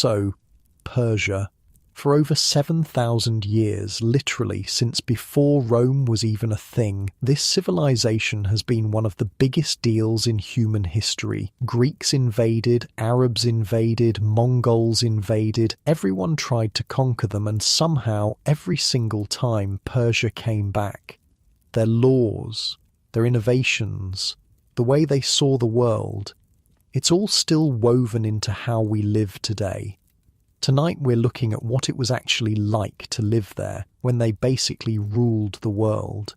So, Persia. For over 7,000 years, literally since before Rome was even a thing, this civilization has been one of the biggest deals in human history. Greeks invaded, Arabs invaded, Mongols invaded, everyone tried to conquer them, and somehow, every single time, Persia came back. Their laws, their innovations, the way they saw the world, it's all still woven into how we live today. Tonight we're looking at what it was actually like to live there when they basically ruled the world.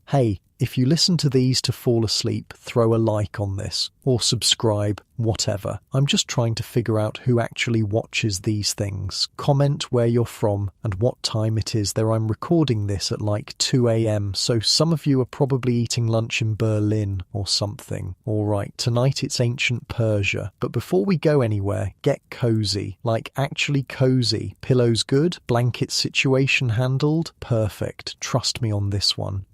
Hey, if you listen to these to fall asleep, throw a like on this, or subscribe, whatever. I'm just trying to figure out who actually watches these things. Comment where you're from and what time it is there. I'm recording this at like 2 a.m, so some of you are probably eating lunch in Berlin or something. Alright, tonight it's ancient Persia, but before we go anywhere, get cozy. Like actually cozy. Pillows good? Blanket situation handled? Perfect. Trust me on this one.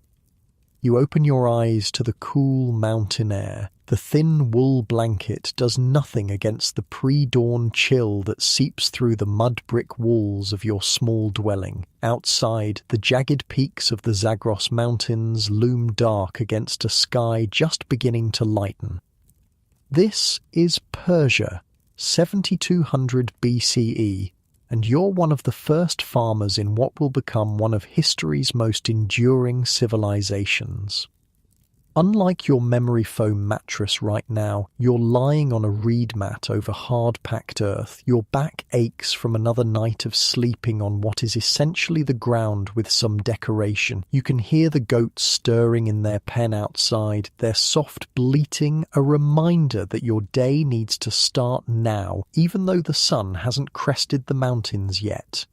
You open your eyes to the cool mountain air. The thin wool blanket does nothing against the pre-dawn chill that seeps through the mud brick walls of your small dwelling. Outside, the jagged peaks of the Zagros Mountains loom dark against a sky just beginning to lighten. This is Persia, 7200 BCE. And you're one of the first farmers in what will become one of history's most enduring civilizations. Unlike your memory foam mattress right now, you're lying on a reed mat over hard-packed earth. Your back aches from another night of sleeping on what is essentially the ground with some decoration. You can hear the goats stirring in their pen outside, their soft bleating, a reminder that your day needs to start now, even though the sun hasn't crested the mountains yet.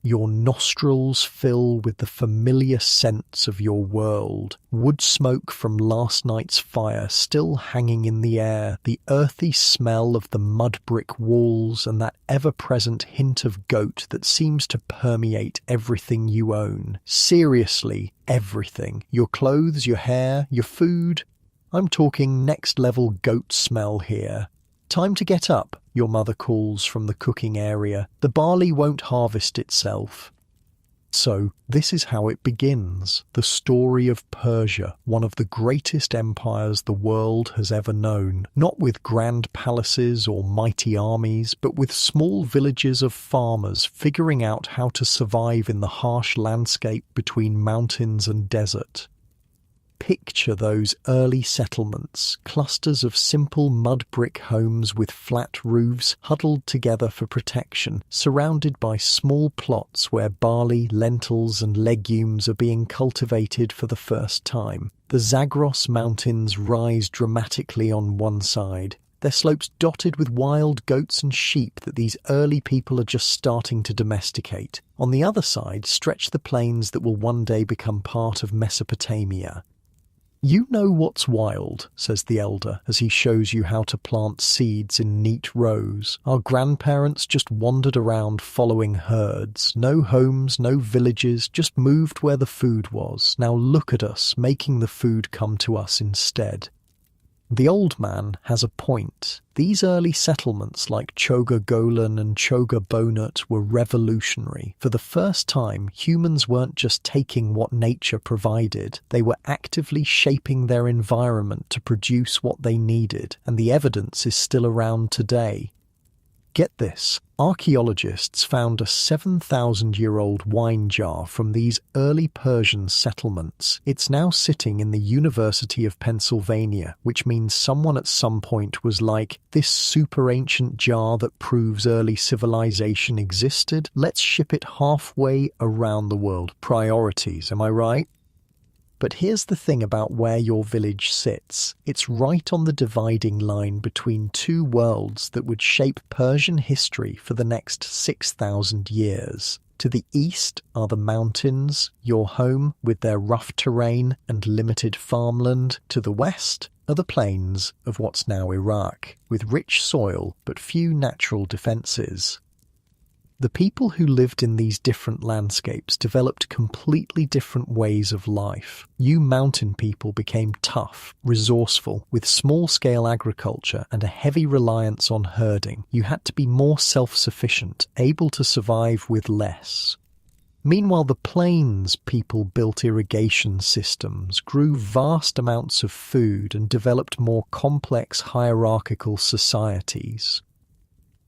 Your nostrils fill with the familiar scents of your world. Wood smoke from last night's fire still hanging in the air, the earthy smell of the mud brick walls, and that ever-present hint of goat that seems to permeate everything you own. Seriously, everything. Your clothes, your hair, your food. I'm talking next-level goat smell here. Time to get up, your mother calls from the cooking area. The barley won't harvest itself. So, this is how it begins. The story of Persia, one of the greatest empires the world has ever known. Not with grand palaces or mighty armies, but with small villages of farmers figuring out how to survive in the harsh landscape between mountains and desert. Picture those early settlements, clusters of simple mud brick homes with flat roofs huddled together for protection, surrounded by small plots where barley, lentils and legumes are being cultivated for the first time. The Zagros Mountains rise dramatically on one side, their slopes dotted with wild goats and sheep that these early people are just starting to domesticate. On the other side stretch the plains that will one day become part of Mesopotamia. "You know what's wild," says the elder as he shows you how to plant seeds in neat rows. "Our grandparents just wandered around following herds. No homes, no villages, just moved where the food was. Now look at us, making the food come to us instead." The old man has a point. These early settlements like Choga Golan and Choga Bonut were revolutionary. For the first time, humans weren't just taking what nature provided. They were actively shaping their environment to produce what they needed, and the evidence is still around today. Get this, archaeologists found a 7,000-year-old wine jar from these early Persian settlements. It's now sitting in the University of Pennsylvania, which means someone at some point was like, "This super ancient jar that proves early civilization existed, let's ship it halfway around the world." Priorities, am I right? But here's the thing about where your village sits. It's right on the dividing line between two worlds that would shape Persian history for the next 6,000 years. To the east are the mountains, your home with their rough terrain and limited farmland. To the west are the plains of what's now Iraq, with rich soil but few natural defences. The people who lived in these different landscapes developed completely different ways of life. You mountain people became tough, resourceful, with small-scale agriculture and a heavy reliance on herding. You had to be more self-sufficient, able to survive with less. Meanwhile, the plains people built irrigation systems, grew vast amounts of food, and developed more complex hierarchical societies.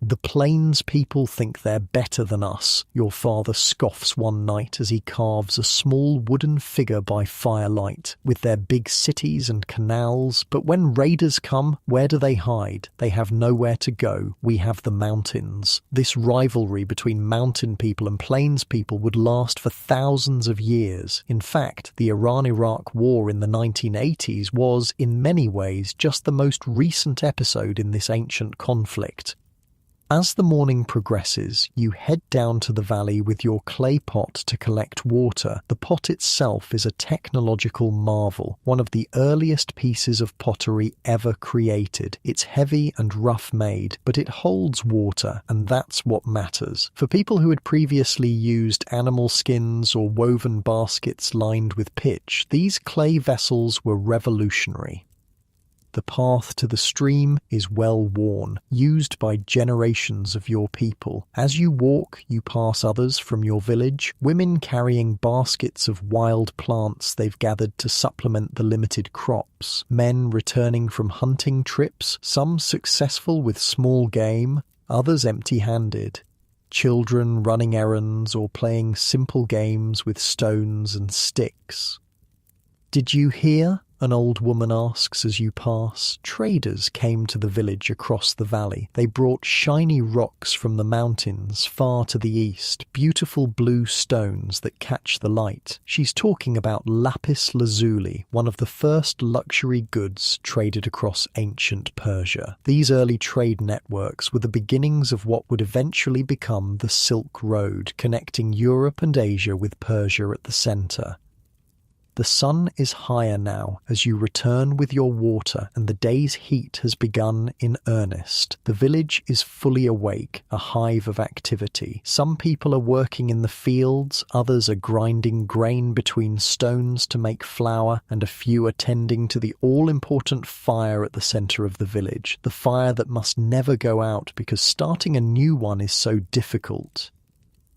The plains people think they're better than us, your father scoffs one night as he carves a small wooden figure by firelight, with their big cities and canals. But when raiders come, where do they hide? They have nowhere to go. We have the mountains. This rivalry between mountain people and plains people would last for thousands of years. In fact, the Iran-Iraq War in the 1980s was, in many ways, just the most recent episode in this ancient conflict. As the morning progresses, you head down to the valley with your clay pot to collect water. The pot itself is a technological marvel, one of the earliest pieces of pottery ever created. It's heavy and rough-made, but it holds water, and that's what matters. For people who had previously used animal skins or woven baskets lined with pitch, these clay vessels were revolutionary. The path to the stream is well worn, used by generations of your people. As you walk, you pass others from your village, women carrying baskets of wild plants they've gathered to supplement the limited crops, men returning from hunting trips, some successful with small game, others empty-handed. Children running errands or playing simple games with stones and sticks. "Did you hear?" an old woman asks as you pass. Traders came to the village across the valley. They brought shiny rocks from the mountains far to the east, beautiful blue stones that catch the light. She's talking about lapis lazuli, one of the first luxury goods traded across ancient Persia. These early trade networks were the beginnings of what would eventually become the Silk Road, connecting Europe and Asia with Persia at the center. The sun is higher now as you return with your water, and the day's heat has begun in earnest. The village is fully awake, a hive of activity. Some people are working in the fields, others are grinding grain between stones to make flour, and a few are tending to the all-important fire at the center of the village, the fire that must never go out because starting a new one is so difficult.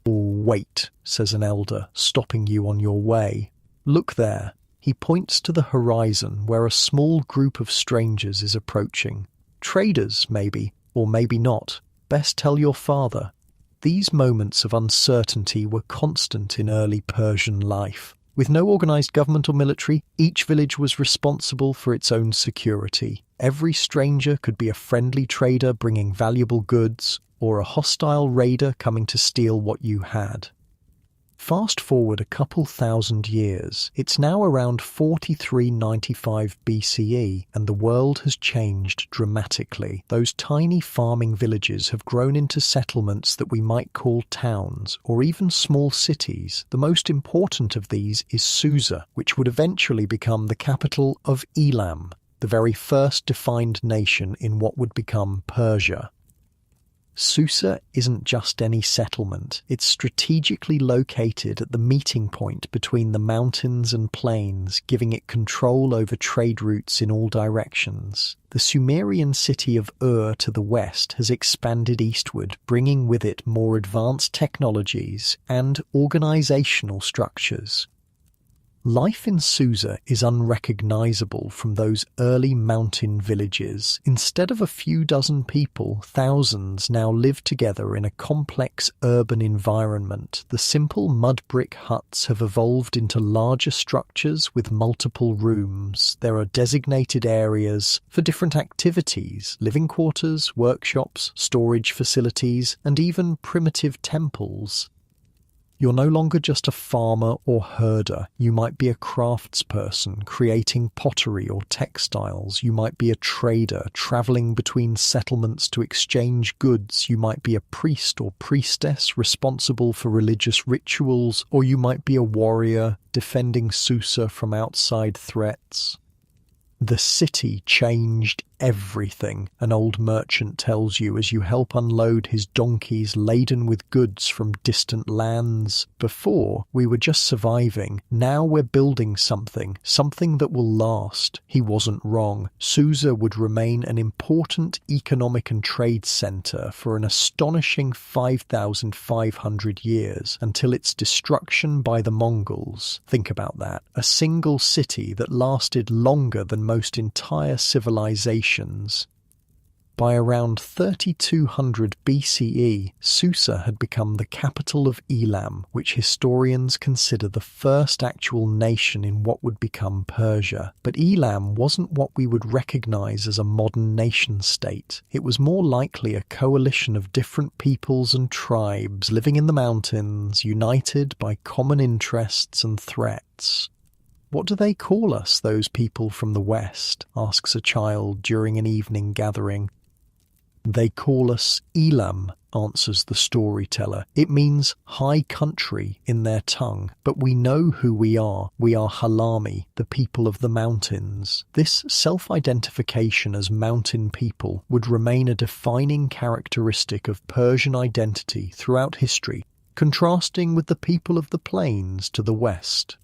"Wait," says an elder, stopping you on your way. "Look there." He points to the horizon where a small group of strangers is approaching. Traders, maybe, or maybe not. Best tell your father. These moments of uncertainty were constant in early Persian life. With no organized government or military, each village was responsible for its own security. Every stranger could be a friendly trader bringing valuable goods, or a hostile raider coming to steal what you had. Fast forward a couple thousand years, it's now around 4395 BCE, and the world has changed dramatically. Those tiny farming villages have grown into settlements that we might call towns, or even small cities. The most important of these is Susa, which would eventually become the capital of Elam, the very first defined nation in what would become Persia. Susa isn't just any settlement. It's strategically located at the meeting point between the mountains and plains, giving it control over trade routes in all directions. The Sumerian city of Ur to the west has expanded eastward, bringing with it more advanced technologies and organizational structures. Life in Susa is unrecognizable from those early mountain villages. Instead of a few dozen people, thousands now live together in a complex urban environment. The simple mud brick huts have evolved into larger structures with multiple rooms. There are designated areas for different activities, living quarters, workshops, storage facilities, and even primitive temples. You're no longer just a farmer or herder. You might be a craftsperson creating pottery or textiles. You might be a trader traveling between settlements to exchange goods. You might be a priest or priestess responsible for religious rituals, or you might be a warrior defending Susa from outside threats. The city changed everything, an old merchant tells you as you help unload his donkeys laden with goods from distant lands. Before, we were just surviving. Now we're building something that will last. He wasn't wrong. Susa would remain an important economic and trade centre for an astonishing 5,500 years until its destruction by the Mongols. Think about that. A single city that lasted longer than most entire civilizations. By around 3200 BCE, Susa had become the capital of Elam, which historians consider the first actual nation in what would become Persia. But Elam wasn't what we would recognize as a modern nation-state. It was more likely a coalition of different peoples and tribes living in the mountains, united by common interests and threats. "What do they call us, those people from the West?" asks a child during an evening gathering. "They call us Elam," answers the storyteller. "It means high country in their tongue, but we know who we are. We are Halami, the people of the mountains." This self-identification as mountain people would remain a defining characteristic of Persian identity throughout history, contrasting with the people of the plains to the west.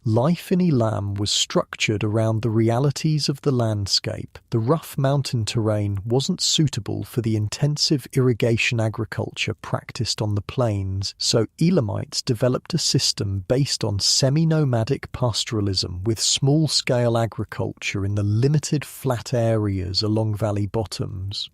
Life in Elam was structured around the realities of the landscape. The rough mountain terrain wasn't suitable for the intensive irrigation agriculture practiced on the plains, so Elamites developed a system based on semi-nomadic pastoralism with small-scale agriculture in the limited flat areas along valley bottoms.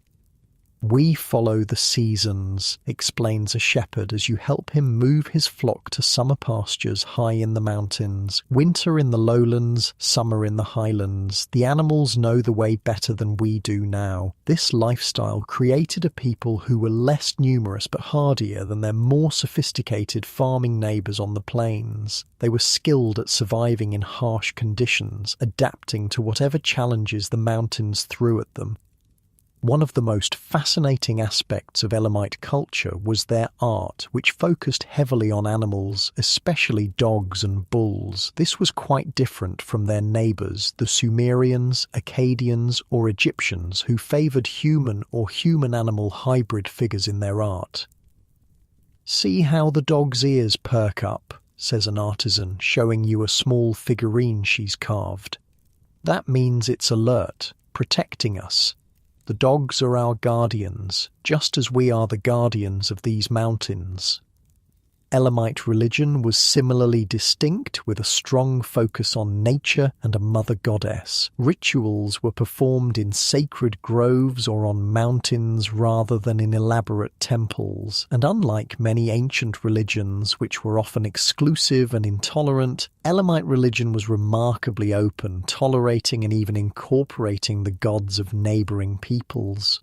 "We follow the seasons," explains a shepherd as you help him move his flock to summer pastures high in the mountains. "Winter in the lowlands, summer in the highlands. The animals know the way better than we do now." This lifestyle created a people who were less numerous but hardier than their more sophisticated farming neighbours on the plains. They were skilled at surviving in harsh conditions, adapting to whatever challenges the mountains threw at them. One of the most fascinating aspects of Elamite culture was their art, which focused heavily on animals, especially dogs and bulls. This was quite different from their neighbours, the Sumerians, Akkadians, or Egyptians, who favoured human or human-animal hybrid figures in their art. "See how the dog's ears perk up," says an artisan, showing you a small figurine she's carved. "That means it's alert, protecting us. The dogs are our guardians, just as we are the guardians of these mountains." Elamite religion was similarly distinct, with a strong focus on nature and a mother goddess. Rituals were performed in sacred groves or on mountains rather than in elaborate temples, and unlike many ancient religions, which were often exclusive and intolerant, Elamite religion was remarkably open, tolerating and even incorporating the gods of neighbouring peoples.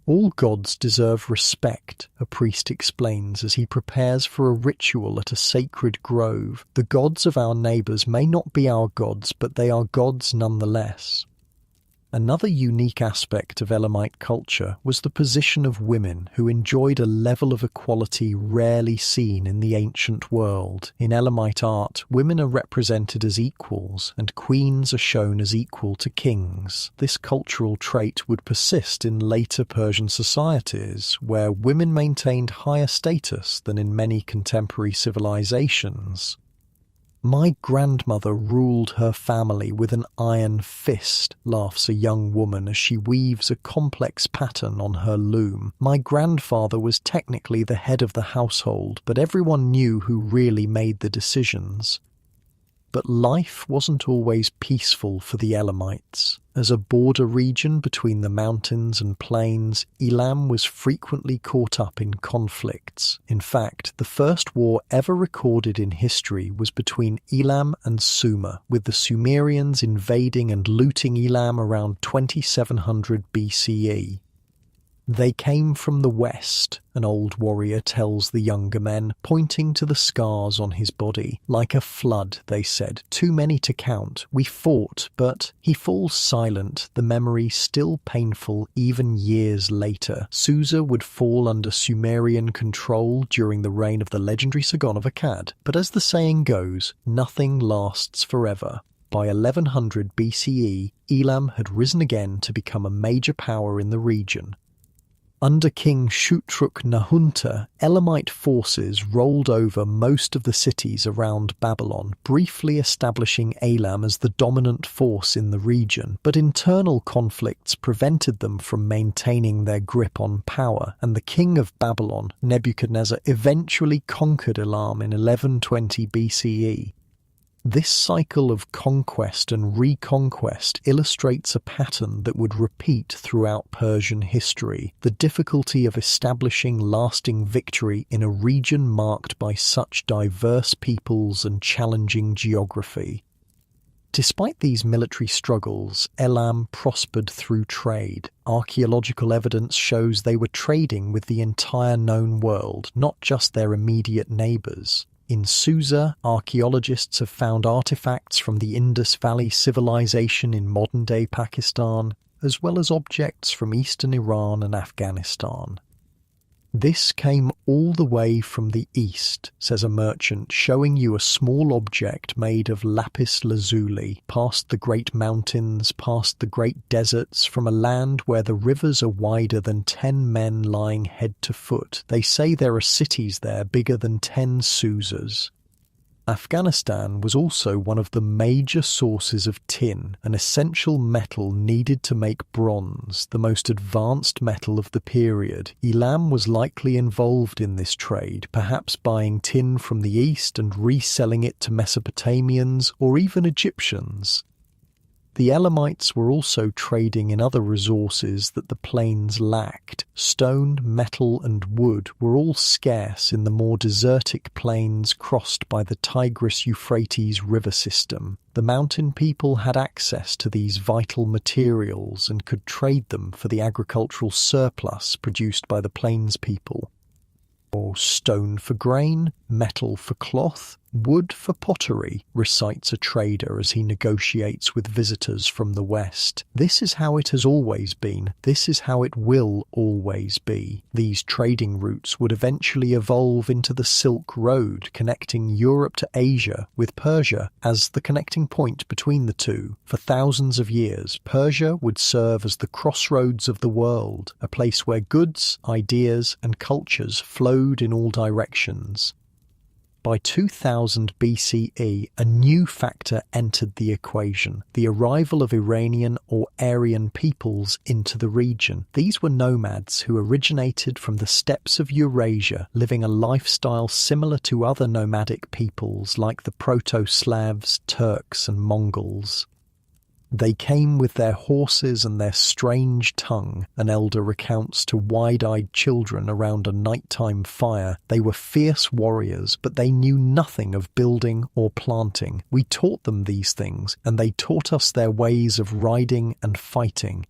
"All gods deserve respect," a priest explains as he prepares for a ritual at a sacred grove. "The gods of our neighbours may not be our gods, but they are gods nonetheless." Another unique aspect of Elamite culture was the position of women, who enjoyed a level of equality rarely seen in the ancient world. In Elamite art, women are represented as equals, and queens are shown as equal to kings. This cultural trait would persist in later Persian societies, where women maintained higher status than in many contemporary civilizations. "My grandmother ruled her family with an iron fist," laughs a young woman as she weaves a complex pattern on her loom. "My grandfather was technically the head of the household, but everyone knew who really made the decisions." But life wasn't always peaceful for the Elamites. As a border region between the mountains and plains, Elam was frequently caught up in conflicts. In fact, the first war ever recorded in history was between Elam and Sumer, with the Sumerians invading and looting Elam around 2700 BCE. "They came from the west," an old warrior tells the younger men, pointing to the scars on his body. "Like a flood," they said, "too many to count. We fought, but..." He falls silent, the memory still painful even years later. Susa would fall under Sumerian control during the reign of the legendary Sargon of Akkad. But as the saying goes, nothing lasts forever. By 1100 BCE, Elam had risen again to become a major power in the region. Under King Shutruk-Nahunta, Elamite forces rolled over most of the cities around Babylon, briefly establishing Elam as the dominant force in the region, but internal conflicts prevented them from maintaining their grip on power, and the king of Babylon, Nebuchadnezzar, eventually conquered Elam in 1120 BCE. This cycle of conquest and reconquest illustrates a pattern that would repeat throughout Persian history, the difficulty of establishing lasting victory in a region marked by such diverse peoples and challenging geography. Despite these military struggles, Elam prospered through trade. Archaeological evidence shows they were trading with the entire known world, not just their immediate neighbours. In Susa, archaeologists have found artifacts from the Indus Valley civilization in modern-day Pakistan, as well as objects from eastern Iran and Afghanistan. "This came all the way from the east," says a merchant, showing you a small object made of lapis lazuli, past the great mountains, past the great deserts, from a land where the rivers are wider than 10 men lying head to foot. They say there are cities there bigger than 10 Susas. Afghanistan was also one of the major sources of tin, an essential metal needed to make bronze, the most advanced metal of the period. Elam was likely involved in this trade, perhaps buying tin from the east and reselling it to Mesopotamians or even Egyptians. The Elamites were also trading in other resources that the plains lacked. Stone, metal, and wood were all scarce in the more desertic plains crossed by the Tigris-Euphrates river system. The mountain people had access to these vital materials and could trade them for the agricultural surplus produced by the plains people. Or stone for grain, metal for cloth, wood for pottery, recites a trader as he negotiates with visitors from the West. This is how it has always been. This is how it will always be. These trading routes would eventually evolve into the Silk Road, connecting Europe to Asia, with Persia as the connecting point between the two. For thousands of years, Persia would serve as the crossroads of the world, a place where goods, ideas, and cultures flowed in all directions. By 2000 BCE, a new factor entered the equation, the arrival of Iranian or Aryan peoples into the region. These were nomads who originated from the steppes of Eurasia, living a lifestyle similar to other nomadic peoples like the Proto-Slavs, Turks, and Mongols. They came with their horses and their strange tongue, an elder recounts to wide-eyed children around a nighttime fire. They were fierce warriors, but they knew nothing of building or planting. We taught them these things, and they taught us their ways of riding and fighting.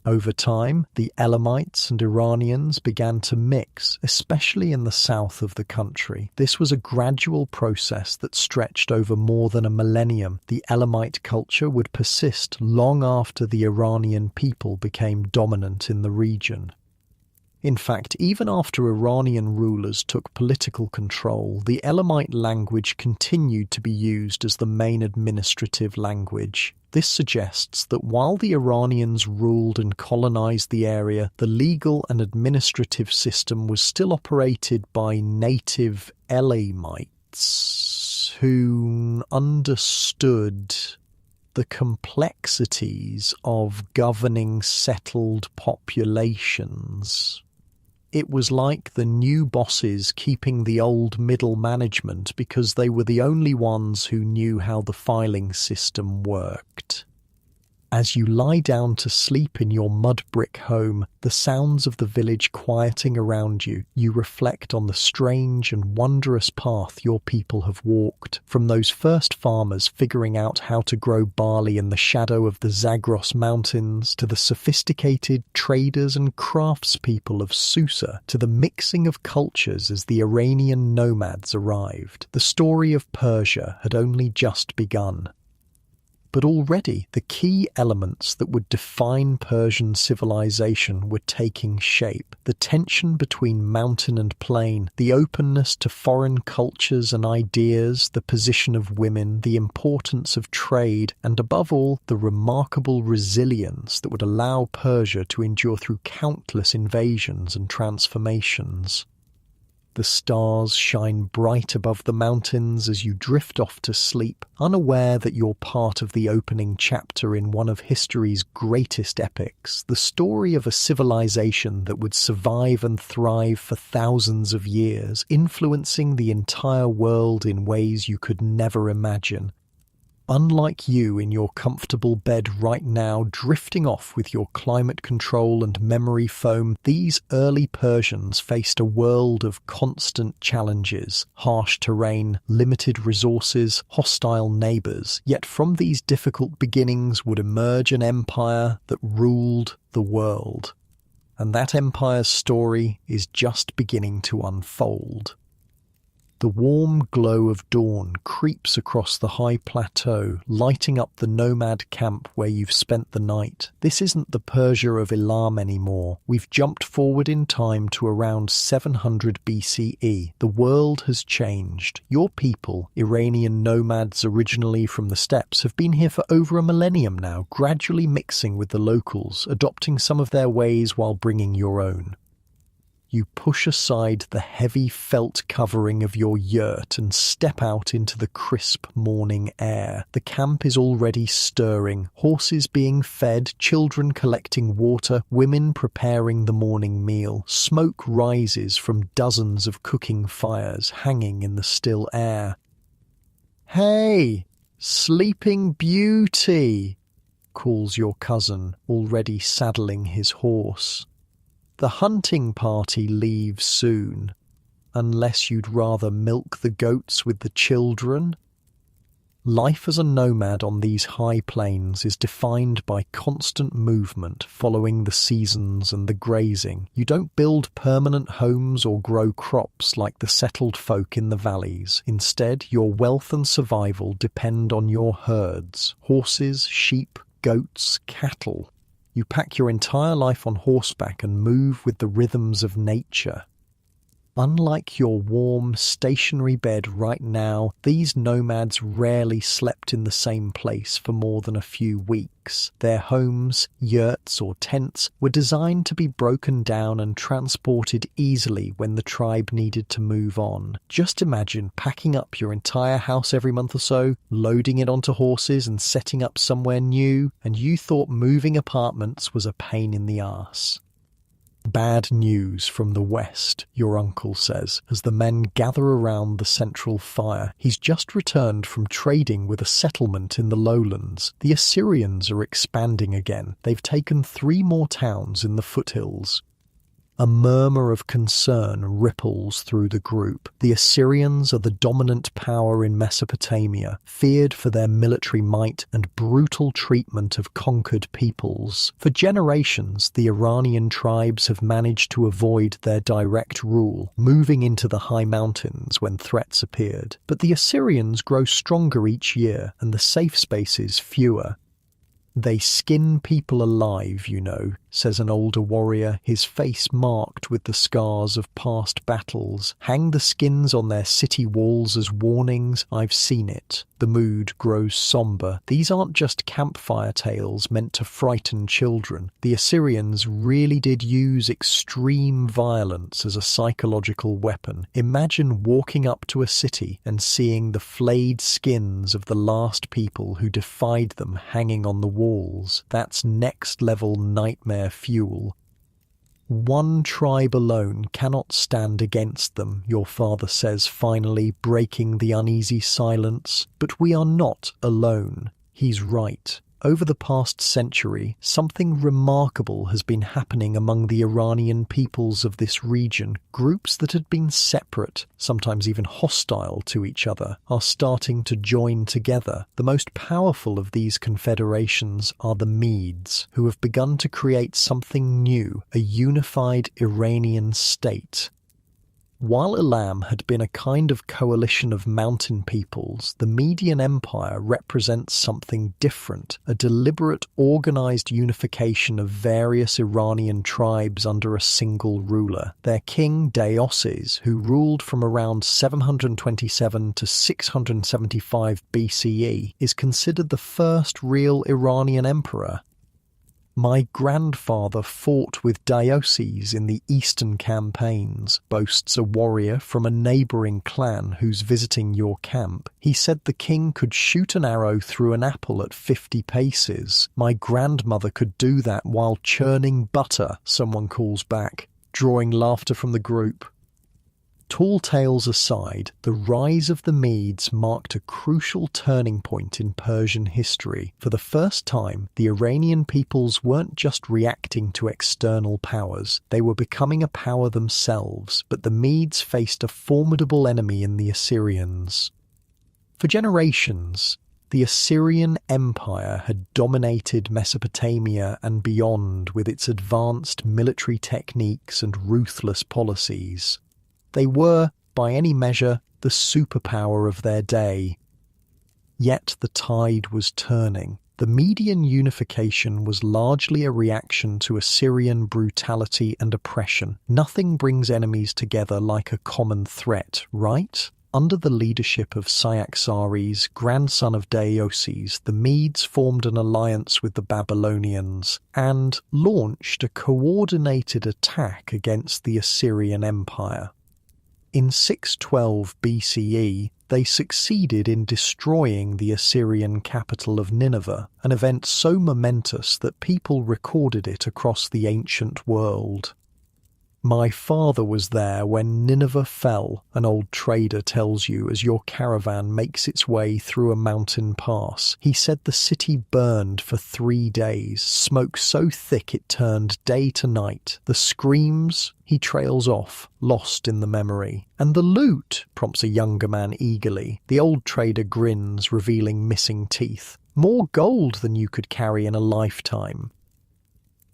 Over time, the Elamites and Iranians began to mix, especially in the south of the country. This was a gradual process that stretched over more than a millennium. The Elamite culture would persist long after the Iranian people became dominant in the region. In fact, even after Iranian rulers took political control, the Elamite language continued to be used as the main administrative language. This suggests that while the Iranians ruled and colonized the area, the legal and administrative system was still operated by native Elamites who understood the complexities of governing settled populations. It was like the new bosses keeping the old middle management because they were the only ones who knew how the filing system worked. As you lie down to sleep in your mud brick home, the sounds of the village quieting around you, you reflect on the strange and wondrous path your people have walked, from those first farmers figuring out how to grow barley in the shadow of the Zagros Mountains, to the sophisticated traders and craftspeople of Susa, to the mixing of cultures as the Iranian nomads arrived. The story of Persia had only just begun. but already the key elements that would define Persian civilization were taking shape. The tension between mountain and plain, the openness to foreign cultures and ideas, the position of women, the importance of trade, and above all, the remarkable resilience that would allow Persia to endure through countless invasions and transformations. The stars shine bright above the mountains as you drift off to sleep, unaware that you're part of the opening chapter in one of history's greatest epics, the story of a civilization that would survive and thrive for thousands of years, influencing the entire world in ways you could never imagine. Unlike you in your comfortable bed right now, drifting off with your climate control and memory foam, these early Persians faced a world of constant challenges, harsh terrain, limited resources, hostile neighbours. Yet from these difficult beginnings would emerge an empire that ruled the world. And that empire's story is just beginning to unfold. The warm glow of dawn creeps across the high plateau, lighting up the nomad camp where you've spent the night. This isn't the Persia of Elam anymore. We've jumped forward in time to around 700 BCE. The world has changed. Your people, Iranian nomads originally from the steppes, have been here for over a millennium now, gradually mixing with the locals, adopting some of their ways while bringing your own. You push aside the heavy felt covering of your yurt and step out into the crisp morning air. The camp is already stirring, horses being fed, children collecting water, women preparing the morning meal. Smoke rises from dozens of cooking fires hanging in the still air. "Hey, Sleeping Beauty!" calls your cousin, already saddling his horse. The hunting party leaves soon, unless you'd rather milk the goats with the children. Life as a nomad on these high plains is defined by constant movement following the seasons and the grazing. You don't build permanent homes or grow crops like the settled folk in the valleys. Instead, your wealth and survival depend on your herds, horses, sheep, goats, cattle. You pack your entire life on horseback and move with the rhythms of nature. Unlike your warm, stationary bed right now, these nomads rarely slept in the same place for more than a few weeks. Their homes, yurts or tents, were designed to be broken down and transported easily when the tribe needed to move on. Just imagine packing up your entire house every month or so, loading it onto horses and setting up somewhere new, and you thought moving apartments was a pain in the arse. "Bad news from the west," your uncle says, as the men gather around the central fire. He's just returned from trading with a settlement in the lowlands. The Assyrians are expanding again. They've taken 3 more towns in the foothills. A murmur of concern ripples through the group. The Assyrians are the dominant power in Mesopotamia, feared for their military might and brutal treatment of conquered peoples. For generations, the Iranian tribes have managed to avoid their direct rule, moving into the high mountains when threats appeared. But the Assyrians grow stronger each year, and the safe spaces fewer. "They skin people alive, you know," says an older warrior, his face marked with the scars of past battles. "Hang the skins on their city walls as warnings. I've seen it." The mood grows somber. These aren't just campfire tales meant to frighten children. The Assyrians really did use extreme violence as a psychological weapon. Imagine walking up to a city and seeing the flayed skins of the last people who defied them hanging on the walls. That's next-level nightmare fuel. "One tribe alone cannot stand against them," your father says, finally breaking the uneasy silence. "But we are not alone." He's right. Over the past century, something remarkable has been happening among the Iranian peoples of this region. Groups that had been separate, sometimes even hostile to each other, are starting to join together. The most powerful of these confederations are the Medes, who have begun to create something new, a unified Iranian state. While Elam had been a kind of coalition of mountain peoples, the Median Empire represents something different, a deliberate, organized unification of various Iranian tribes under a single ruler. Their king, Deioces, who ruled from around 727 to 675 BCE, is considered the first real Iranian emperor. My grandfather fought with Deioces in the eastern campaigns, boasts a warrior from a neighbouring clan who's visiting your camp. He said the king could shoot an arrow through an apple at 50 paces. My grandmother could do that while churning butter, someone calls back, drawing laughter from the group. Tall tales aside, the rise of the Medes marked a crucial turning point in Persian history. For the first time, the Iranian peoples weren't just reacting to external powers, they were becoming a power themselves, but the Medes faced a formidable enemy in the Assyrians. For generations, the Assyrian Empire had dominated Mesopotamia and beyond with its advanced military techniques and ruthless policies. They were, by any measure, the superpower of their day. Yet the tide was turning. The Median unification was largely a reaction to Assyrian brutality and oppression. Nothing brings enemies together like a common threat, right? Under the leadership of Cyaxares, grandson of Deioces, the Medes formed an alliance with the Babylonians and launched a coordinated attack against the Assyrian Empire. In 612 BCE, they succeeded in destroying the Assyrian capital of Nineveh, an event so momentous that people recorded it across the ancient world. My father was there when Nineveh fell, an old trader tells you as your caravan makes its way through a mountain pass. He said the city burned for 3 days, smoke so thick it turned day to night. The screams, he trails off, lost in the memory. And the loot, prompts a younger man eagerly. The old trader grins, revealing missing teeth. More gold than you could carry in a lifetime.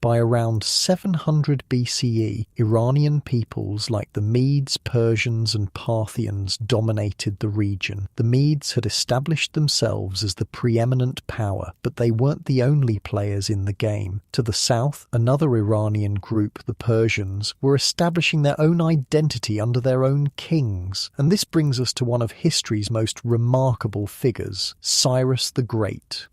By around 700 BCE, Iranian peoples like the Medes, Persians and Parthians dominated the region. The Medes had established themselves as the preeminent power, but they weren't the only players in the game. To the south, another Iranian group, the Persians, were establishing their own identity under their own kings. And this brings us to one of history's most remarkable figures, Cyrus the Great.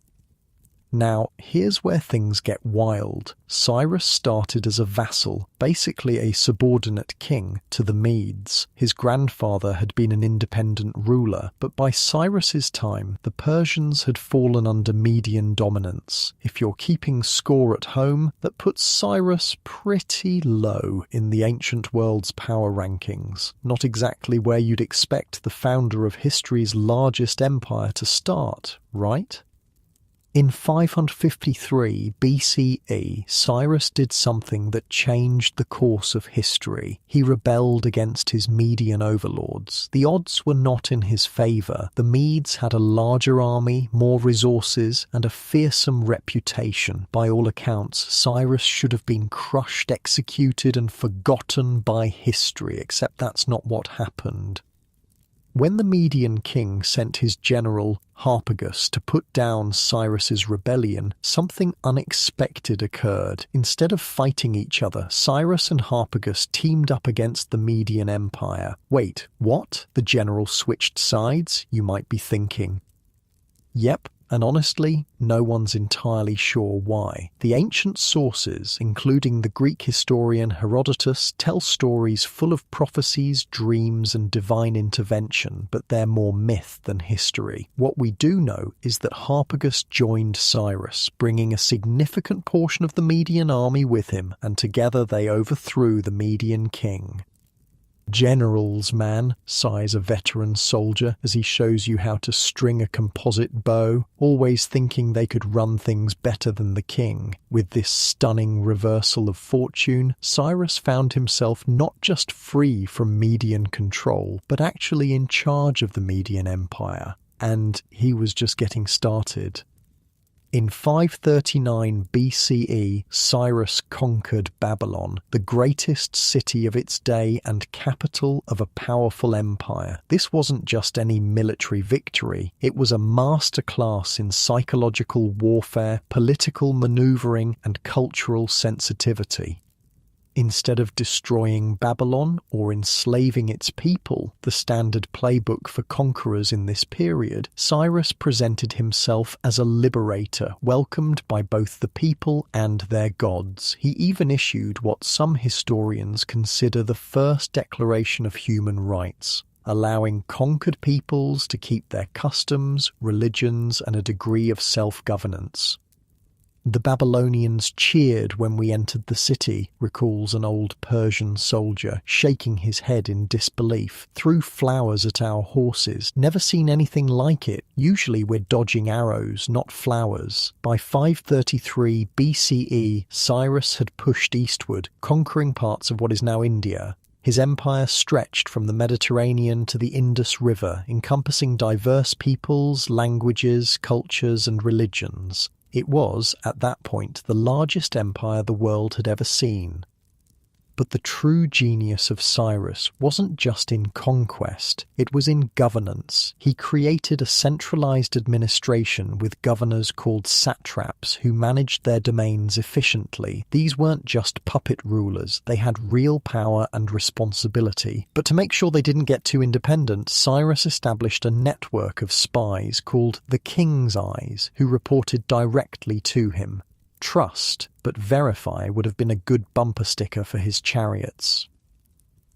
Now, here's where things get wild. Cyrus started as a vassal, basically a subordinate king, to the Medes. His grandfather had been an independent ruler, but by Cyrus's time, the Persians had fallen under Median dominance. If you're keeping score at home, that puts Cyrus pretty low in the ancient world's power rankings. Not exactly where you'd expect the founder of history's largest empire to start, right? In 553 BCE, Cyrus did something that changed the course of history. He rebelled against his Median overlords. The odds were not in his favour. The Medes had a larger army, more resources, and a fearsome reputation. By all accounts, Cyrus should have been crushed, executed, and forgotten by history, except that's not what happened. When the Median king sent his general, Harpagus, to put down Cyrus's rebellion, something unexpected occurred. Instead of fighting each other, Cyrus and Harpagus teamed up against the Median Empire. Wait, what? The general switched sides, you might be thinking. Yep. And honestly, no one's entirely sure why. The ancient sources, including the Greek historian Herodotus, tell stories full of prophecies, dreams, and divine intervention, but they're more myth than history. What we do know is that Harpagus joined Cyrus, bringing a significant portion of the Median army with him, and together they overthrew the Median king. Generals, man, sighs a veteran soldier as he shows you how to string a composite bow, always thinking they could run things better than the king. With this stunning reversal of fortune, Cyrus found himself not just free from Median control, but actually in charge of the Median Empire. And he was just getting started. In 539 BCE, Cyrus conquered Babylon, the greatest city of its day and capital of a powerful empire. This wasn't just any military victory, it was a masterclass in psychological warfare, political maneuvering, and cultural sensitivity. Instead of destroying Babylon or enslaving its people, the standard playbook for conquerors in this period, Cyrus presented himself as a liberator, welcomed by both the people and their gods. He even issued what some historians consider the first declaration of human rights, allowing conquered peoples to keep their customs, religions, and a degree of self-governance. The Babylonians cheered when we entered the city, recalls an old Persian soldier, shaking his head in disbelief, threw flowers at our horses. Never seen anything like it. Usually we're dodging arrows, not flowers. By 533 BCE, Cyrus had pushed eastward, conquering parts of what is now India. His empire stretched from the Mediterranean to the Indus River, encompassing diverse peoples, languages, cultures, and religions. It was, at that point, the largest empire the world had ever seen. But the true genius of Cyrus wasn't just in conquest, it was in governance. He created a centralized administration with governors called satraps who managed their domains efficiently. These weren't just puppet rulers, they had real power and responsibility. But to make sure they didn't get too independent, Cyrus established a network of spies called the King's Eyes, who reported directly to him. Trust, but verify would have been a good bumper sticker for his chariots.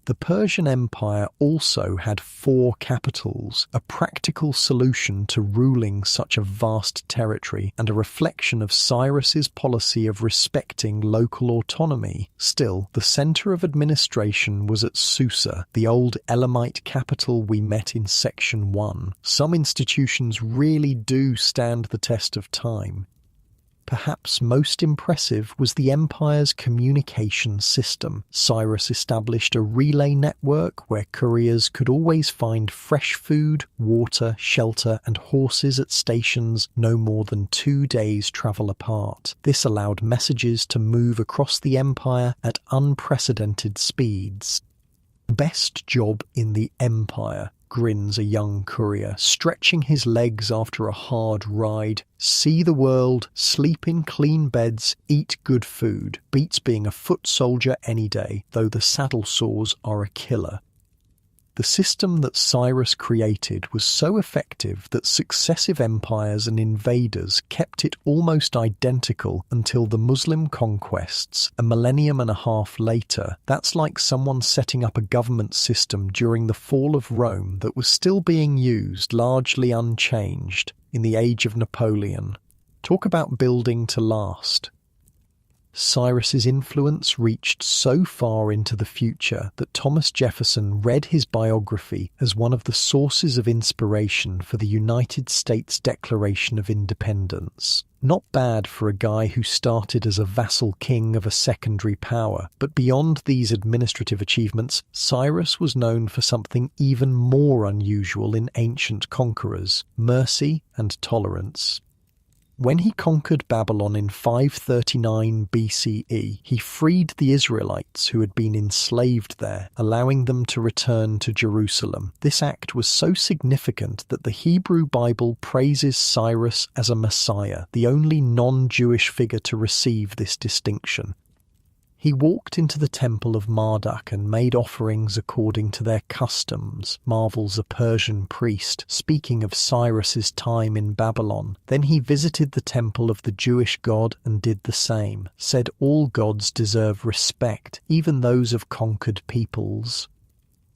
The Persian Empire also had 4 capitals, a practical solution to ruling such a vast territory and a reflection of Cyrus's policy of respecting local autonomy. Still, the centre of administration was at Susa, the old Elamite capital we met in Section 1. Some institutions really do stand the test of time. Perhaps most impressive was the empire's communication system. Cyrus established a relay network where couriers could always find fresh food, water, shelter, and horses at stations no more than 2 days' travel apart. This allowed messages to move across the empire at unprecedented speeds. Best job in the empire, grins a young courier, stretching his legs after a hard ride. See the world, sleep in clean beds, eat good food. Beats being a foot soldier any day, though the saddle sores are a killer. The system that Cyrus created was so effective that successive empires and invaders kept it almost identical until the Muslim conquests, a millennium and a half later. That's like someone setting up a government system during the fall of Rome that was still being used, largely unchanged, in the age of Napoleon. Talk about building to last. Cyrus's influence reached so far into the future that Thomas Jefferson read his biography as one of the sources of inspiration for the United States Declaration of Independence. Not bad for a guy who started as a vassal king of a secondary power, but beyond these administrative achievements, Cyrus was known for something even more unusual in ancient conquerors: mercy and tolerance. When he conquered Babylon in 539 BCE, he freed the Israelites who had been enslaved there, allowing them to return to Jerusalem. This act was so significant that the Hebrew Bible praises Cyrus as a Messiah, the only non-Jewish figure to receive this distinction. He walked into the temple of Marduk and made offerings according to their customs, marvels a Persian priest, speaking of Cyrus's time in Babylon. Then he visited the temple of the Jewish god and did the same, said all gods deserve respect, even those of conquered peoples.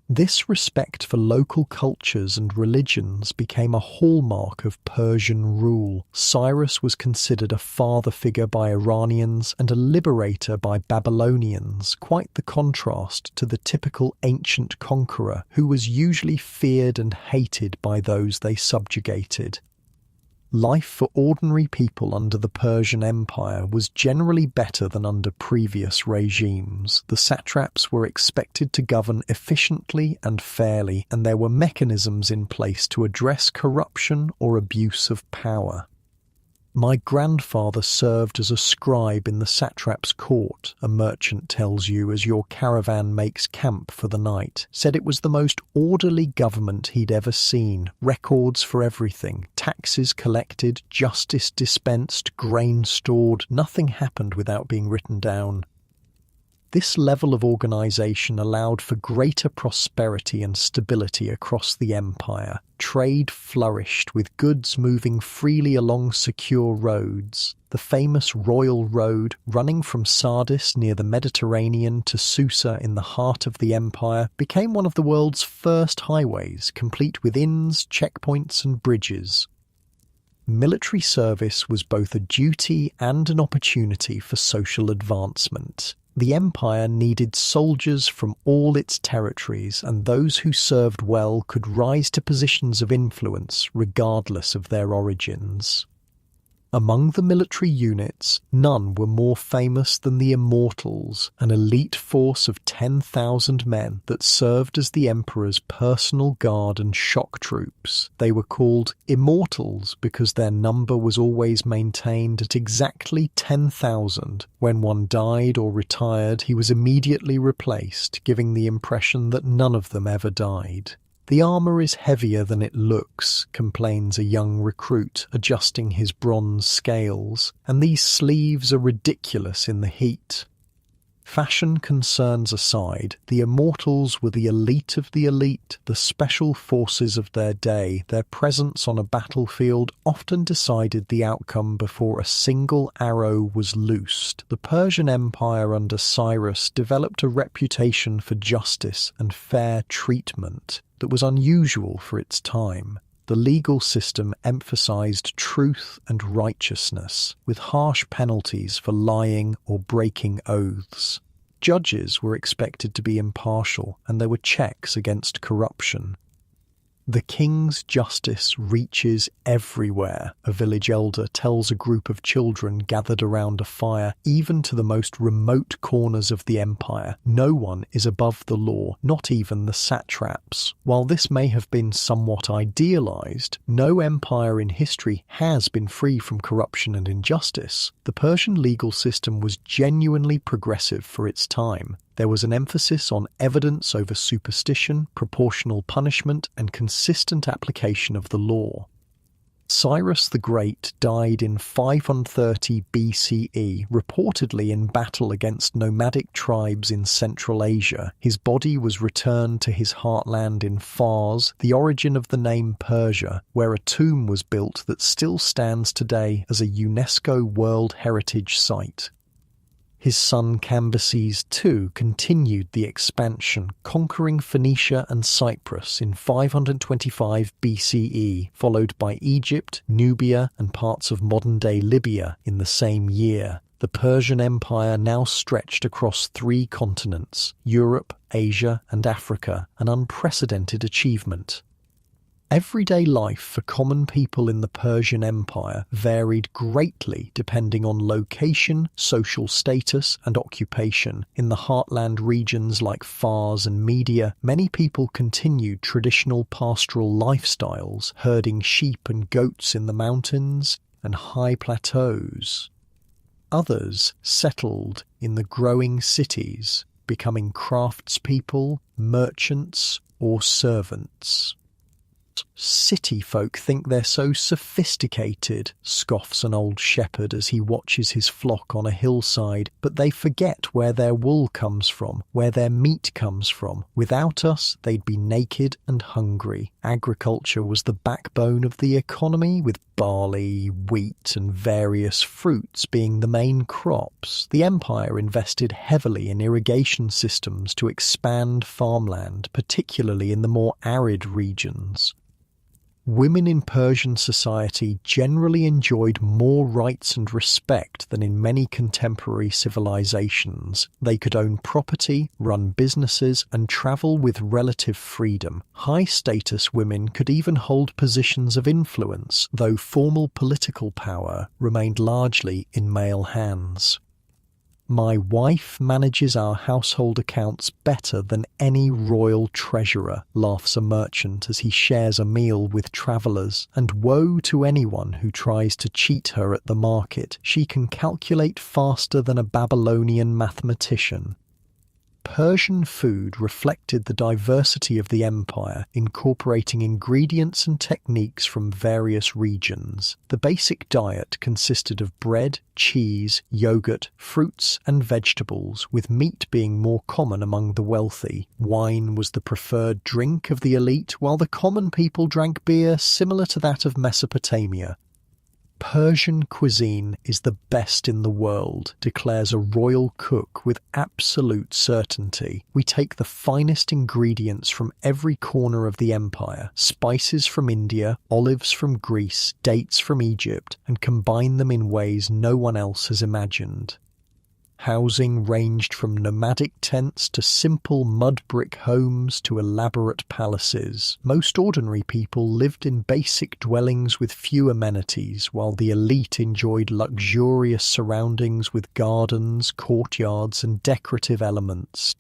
This respect for local cultures and religions became a hallmark of Persian rule. Cyrus was considered a father figure by Iranians and a liberator by Babylonians, quite the contrast to the typical ancient conqueror who was usually feared and hated by those they subjugated. Life for ordinary people under the Persian Empire was generally better than under previous regimes. The satraps were expected to govern efficiently and fairly, and there were mechanisms in place to address corruption or abuse of power. My grandfather served as a scribe in the satrap's court, a merchant tells you as your caravan makes camp for the night. Said it was the most orderly government he'd ever seen. Records for everything. Taxes collected, justice dispensed, grain stored. Nothing happened without being written down. This level of organisation allowed for greater prosperity and stability across the empire. Trade flourished, with goods moving freely along secure roads. The famous Royal Road, running from Sardis near the Mediterranean to Susa in the heart of the empire, became one of the world's first highways, complete with inns, checkpoints and bridges. Military service was both a duty and an opportunity for social advancement. The empire needed soldiers from all its territories, and those who served well could rise to positions of influence regardless of their origins. Among the military units, none were more famous than the Immortals, an elite force of 10,000 men that served as the emperor's personal guard and shock troops. They were called Immortals because their number was always maintained at exactly 10,000. When one died or retired, he was immediately replaced, giving the impression that none of them ever died. "The armour is heavier than it looks," complains a young recruit, adjusting his bronze scales, "and these sleeves are ridiculous in the heat." Fashion concerns aside, the Immortals were the elite of the elite, the special forces of their day. Their presence on a battlefield often decided the outcome before a single arrow was loosed. The Persian Empire under Cyrus developed a reputation for justice and fair treatment that was unusual for its time. The legal system emphasized truth and righteousness, with harsh penalties for lying or breaking oaths. Judges were expected to be impartial, and there were checks against corruption. "The king's justice reaches everywhere," a village elder tells a group of children gathered around a fire, "even to the most remote corners of the empire. No one is above the law, not even the satraps." While this may have been somewhat idealized, no empire in history has been free from corruption and injustice. The Persian legal system was genuinely progressive for its time. There was an emphasis on evidence over superstition, proportional punishment, and consistent application of the law. Cyrus the Great died in 530 BCE, reportedly in battle against nomadic tribes in Central Asia. His body was returned to his heartland in Fars, the origin of the name Persia, where a tomb was built that still stands today as a UNESCO World Heritage Site. His son Cambyses II continued the expansion, conquering Phoenicia and Cyprus in 525 BCE, followed by Egypt, Nubia, and parts of modern-day Libya in the same year. The Persian Empire now stretched across 3 continents, Europe, Asia, and Africa, an unprecedented achievement. Everyday life for common people in the Persian Empire varied greatly depending on location, social status, and occupation. In the heartland regions like Fars and Media, many people continued traditional pastoral lifestyles, herding sheep and goats in the mountains and high plateaus. Others settled in the growing cities, becoming craftspeople, merchants, or servants. "City folk think they're so sophisticated," scoffs an old shepherd as he watches his flock on a hillside, "but they forget where their wool comes from, where their meat comes from. Without us, they'd be naked and hungry." Agriculture was the backbone of the economy, with barley, wheat, and various fruits being the main crops. The empire invested heavily in irrigation systems to expand farmland, particularly in the more arid regions. Women in Persian society generally enjoyed more rights and respect than in many contemporary civilizations. They could own property, run businesses, and travel with relative freedom. High-status women could even hold positions of influence, though formal political power remained largely in male hands. My wife manages our household accounts better than any royal treasurer, laughs a merchant as he shares a meal with travellers, and woe to anyone who tries to cheat her at the market. She can calculate faster than a Babylonian mathematician. Persian food reflected the diversity of the empire, incorporating ingredients and techniques from various regions. The basic diet consisted of bread, cheese, yogurt, fruits, and vegetables, with meat being more common among the wealthy. Wine was the preferred drink of the elite, while the common people drank beer similar to that of Mesopotamia. Persian cuisine is the best in the world, declares a royal cook with absolute certainty. We take the finest ingredients from every corner of the empire, spices from India, olives from Greece, dates from Egypt, and combine them in ways no one else has imagined. Housing ranged from nomadic tents to simple mud brick homes to elaborate palaces. Most ordinary people lived in basic dwellings with few amenities, while the elite enjoyed luxurious surroundings with gardens, courtyards, and decorative elements.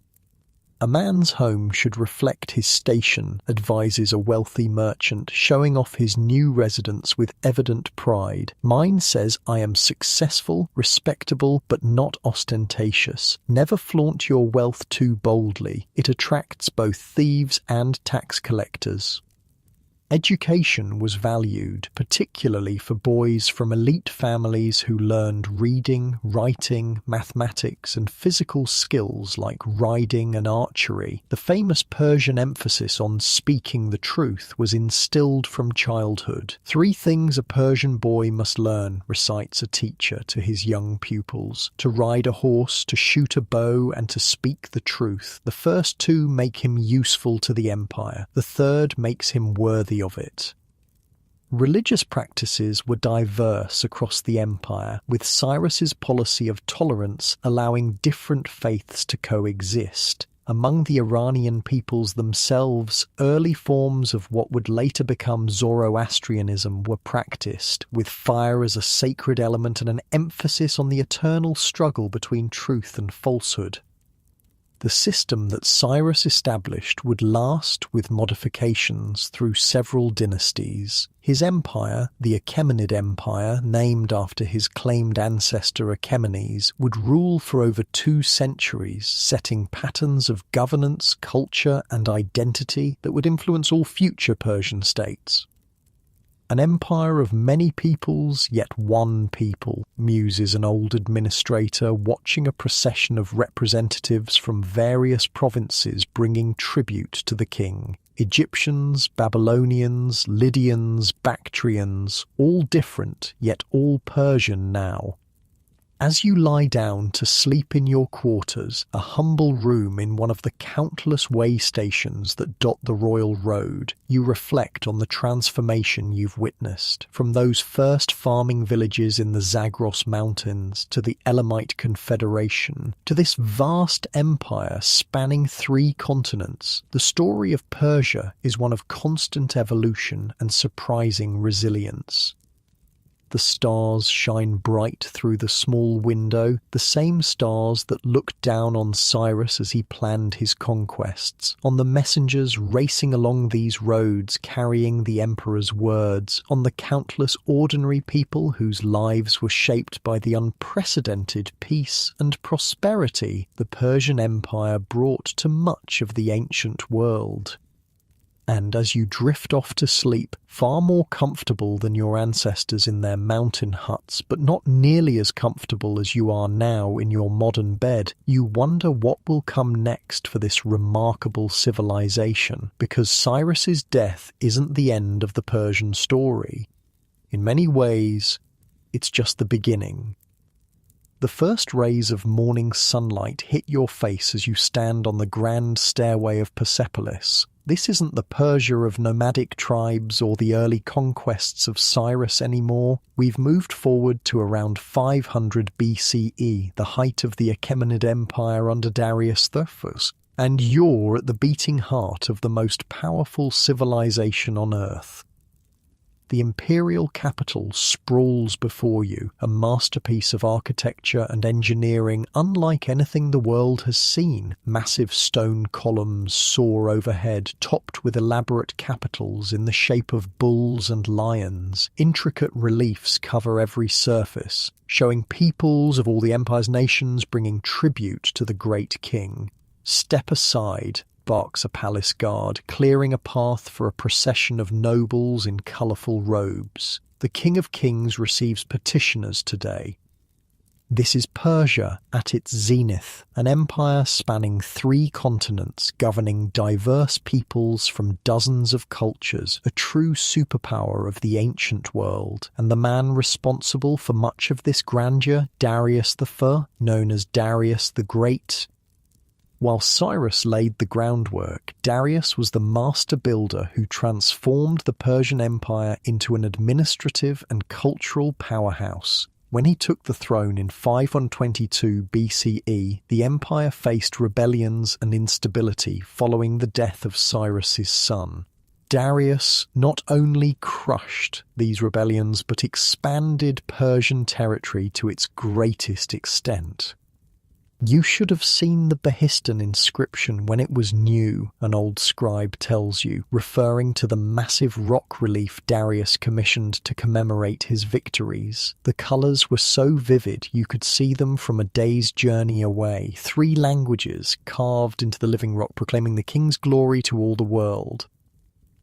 A man's home should reflect his station, advises a wealthy merchant, showing off his new residence with evident pride. Mine says I am successful, respectable, but not ostentatious. Never flaunt your wealth too boldly. It attracts both thieves and tax collectors. Education was valued, particularly for boys from elite families who learned reading, writing, mathematics, and physical skills like riding and archery. The famous Persian emphasis on speaking the truth was instilled from childhood. 3 things a Persian boy must learn, recites a teacher to his young pupils: to ride a horse, to shoot a bow, and to speak the truth. The first 2 make him useful to the empire. The third makes him worthy of it. Religious practices were diverse across the empire, with Cyrus's policy of tolerance allowing different faiths to coexist. Among the Iranian peoples themselves, early forms of what would later become Zoroastrianism were practiced, with fire as a sacred element and an emphasis on the eternal struggle between truth and falsehood. The system that Cyrus established would last, with modifications, through several dynasties. His empire, the Achaemenid Empire, named after his claimed ancestor Achaemenes, would rule for over 2 centuries, setting patterns of governance, culture, and identity that would influence all future Persian states. An empire of many peoples, yet one people, muses an old administrator watching a procession of representatives from various provinces bringing tribute to the king. Egyptians, Babylonians, Lydians, Bactrians, all different, yet all Persian now. As you lie down to sleep in your quarters, a humble room in one of the countless way stations that dot the royal road, you reflect on the transformation you've witnessed, from those first farming villages in the Zagros Mountains to the Elamite Confederation, to this vast empire spanning 3 continents. The story of Persia is one of constant evolution and surprising resilience. The stars shine bright through the small window, the same stars that looked down on Cyrus as he planned his conquests, on the messengers racing along these roads carrying the emperor's words, on the countless ordinary people whose lives were shaped by the unprecedented peace and prosperity the Persian Empire brought to much of the ancient world. And as you drift off to sleep, far more comfortable than your ancestors in their mountain huts, but not nearly as comfortable as you are now in your modern bed, you wonder what will come next for this remarkable civilization, because Cyrus's death isn't the end of the Persian story. In many ways, it's just the beginning. The first rays of morning sunlight hit your face as you stand on the grand stairway of Persepolis. This isn't the Persia of nomadic tribes or the early conquests of Cyrus anymore. We've moved forward to around 500 BCE, the height of the Achaemenid Empire under Darius Thurphus, and you're at the beating heart of the most powerful civilization on Earth. The imperial capital sprawls before you, a masterpiece of architecture and engineering unlike anything the world has seen. Massive stone columns soar overhead, topped with elaborate capitals in the shape of bulls and lions. Intricate reliefs cover every surface, showing peoples of all the empire's nations bringing tribute to the great king. "Step aside," barks a palace guard, clearing a path for a procession of nobles in colourful robes. The King of Kings receives petitioners today. This is Persia at its zenith, an empire spanning 3 continents, governing diverse peoples from dozens of cultures, a true superpower of the ancient world, and the man responsible for much of this grandeur, Darius I, known as Darius the Great. While Cyrus laid the groundwork, Darius was the master builder who transformed the Persian Empire into an administrative and cultural powerhouse. When he took the throne in 522 BCE, the empire faced rebellions and instability following the death of Cyrus's son. Darius not only crushed these rebellions but expanded Persian territory to its greatest extent. "You should have seen the Behistun inscription when it was new," an old scribe tells you, referring to the massive rock relief Darius commissioned to commemorate his victories. The colours were so vivid you could see them from a day's journey away. 3 languages carved into the living rock proclaiming the king's glory to all the world.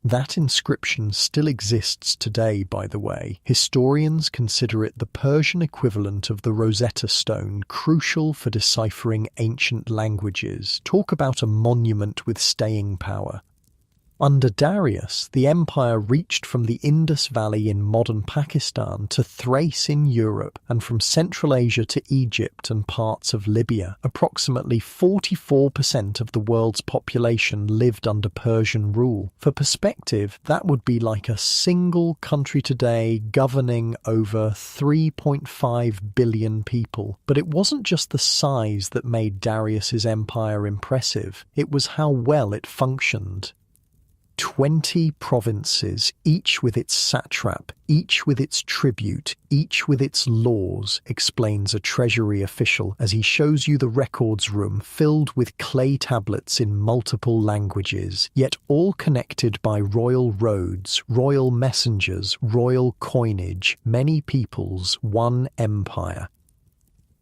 That inscription still exists today, by the way. Historians consider it the Persian equivalent of the Rosetta Stone, crucial for deciphering ancient languages. Talk about a monument with staying power. Under Darius, the empire reached from the Indus Valley in modern Pakistan to Thrace in Europe, and from Central Asia to Egypt and parts of Libya. Approximately 44% of the world's population lived under Persian rule. For perspective, that would be like a single country today governing over 3.5 billion people. But it wasn't just the size that made Darius's empire impressive, it was how well it functioned. 20 provinces, each with its satrap, each with its tribute, each with its laws, explains a treasury official as he shows you the records room filled with clay tablets in multiple languages, yet all connected by royal roads, royal messengers, royal coinage, many peoples, one empire.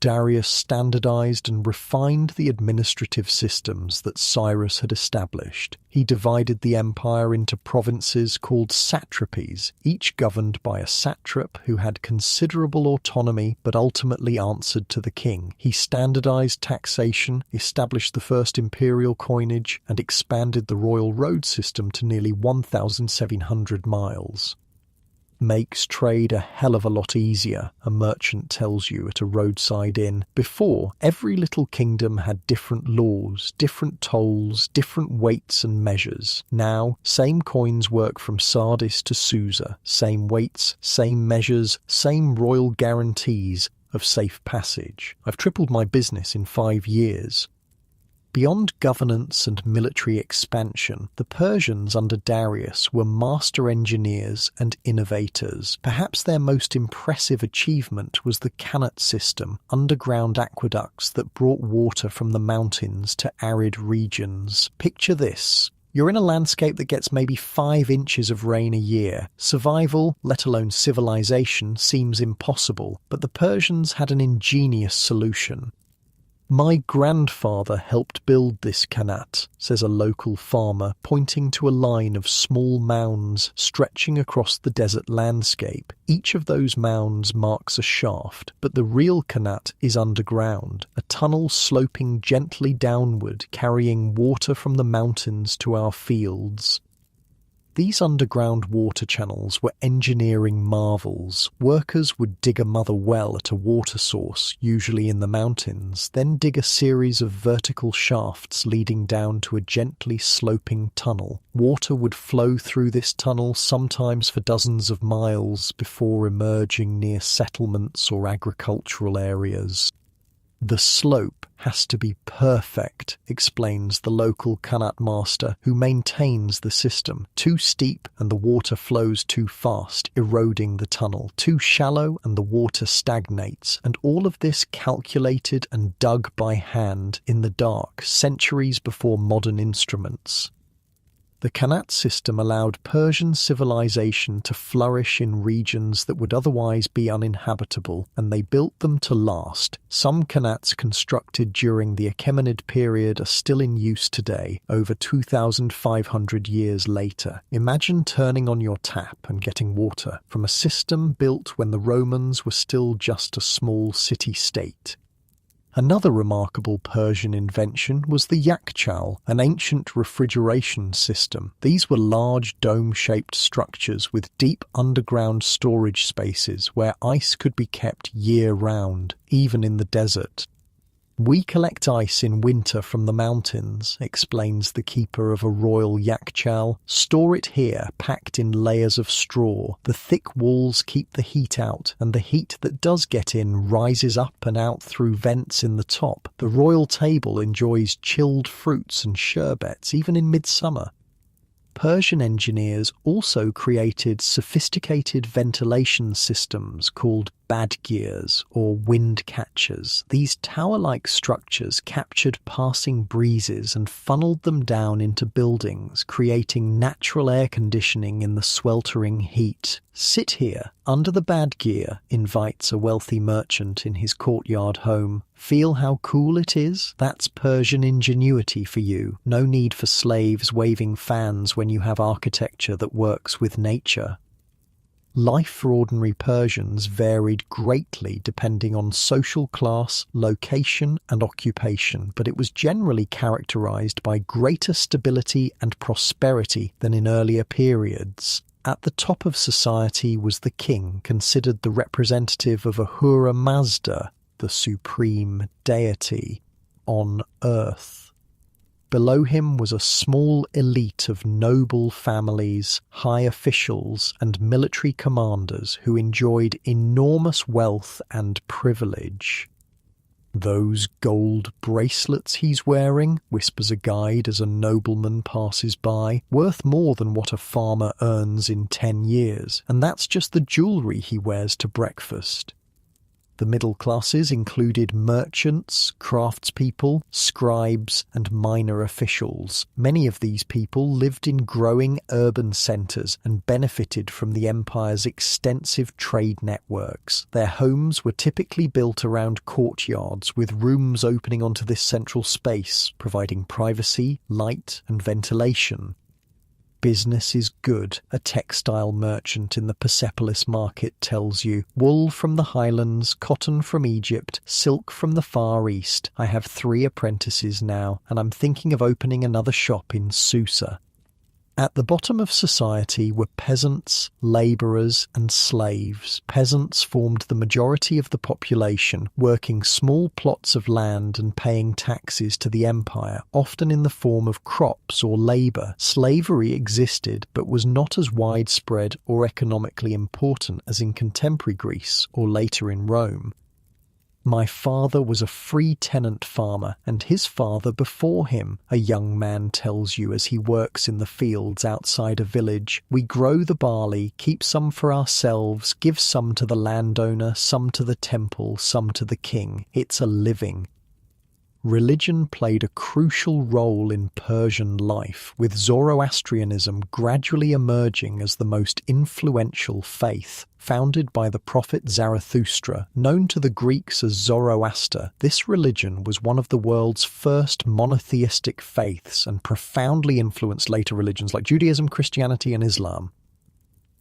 Darius standardized and refined the administrative systems that Cyrus had established. He divided the empire into provinces called satrapies, each governed by a satrap who had considerable autonomy but ultimately answered to the king. He standardized taxation, established the first imperial coinage, and expanded the royal road system to nearly 1,700 miles. Makes trade a hell of a lot easier, a merchant tells you at a roadside inn. Before, every little kingdom had different laws, different tolls, different weights and measures. Now, same coins work from Sardis to Susa, same weights, same measures, same royal guarantees of safe passage. I've tripled my business in 5 years. Beyond governance and military expansion, the Persians under Darius were master engineers and innovators. Perhaps their most impressive achievement was the Qanat system, underground aqueducts that brought water from the mountains to arid regions. Picture this. You're in a landscape that gets maybe 5 inches of rain a year. Survival, let alone civilization, seems impossible, but the Persians had an ingenious solution. "My grandfather helped build this Qanat," says a local farmer, pointing to a line of small mounds stretching across the desert landscape. Each of those mounds marks a shaft, but the real Qanat is underground, a tunnel sloping gently downward, carrying water from the mountains to our fields. These underground water channels were engineering marvels. Workers would dig a mother well at a water source, usually in the mountains, then dig a series of vertical shafts leading down to a gently sloping tunnel. Water would flow through this tunnel, sometimes for dozens of miles, before emerging near settlements or agricultural areas. The slope has to be perfect, explains the local Qanat master who maintains the system. Too steep and the water flows too fast, eroding the tunnel. Too shallow and the water stagnates. And all of this calculated and dug by hand in the dark, centuries before modern instruments. The Qanat system allowed Persian civilization to flourish in regions that would otherwise be uninhabitable, and they built them to last. Some Qanats constructed during the Achaemenid period are still in use today, over 2,500 years later. Imagine turning on your tap and getting water from a system built when the Romans were still just a small city-state. Another remarkable Persian invention was the yakchal, an ancient refrigeration system. These were large dome-shaped structures with deep underground storage spaces where ice could be kept year-round, even in the desert. "We collect ice in winter from the mountains," explains the keeper of a royal yakchal. "Store it here, packed in layers of straw. The thick walls keep the heat out, and the heat that does get in rises up and out through vents in the top. The royal table enjoys chilled fruits and sherbets, even in midsummer." Persian engineers also created sophisticated ventilation systems called badgirs or wind catchers. These tower-like structures captured passing breezes and funneled them down into buildings, creating natural air conditioning in the sweltering heat. "Sit here, under the badgir," invites a wealthy merchant in his courtyard home. "Feel how cool it is? That's Persian ingenuity for you. No need for slaves waving fans when you have architecture that works with nature." Life for ordinary Persians varied greatly depending on social class, location, and occupation, but it was generally characterized by greater stability and prosperity than in earlier periods. At the top of society was the king, considered the representative of Ahura Mazda, the supreme deity on earth. Below him was a small elite of noble families, high officials, and military commanders who enjoyed enormous wealth and privilege. "Those gold bracelets he's wearing," whispers a guide as a nobleman passes by, "worth more than what a farmer earns in 10 years, and that's just the jewellery he wears to breakfast." The middle classes included merchants, craftspeople, scribes, and minor officials. Many of these people lived in growing urban centres and benefited from the empire's extensive trade networks. Their homes were typically built around courtyards with rooms opening onto this central space, providing privacy, light, and ventilation. "Business is good," a textile merchant in the Persepolis market tells you. "Wool from the highlands, cotton from Egypt, silk from the Far East. I have 3 apprentices now, and I'm thinking of opening another shop in Susa." At the bottom of society were peasants, labourers, and slaves. Peasants formed the majority of the population, working small plots of land and paying taxes to the empire, often in the form of crops or labour. Slavery existed, but was not as widespread or economically important as in contemporary Greece or later in Rome. "My father was a free tenant farmer, and his father before him," a young man tells you as he works in the fields outside a village. "We grow the barley, keep some for ourselves, give some to the landowner, some to the temple, some to the king. It's a living." Religion played a crucial role in Persian life, with Zoroastrianism gradually emerging as the most influential faith. Founded by the prophet Zarathustra, known to the Greeks as Zoroaster, this religion was one of the world's first monotheistic faiths and profoundly influenced later religions like Judaism, Christianity, and Islam.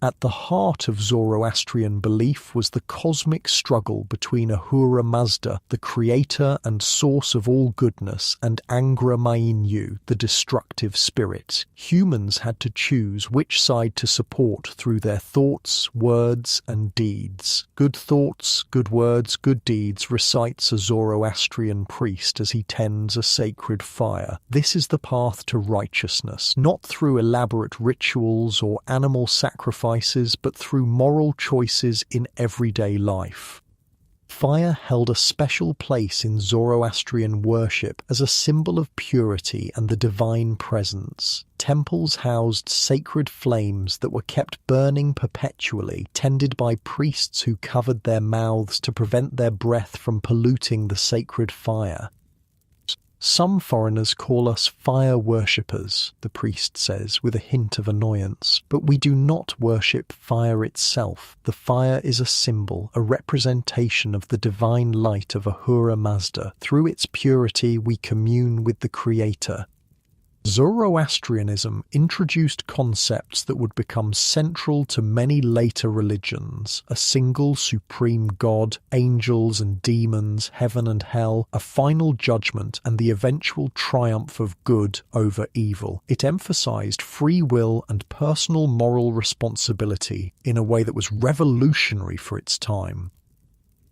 At the heart of Zoroastrian belief was the cosmic struggle between Ahura Mazda, the creator and source of all goodness, and Angra Mainyu, the destructive spirit. Humans had to choose which side to support through their thoughts, words, and deeds. "Good thoughts, good words, good deeds," recites a Zoroastrian priest as he tends a sacred fire. "This is the path to righteousness, not through elaborate rituals or animal sacrifices, but through moral choices in everyday life." Fire held a special place in Zoroastrian worship as a symbol of purity and the divine presence. Temples housed sacred flames that were kept burning perpetually, tended by priests who covered their mouths to prevent their breath from polluting the sacred fire. Some foreigners call us fire worshippers, the priest says, with a hint of annoyance. But we do not worship fire itself. The fire is a symbol, a representation of the divine light of Ahura Mazda. Through its purity, we commune with the Creator. Zoroastrianism introduced concepts that would become central to many later religions: a single supreme god, angels and demons, heaven and hell, a final judgment, and the eventual triumph of good over evil. It emphasized free will and personal moral responsibility in a way that was revolutionary for its time.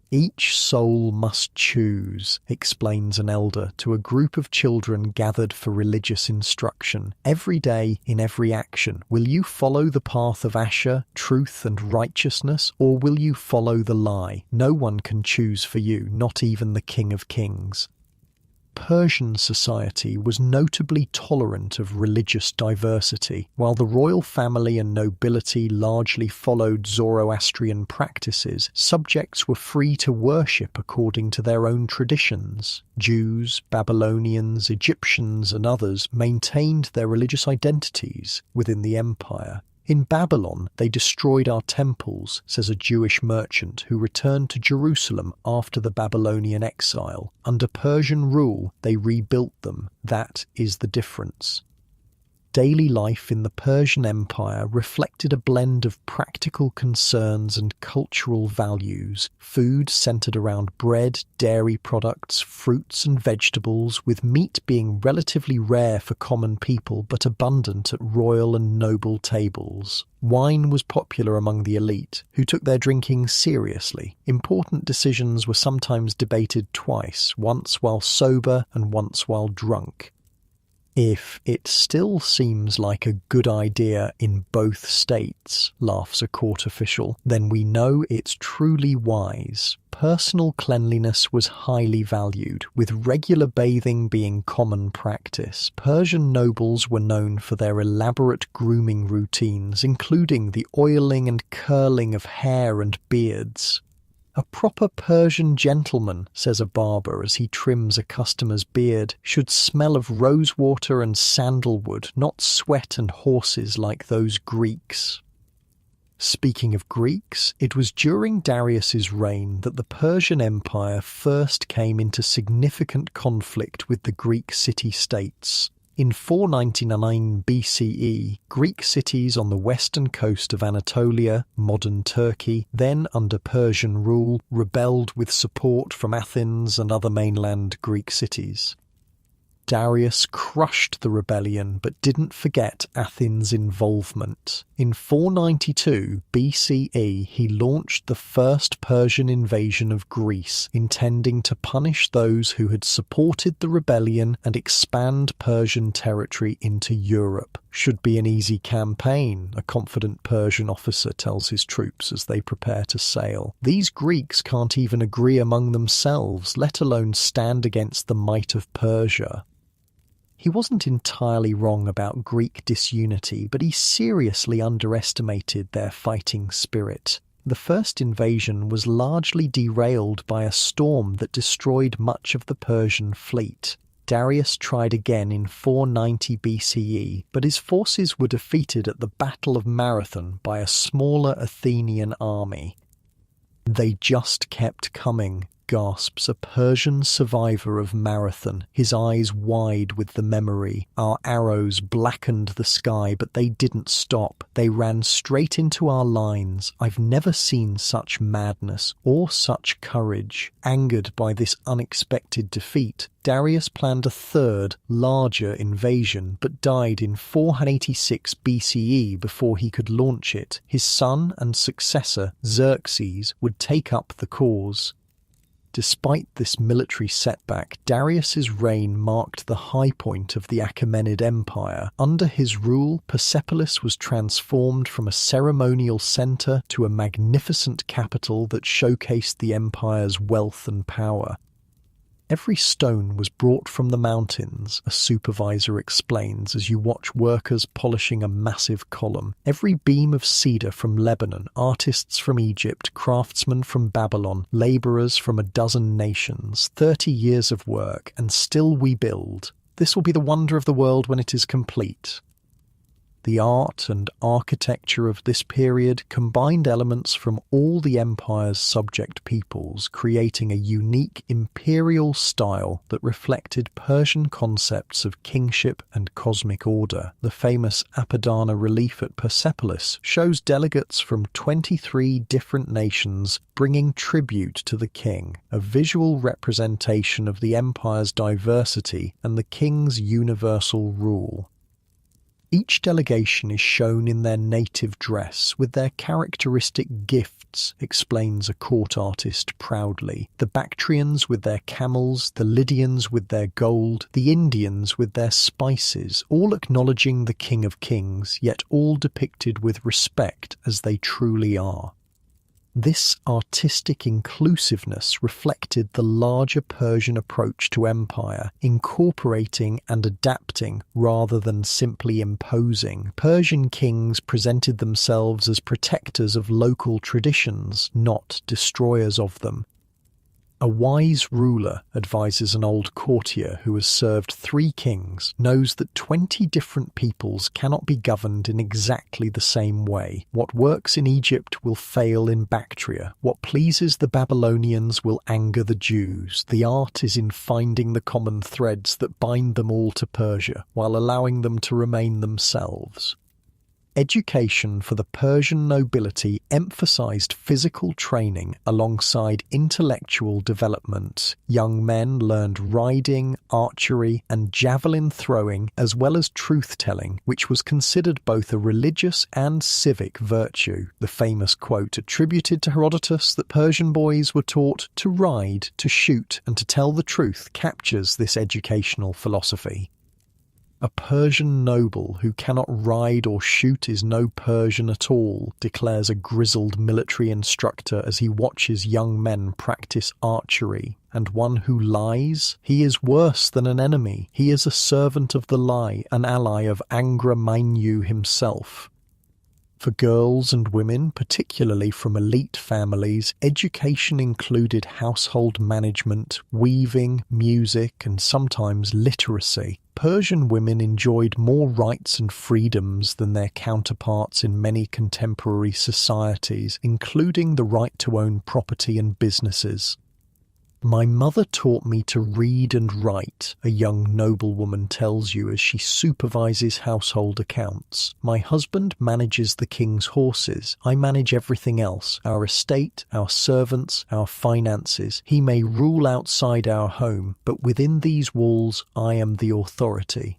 Each soul must choose, explains an elder to a group of children gathered for religious instruction. Every day, in every action, will you follow the path of Asher, truth and righteousness, or will you follow the lie? No one can choose for you, not even the King of Kings. Persian society was notably tolerant of religious diversity. While the royal family and nobility largely followed Zoroastrian practices, subjects were free to worship according to their own traditions. Jews, Babylonians, Egyptians, and others maintained their religious identities within the empire. In Babylon, they destroyed our temples, says a Jewish merchant who returned to Jerusalem after the Babylonian exile. Under Persian rule, they rebuilt them. That is the difference. Daily life in the Persian Empire reflected a blend of practical concerns and cultural values. Food centered around bread, dairy products, fruits and vegetables, with meat being relatively rare for common people but abundant at royal and noble tables. Wine was popular among the elite, who took their drinking seriously. Important decisions were sometimes debated twice, once while sober and once while drunk. If it still seems like a good idea in both states, laughs a court official, then we know it's truly wise. Personal cleanliness was highly valued, with regular bathing being common practice. Persian nobles were known for their elaborate grooming routines, including the oiling and curling of hair and beards. A proper Persian gentleman, says a barber as he trims a customer's beard, should smell of rosewater and sandalwood, not sweat and horses like those Greeks. Speaking of Greeks, it was during Darius's reign that the Persian Empire first came into significant conflict with the Greek city-states. In 499 BCE, Greek cities on the western coast of Anatolia, modern Turkey, then under Persian rule, rebelled with support from Athens and other mainland Greek cities. Darius crushed the rebellion but didn't forget Athens' involvement. In 492 BCE, he launched the first Persian invasion of Greece, intending to punish those who had supported the rebellion and expand Persian territory into Europe. Should be an easy campaign, a confident Persian officer tells his troops as they prepare to sail. These Greeks can't even agree among themselves, let alone stand against the might of Persia. He wasn't entirely wrong about Greek disunity, but he seriously underestimated their fighting spirit. The first invasion was largely derailed by a storm that destroyed much of the Persian fleet. Darius tried again in 490 BCE, but his forces were defeated at the Battle of Marathon by a smaller Athenian army. They just kept coming, gasps a Persian survivor of Marathon, his eyes wide with the memory. Our arrows blackened the sky, but they didn't stop. They ran straight into our lines. I've never seen such madness or such courage. Angered by this unexpected defeat, Darius planned a third, larger invasion, but died in 486 BCE before he could launch it. His son and successor, Xerxes, would take up the cause. Despite this military setback, Darius's reign marked the high point of the Achaemenid Empire. Under his rule, Persepolis was transformed from a ceremonial centre to a magnificent capital that showcased the empire's wealth and power. Every stone was brought from the mountains, a supervisor explains as you watch workers polishing a massive column. Every beam of cedar from Lebanon, artists from Egypt, craftsmen from Babylon, labourers from a dozen nations, 30 years of work, and still we build. This will be the wonder of the world when it is complete. The art and architecture of this period combined elements from all the empire's subject peoples, creating a unique imperial style that reflected Persian concepts of kingship and cosmic order. The famous Apadana relief at Persepolis shows delegates from 23 different nations bringing tribute to the king, a visual representation of the empire's diversity and the king's universal rule. Each delegation is shown in their native dress, with their characteristic gifts, explains a court artist proudly. The Bactrians with their camels, the Lydians with their gold, the Indians with their spices, all acknowledging the King of Kings, yet all depicted with respect as they truly are. This artistic inclusiveness reflected the larger Persian approach to empire, incorporating and adapting rather than simply imposing. Persian kings presented themselves as protectors of local traditions, not destroyers of them. A wise ruler, advises an old courtier who has served 3 kings, knows that 20 different peoples cannot be governed in exactly the same way. What works in Egypt will fail in Bactria. What pleases the Babylonians will anger the Jews. The art is in finding the common threads that bind them all to Persia, while allowing them to remain themselves. Education for the Persian nobility emphasized physical training alongside intellectual development. Young men learned riding, archery, and javelin throwing, as well as truth-telling, which was considered both a religious and civic virtue. The famous quote attributed to Herodotus that Persian boys were taught to ride, to shoot, and to tell the truth captures this educational philosophy. A Persian noble who cannot ride or shoot is no Persian at all, declares a grizzled military instructor as he watches young men practice archery. And one who lies? He is worse than an enemy. He is a servant of the lie, an ally of Angra Mainyu himself. For girls and women, particularly from elite families, education included household management, weaving, music, and sometimes literacy. Persian women enjoyed more rights and freedoms than their counterparts in many contemporary societies, including the right to own property and businesses. "My mother taught me to read and write," a young noblewoman tells you as she supervises household accounts. "My husband manages the king's horses. I manage everything else, our estate, our servants, our finances. He may rule outside our home, but within these walls I am the authority."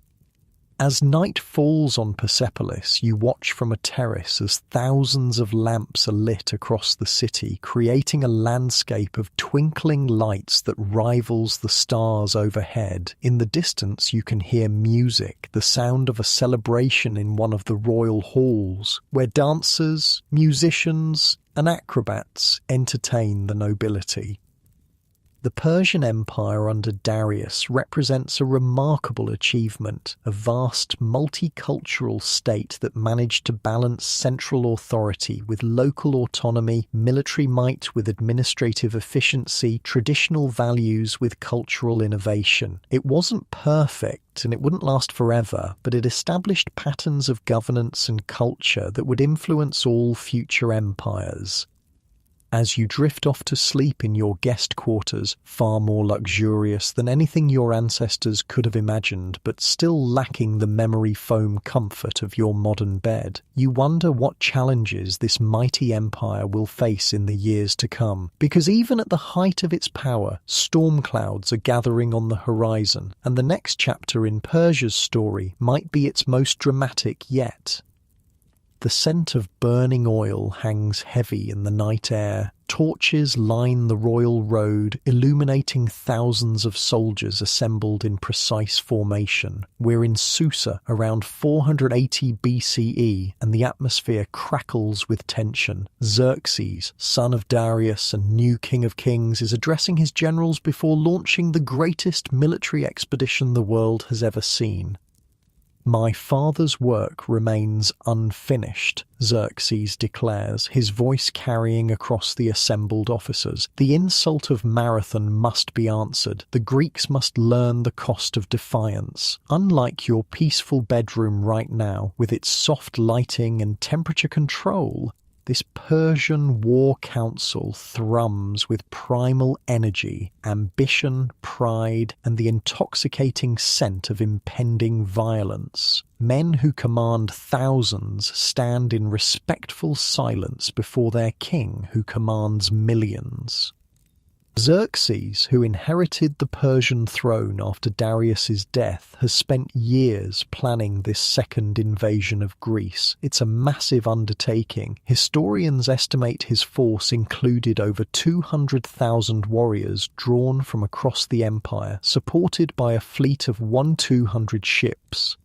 As night falls on Persepolis, you watch from a terrace as thousands of lamps are lit across the city, creating a landscape of twinkling lights that rivals the stars overhead. In the distance, you can hear music, the sound of a celebration in one of the royal halls, where dancers, musicians, and acrobats entertain the nobility. The Persian Empire under Darius represents a remarkable achievement, a vast multicultural state that managed to balance central authority with local autonomy, military might with administrative efficiency, traditional values with cultural innovation. It wasn't perfect and it wouldn't last forever, but it established patterns of governance and culture that would influence all future empires. As you drift off to sleep in your guest quarters, far more luxurious than anything your ancestors could have imagined, but still lacking the memory foam comfort of your modern bed, you wonder what challenges this mighty empire will face in the years to come. Because even at the height of its power, storm clouds are gathering on the horizon, and the next chapter in Persia's story might be its most dramatic yet. The scent of burning oil hangs heavy in the night air. Torches line the royal road, illuminating thousands of soldiers assembled in precise formation. We're in Susa around 480 BCE, and the atmosphere crackles with tension. Xerxes, son of Darius and new king of kings, is addressing his generals before launching the greatest military expedition the world has ever seen. "My father's work remains unfinished," Xerxes declares, his voice carrying across the assembled officers. "The insult of Marathon must be answered. The Greeks must learn the cost of defiance. Unlike your peaceful bedroom right now, with its soft lighting and temperature control, this Persian war council thrums with primal energy, ambition, pride, and the intoxicating scent of impending violence. Men who command thousands stand in respectful silence before their king who commands millions." Xerxes, who inherited the Persian throne after Darius's death, has spent years planning this second invasion of Greece. It's a massive undertaking. Historians estimate his force included over 200,000 warriors drawn from across the empire, supported by a fleet of 1,200 ships.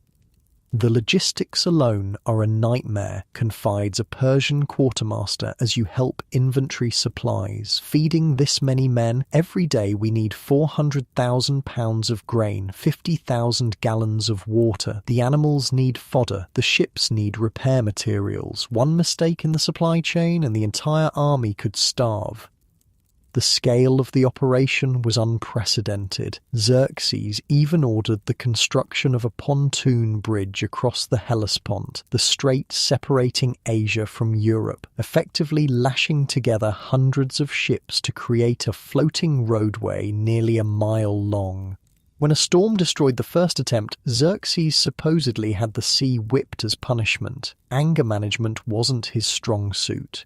"The logistics alone are a nightmare," confides a Persian quartermaster as you help inventory supplies. "Feeding this many men, every day we need 400,000 pounds of grain, 50,000 gallons of water. The animals need fodder, the ships need repair materials. One mistake in the supply chain and the entire army could starve." The scale of the operation was unprecedented. Xerxes even ordered the construction of a pontoon bridge across the Hellespont, the strait separating Asia from Europe, effectively lashing together hundreds of ships to create a floating roadway nearly a mile long. When a storm destroyed the first attempt, Xerxes supposedly had the sea whipped as punishment. Anger management wasn't his strong suit.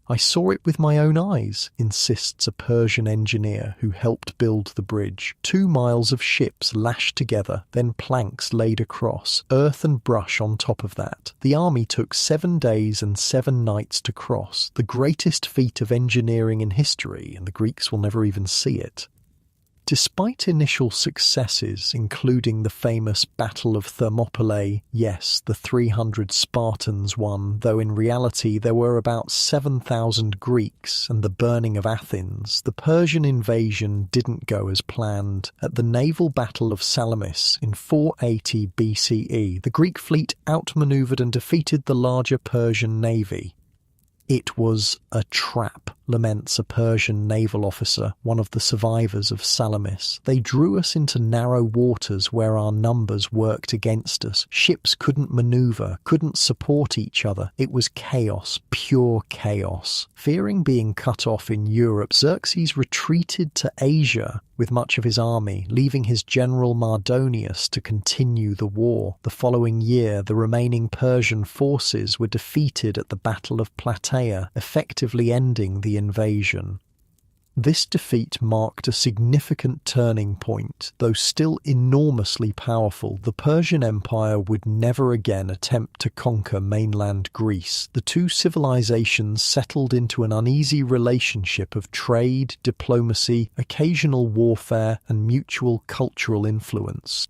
"I saw it with my own eyes," insists a Persian engineer who helped build the bridge. 2 miles of ships lashed together, then planks laid across, earth and brush on top of that. The army took 7 days and 7 nights to cross, the greatest feat of engineering in history, and the Greeks will never even see it. Despite initial successes, including the famous Battle of Thermopylae, yes, the 300 Spartans won, though in reality there were about 7,000 Greeks, and the burning of Athens, the Persian invasion didn't go as planned. At the naval battle of Salamis in 480 BCE, the Greek fleet outmaneuvered and defeated the larger Persian navy. "It was a trap," laments a Persian naval officer, one of the survivors of Salamis. "They drew us into narrow waters where our numbers worked against us. Ships couldn't maneuver, couldn't support each other. It was chaos, pure chaos." Fearing being cut off in Europe, Xerxes retreated to Asia with much of his army, leaving his general Mardonius to continue the war. The following year, the remaining Persian forces were defeated at the Battle of Plataea, effectively ending the invasion. This defeat marked a significant turning point. Though still enormously powerful, the Persian Empire would never again attempt to conquer mainland Greece. The two civilizations settled into an uneasy relationship of trade, diplomacy, occasional warfare, and mutual cultural influence.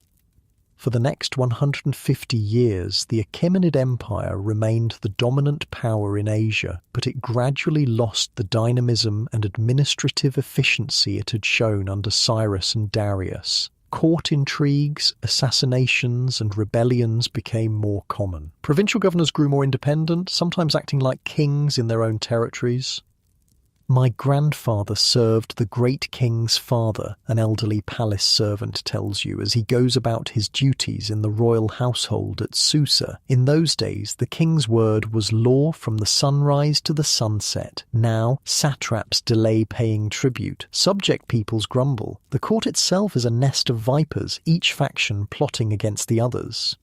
For the next 150 years, the Achaemenid Empire remained the dominant power in Asia, but it gradually lost the dynamism and administrative efficiency it had shown under Cyrus and Darius. Court intrigues, assassinations, and rebellions became more common. Provincial governors grew more independent, sometimes acting like kings in their own territories. "My grandfather served the great king's father," an elderly palace servant tells you as he goes about his duties in the royal household at Susa. "In those days, the king's word was law from the sunrise to the sunset. Now, satraps delay paying tribute. Subject peoples grumble. The court itself is a nest of vipers, each faction plotting against the others."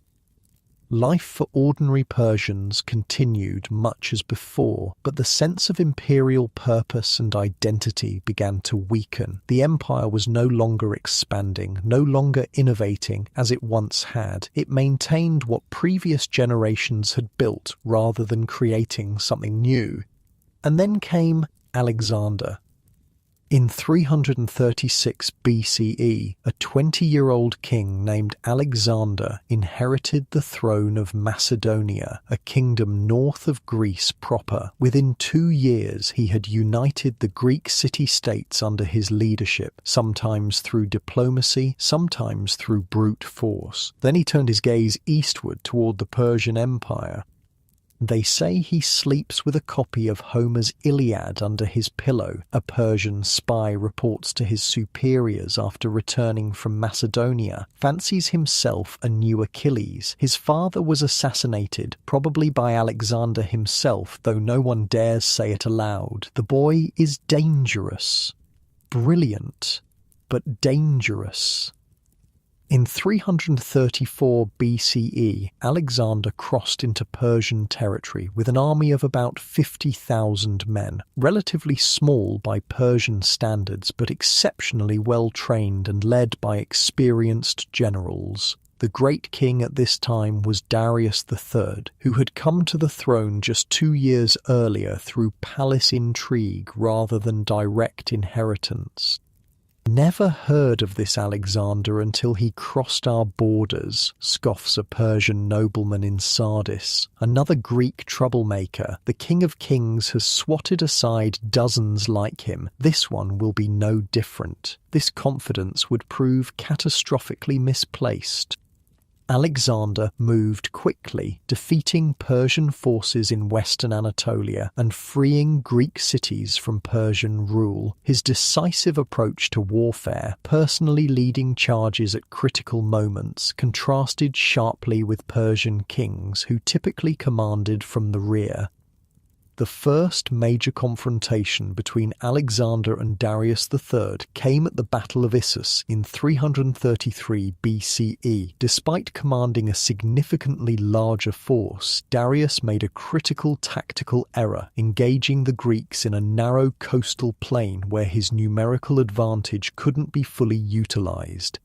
Life for ordinary Persians continued much as before, but the sense of imperial purpose and identity began to weaken. The empire was no longer expanding, no longer innovating as it once had. It maintained what previous generations had built rather than creating something new. And then came Alexander. In 336 BCE, a 20-year-old king named Alexander inherited the throne of Macedonia, a kingdom north of Greece proper. Within 2 years, he had united the Greek city-states under his leadership, sometimes through diplomacy, sometimes through brute force. Then he turned his gaze eastward toward the Persian Empire. They say he sleeps with a copy of Homer's Iliad under his pillow, a Persian spy reports to his superiors after returning from Macedonia, fancies himself a new Achilles. His father was assassinated, probably by Alexander himself, though no one dares say it aloud. The boy is dangerous. Brilliant, but dangerous. In 334 BCE, Alexander crossed into Persian territory with an army of about 50,000 men, relatively small by Persian standards but exceptionally well trained and led by experienced generals. The great king at this time was Darius III, who had come to the throne just 2 years earlier through palace intrigue rather than direct inheritance. Never heard of this Alexander until he crossed our borders, scoffs a Persian nobleman in Sardis. Another Greek troublemaker, the King of Kings has swatted aside dozens like him. This one will be no different. This confidence would prove catastrophically misplaced. Alexander moved quickly, defeating Persian forces in western Anatolia and freeing Greek cities from Persian rule. His decisive approach to warfare, personally leading charges at critical moments, contrasted sharply with Persian kings who typically commanded from the rear. The first major confrontation between Alexander and Darius III came at the Battle of Issus in 333 BCE. Despite commanding a significantly larger force, Darius made a critical tactical error, engaging the Greeks in a narrow coastal plain where his numerical advantage couldn't be fully utilized.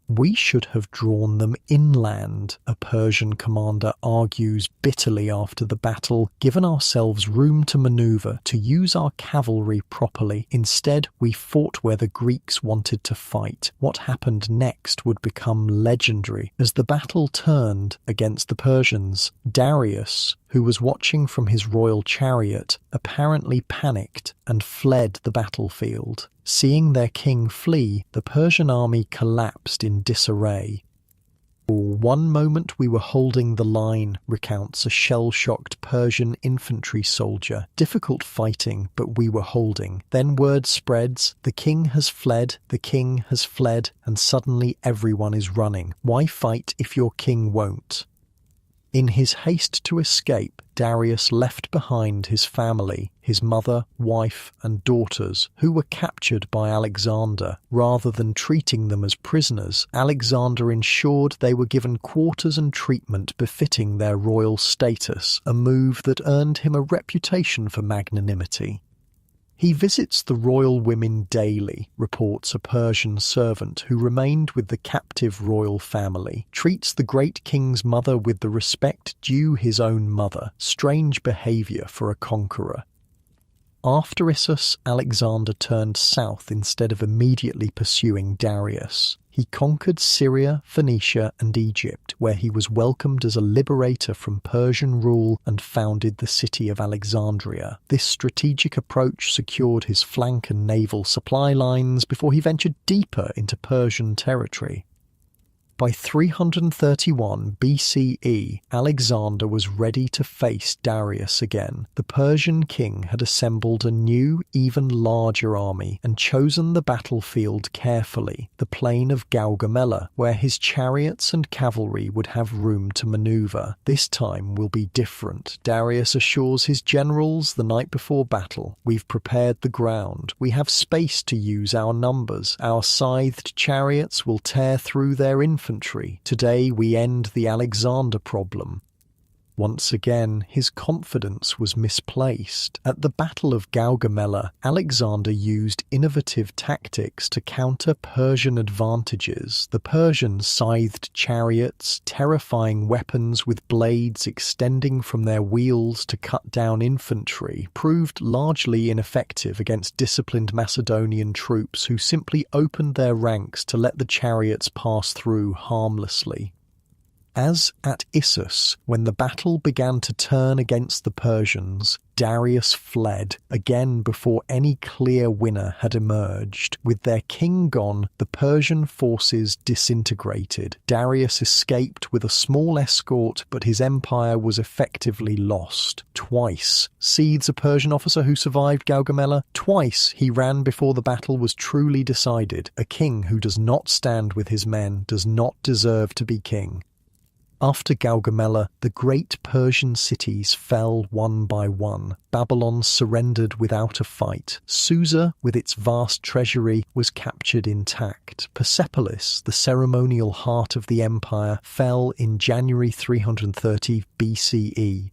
"We should have drawn them inland," a Persian commander argues bitterly after the battle, "given ourselves room to maneuver, to use our cavalry properly. Instead, we fought where the Greeks wanted to fight." What happened next would become legendary. As the battle turned against the Persians, Darius, who was watching from his royal chariot, apparently panicked and fled the battlefield. Seeing their king flee, the Persian army collapsed in disarray. "For one moment we were holding the line," recounts a shell-shocked Persian infantry soldier. "Difficult fighting, but we were holding. Then word spreads, the king has fled, and suddenly everyone is running. Why fight if your king won't?" In his haste to escape, Darius left behind his family, his mother, wife, and daughters, who were captured by Alexander. Rather than treating them as prisoners, Alexander ensured they were given quarters and treatment befitting their royal status, a move that earned him a reputation for magnanimity. "He visits the royal women daily," reports a Persian servant who remained with the captive royal family, "treats the great king's mother with the respect due his own mother. Strange behaviour for a conqueror." After Issus, Alexander turned south instead of immediately pursuing Darius. He conquered Syria, Phoenicia, and Egypt, where he was welcomed as a liberator from Persian rule and founded the city of Alexandria. This strategic approach secured his flank and naval supply lines before he ventured deeper into Persian territory. By 331 BCE, Alexander was ready to face Darius again. The Persian king had assembled a new, even larger army and chosen the battlefield carefully, the plain of Gaugamela, where his chariots and cavalry would have room to maneuver. "This time will be different," Darius assures his generals the night before battle. "We've prepared the ground. We have space to use our numbers. Our scythed chariots will tear through their infantry infantry. Today we end the Alexander problem. Once again, his confidence was misplaced. At the Battle of Gaugamela, Alexander used innovative tactics to counter Persian advantages. The Persians scythed chariots, terrifying weapons with blades extending from their wheels to cut down infantry, proved largely ineffective against disciplined Macedonian troops who simply opened their ranks to let the chariots pass through harmlessly. As at Issus, when the battle began to turn against the Persians, Darius fled, again before any clear winner had emerged. With their king gone, the Persian forces disintegrated. Darius escaped with a small escort, but his empire was effectively lost. Twice, seethes a Persian officer who survived Gaugamela, twice he ran before the battle was truly decided. A king who does not stand with his men does not deserve to be king. After Gaugamela, the great Persian cities fell one by one. Babylon surrendered without a fight. Susa, with its vast treasury, was captured intact. Persepolis, the ceremonial heart of the empire, fell in January 330 BCE.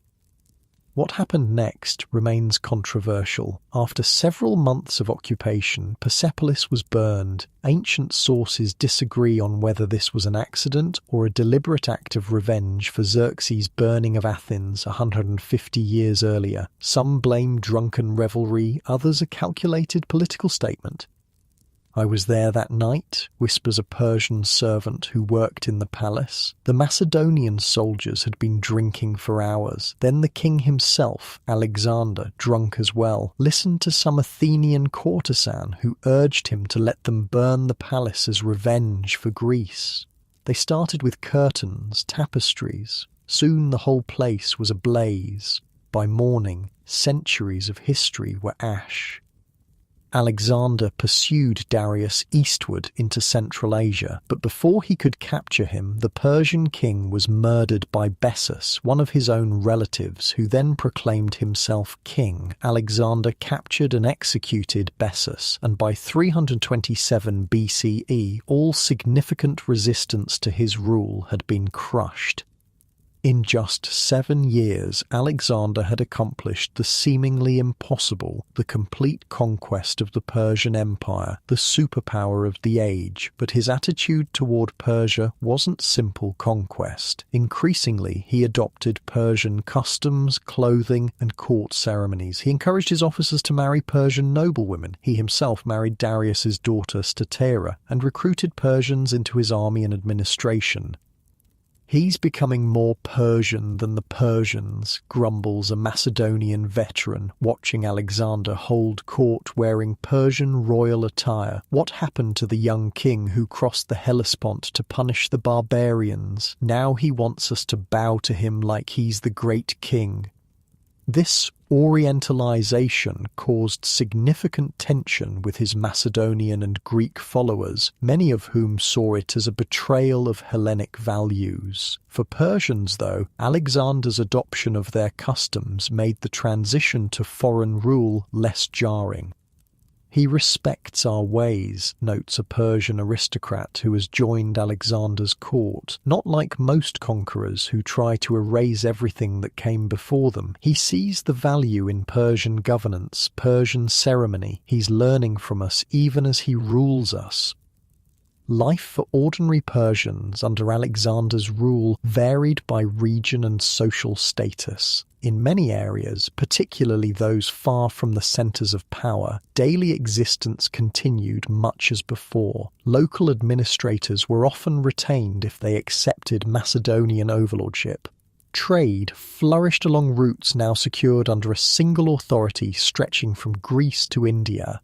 What happened next remains controversial. After several months of occupation, Persepolis was burned. Ancient sources disagree on whether this was an accident or a deliberate act of revenge for Xerxes' burning of Athens 150 years earlier. Some blame drunken revelry, others a calculated political statement. "I was there that night," whispers a Persian servant who worked in the palace. The Macedonian soldiers had been drinking for hours. Then the king himself, Alexander, drunk as well, listened to some Athenian courtesan who urged him to let them burn the palace as revenge for Greece. They started with curtains, tapestries. Soon the whole place was ablaze. By morning, centuries of history were ash. Alexander pursued Darius eastward into Central Asia, but before he could capture him, the Persian king was murdered by Bessus, one of his own relatives, who then proclaimed himself king. Alexander captured and executed Bessus, and by 327 BCE, all significant resistance to his rule had been crushed. In just 7 years, Alexander had accomplished the seemingly impossible, the complete conquest of the Persian Empire, the superpower of the age. But his attitude toward Persia wasn't simple conquest. Increasingly, he adopted Persian customs, clothing, and court ceremonies. He encouraged his officers to marry Persian noblewomen. He himself married Darius's daughter Statera and recruited Persians into his army and administration. "He's becoming more Persian than the Persians," grumbles a Macedonian veteran watching Alexander hold court wearing Persian royal attire. What happened to the young king who crossed the Hellespont to punish the barbarians? Now he wants us to bow to him like he's the great king. This Orientalization caused significant tension with his Macedonian and Greek followers, many of whom saw it as a betrayal of Hellenic values. For Persians, though, Alexander's adoption of their customs made the transition to foreign rule less jarring. "He respects our ways," notes a Persian aristocrat who has joined Alexander's court. "Not like most conquerors who try to erase everything that came before them. He sees the value in Persian governance, Persian ceremony. He's learning from us even as he rules us." Life for ordinary Persians under Alexander's rule varied by region and social status. In many areas, particularly those far from the centres of power, daily existence continued much as before. Local administrators were often retained if they accepted Macedonian overlordship. Trade flourished along routes now secured under a single authority stretching from Greece to India.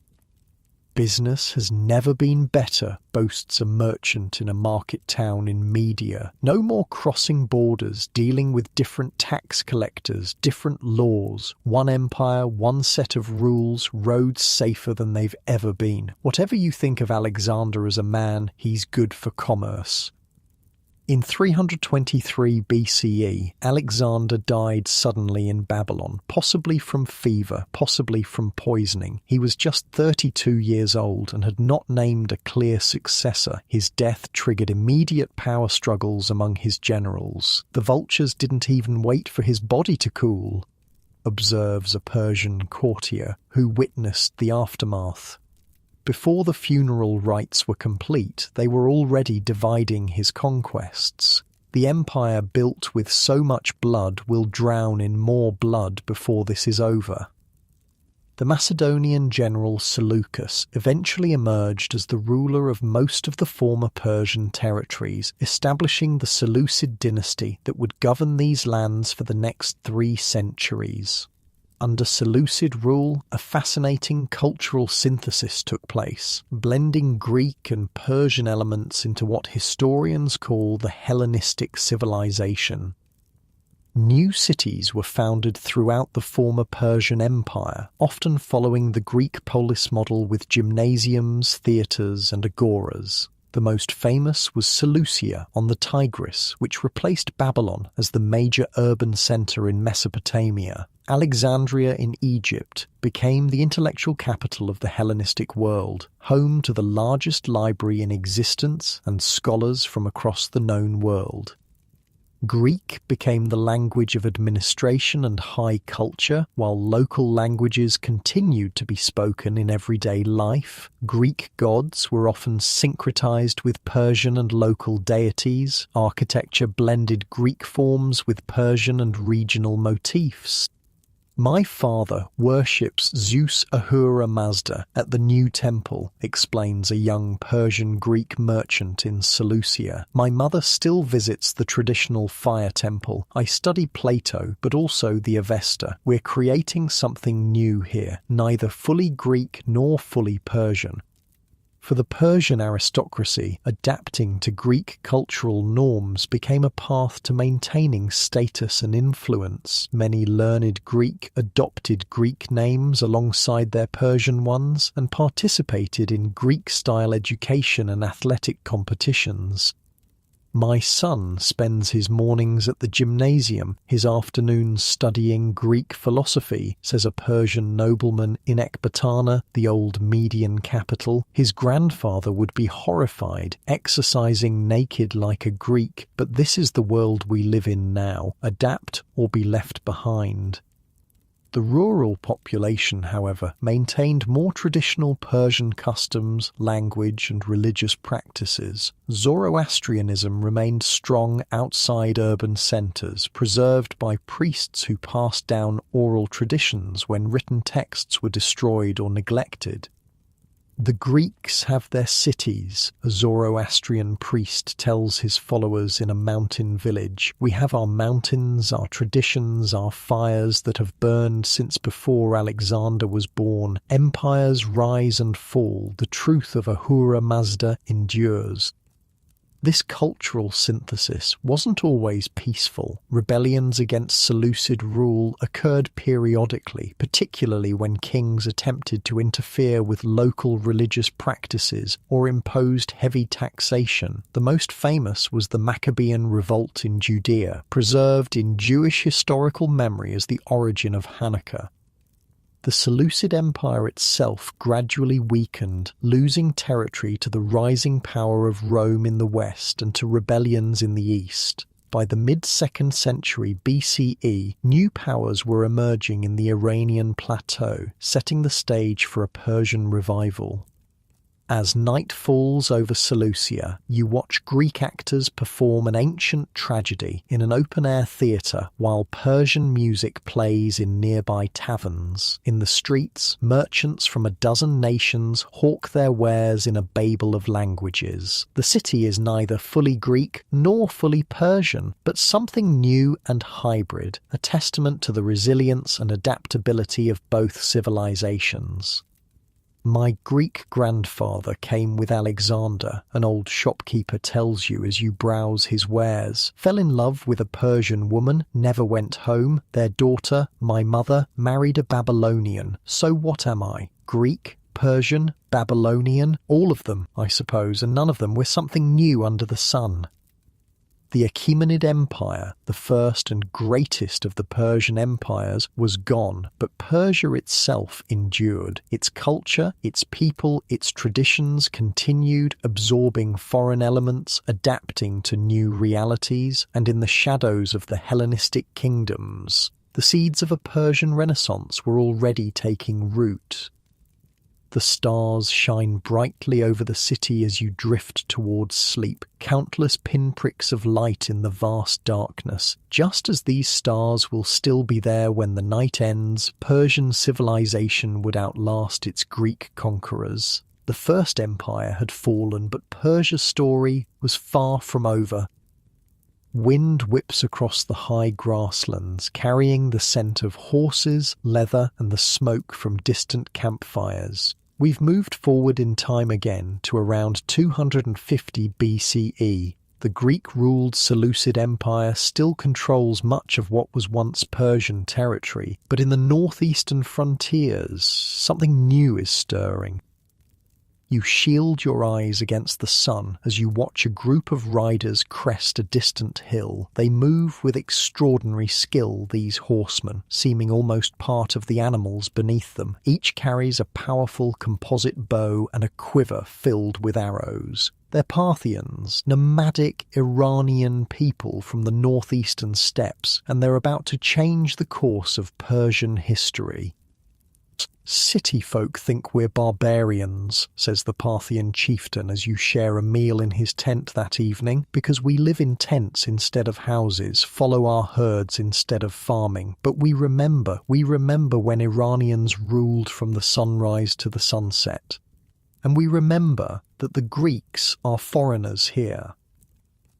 "Business has never been better," boasts a merchant in a market town in Media. "No more crossing borders, dealing with different tax collectors, different laws. One empire, one set of rules, roads safer than they've ever been. Whatever you think of Alexander as a man, he's good for commerce." In 323 BCE, Alexander died suddenly in Babylon, possibly from fever, possibly from poisoning. He was just 32 years old and had not named a clear successor. His death triggered immediate power struggles among his generals. The vultures didn't even wait for his body to cool, observes a Persian courtier who witnessed the aftermath. Before the funeral rites were complete, they were already dividing his conquests. The empire built with so much blood will drown in more blood before this is over. The Macedonian general Seleucus eventually emerged as the ruler of most of the former Persian territories, establishing the Seleucid dynasty that would govern these lands for the next 3 centuries. Under Seleucid rule, a fascinating cultural synthesis took place, blending Greek and Persian elements into what historians call the Hellenistic civilization. New cities were founded throughout the former Persian Empire, often following the Greek polis model with gymnasiums, theatres and agoras. The most famous was Seleucia on the Tigris, which replaced Babylon as the major urban centre in Mesopotamia. Alexandria in Egypt became the intellectual capital of the Hellenistic world, home to the largest library in existence and scholars from across the known world. Greek became the language of administration and high culture, while local languages continued to be spoken in everyday life. Greek gods were often syncretized with Persian and local deities. Architecture blended Greek forms with Persian and regional motifs. My father worships Zeus Ahura Mazda at the new temple, explains a young Persian Greek merchant in Seleucia. My mother still visits the traditional fire temple. I study Plato, but also the Avesta. We're creating something new here, neither fully Greek nor fully Persian. For the Persian aristocracy, adapting to Greek cultural norms became a path to maintaining status and influence. Many learned Greek adopted Greek names alongside their Persian ones and participated in Greek-style education and athletic competitions. My son spends his mornings at the gymnasium, his afternoons studying Greek philosophy, says a Persian nobleman in Ecbatana, the old Median capital. His grandfather would be horrified, exercising naked like a Greek, but this is the world we live in now. Adapt or be left behind. The rural population, however, maintained more traditional Persian customs, language, and religious practices. Zoroastrianism remained strong outside urban centres, preserved by priests who passed down oral traditions when written texts were destroyed or neglected. The Greeks have their cities, a Zoroastrian priest tells his followers in a mountain village. We have our mountains, our traditions, our fires that have burned since before Alexander was born. Empires rise and fall. The truth of Ahura Mazda endures. This cultural synthesis wasn't always peaceful. Rebellions against Seleucid rule occurred periodically, particularly when kings attempted to interfere with local religious practices or imposed heavy taxation. The most famous was the Maccabean revolt in Judea, preserved in Jewish historical memory as the origin of Hanukkah. The Seleucid Empire itself gradually weakened, losing territory to the rising power of Rome in the west and to rebellions in the east. By the mid-2nd century BCE, new powers were emerging in the Iranian plateau, setting the stage for a Persian revival. As night falls over Seleucia, you watch Greek actors perform an ancient tragedy in an open-air theatre while Persian music plays in nearby taverns. In the streets, merchants from a dozen nations hawk their wares in a babel of languages. The city is neither fully Greek nor fully Persian, but something new and hybrid, a testament to the resilience and adaptability of both civilizations. My Greek grandfather came with Alexander, an old shopkeeper tells you as you browse his wares, fell in love with a Persian woman, never went home, their daughter, my mother, married a Babylonian. So what am I? Greek? Persian? Babylonian? All of them, I suppose, and none of them were something new under the sun. The Achaemenid Empire, the first and greatest of the Persian empires, was gone, but Persia itself endured. Its culture, its people, its traditions continued, absorbing foreign elements, adapting to new realities, and in the shadows of the Hellenistic kingdoms, the seeds of a Persian Renaissance were already taking root. The stars shine brightly over the city as you drift towards sleep, countless pinpricks of light in the vast darkness. Just as these stars will still be there when the night ends, Persian civilization would outlast its Greek conquerors. The First Empire had fallen, but Persia's story was far from over. Wind whips across the high grasslands, carrying the scent of horses, leather, and the smoke from distant campfires. We've moved forward in time again to around 250 BCE. The Greek-ruled Seleucid Empire still controls much of what was once Persian territory, but in the northeastern frontiers, something new is stirring. You shield your eyes against the sun as you watch a group of riders crest a distant hill. They move with extraordinary skill, these horsemen, seeming almost part of the animals beneath them. Each carries a powerful composite bow and a quiver filled with arrows. They're Parthians, nomadic Iranian people from the northeastern steppes, and they're about to change the course of Persian history. "City folk think we're barbarians," says the Parthian chieftain as you share a meal in his tent that evening, "because we live in tents instead of houses, follow our herds instead of farming. But we remember when Iranians ruled from the sunrise to the sunset. And we remember that the Greeks are foreigners here."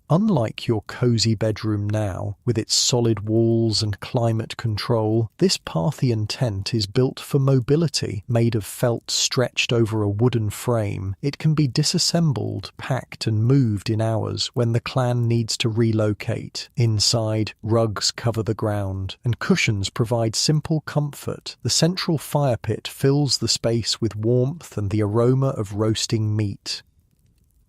Unlike your cozy bedroom now, with its solid walls and climate control, this Parthian tent is built for mobility. Made of felt stretched over a wooden frame, it can be disassembled, packed and moved in hours when the clan needs to relocate. Inside, rugs cover the ground, and cushions provide simple comfort. The central fire pit fills the space with warmth and the aroma of roasting meat.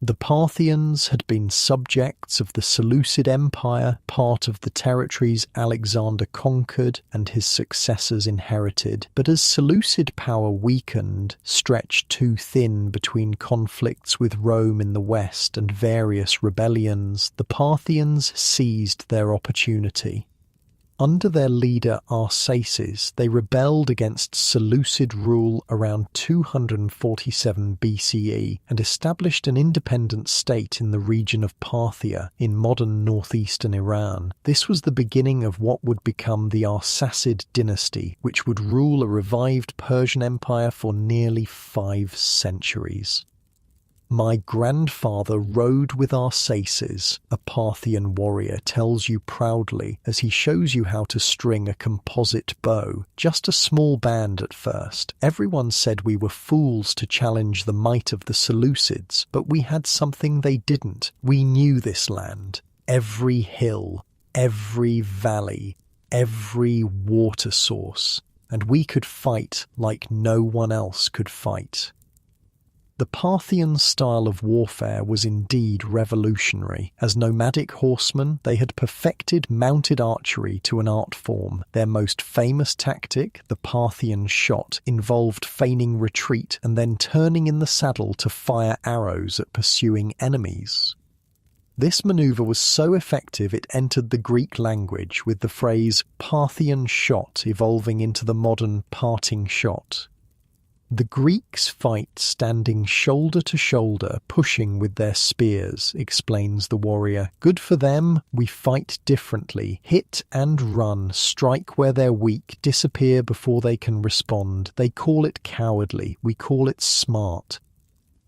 The Parthians had been subjects of the Seleucid Empire, part of the territories Alexander conquered and his successors inherited. But as Seleucid power weakened, stretched too thin between conflicts with Rome in the west and various rebellions, the Parthians seized their opportunity. Under their leader Arsaces, they rebelled against Seleucid rule around 247 BCE and established an independent state in the region of Parthia in modern northeastern Iran. This was the beginning of what would become the Arsacid dynasty, which would rule a revived Persian empire for nearly 5 centuries. "My grandfather rode with Arsaces," a Parthian warrior tells you proudly as he shows you how to string a composite bow. "Just a small band at first. Everyone said we were fools to challenge the might of the Seleucids, but we had something they didn't. We knew this land. Every hill, every valley, every water source, and we could fight like no one else could fight." The Parthian style of warfare was indeed revolutionary. As nomadic horsemen, they had perfected mounted archery to an art form. Their most famous tactic, the Parthian shot, involved feigning retreat and then turning in the saddle to fire arrows at pursuing enemies. This maneuver was so effective it entered the Greek language, with the phrase Parthian shot evolving into the modern parting shot. The Greeks fight standing shoulder to shoulder, pushing with their spears, explains the warrior. Good for them, we fight differently. Hit and run, strike where they're weak, disappear before they can respond. They call it cowardly, we call it smart.